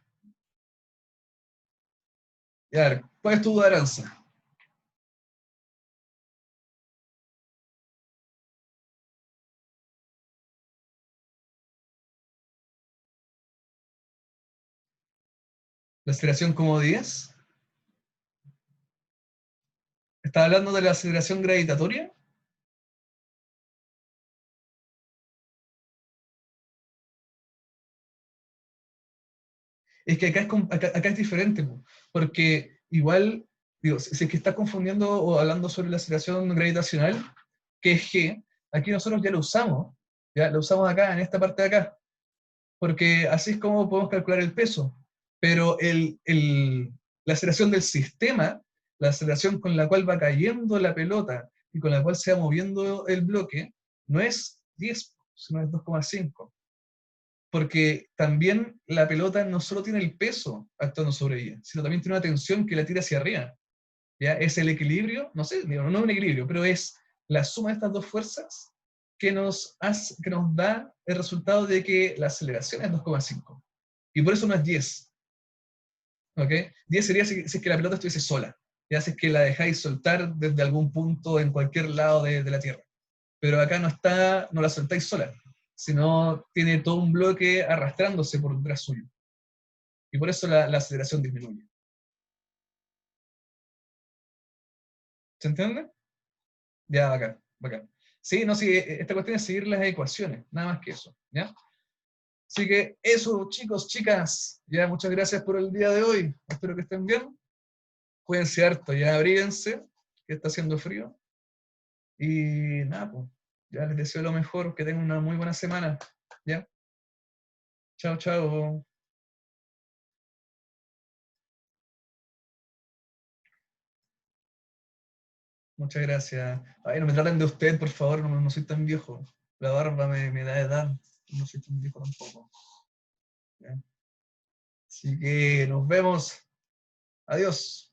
Ya, a ver, ¿cuál es tu duda, Aranza? ¿La aceleración como 10? ¿Está hablando de la aceleración gravitatoria? Es que acá es diferente, porque igual, digo, si es que estás confundiendo o hablando sobre la aceleración gravitacional, que es G, aquí nosotros ya lo usamos acá, en esta parte de acá, porque así es como podemos calcular el peso, pero la aceleración del sistema, la aceleración con la cual va cayendo la pelota y con la cual se va moviendo el bloque, no es 10, sino es 2,5. Porque también la pelota no solo tiene el peso actuando sobre ella, sino también tiene una tensión que la tira hacia arriba. ¿Ya? Es el equilibrio, no sé, digo, no es un equilibrio, pero es la suma de estas dos fuerzas que nos da el resultado de que la aceleración es 2,5. Y por eso no es 10. ¿Ok? 10 sería si es que la pelota estuviese sola. Ya si es que la dejáis soltar desde algún punto en cualquier lado de la Tierra. Pero acá no la soltáis sola, sino tiene todo un bloque arrastrándose por detrás suyo. Y por eso la aceleración disminuye. ¿Se entiende? Ya, bacán, bacán. Sí, no, sí, esta cuestión es seguir las ecuaciones, nada más que eso, ¿ya? Así que eso, chicos, chicas, ya muchas gracias por el día de hoy. Espero que estén bien. Cuídense harto, ya abríguense, que está haciendo frío. Y nada, pues, ya les deseo lo mejor, que tengan una muy buena semana, ¿ya? Chao, chao. Muchas gracias. Ay, no me traten de usted, por favor, no soy tan viejo. La barba me da edad, no soy tan viejo tampoco. ¿Ya? Así que nos vemos. Adiós.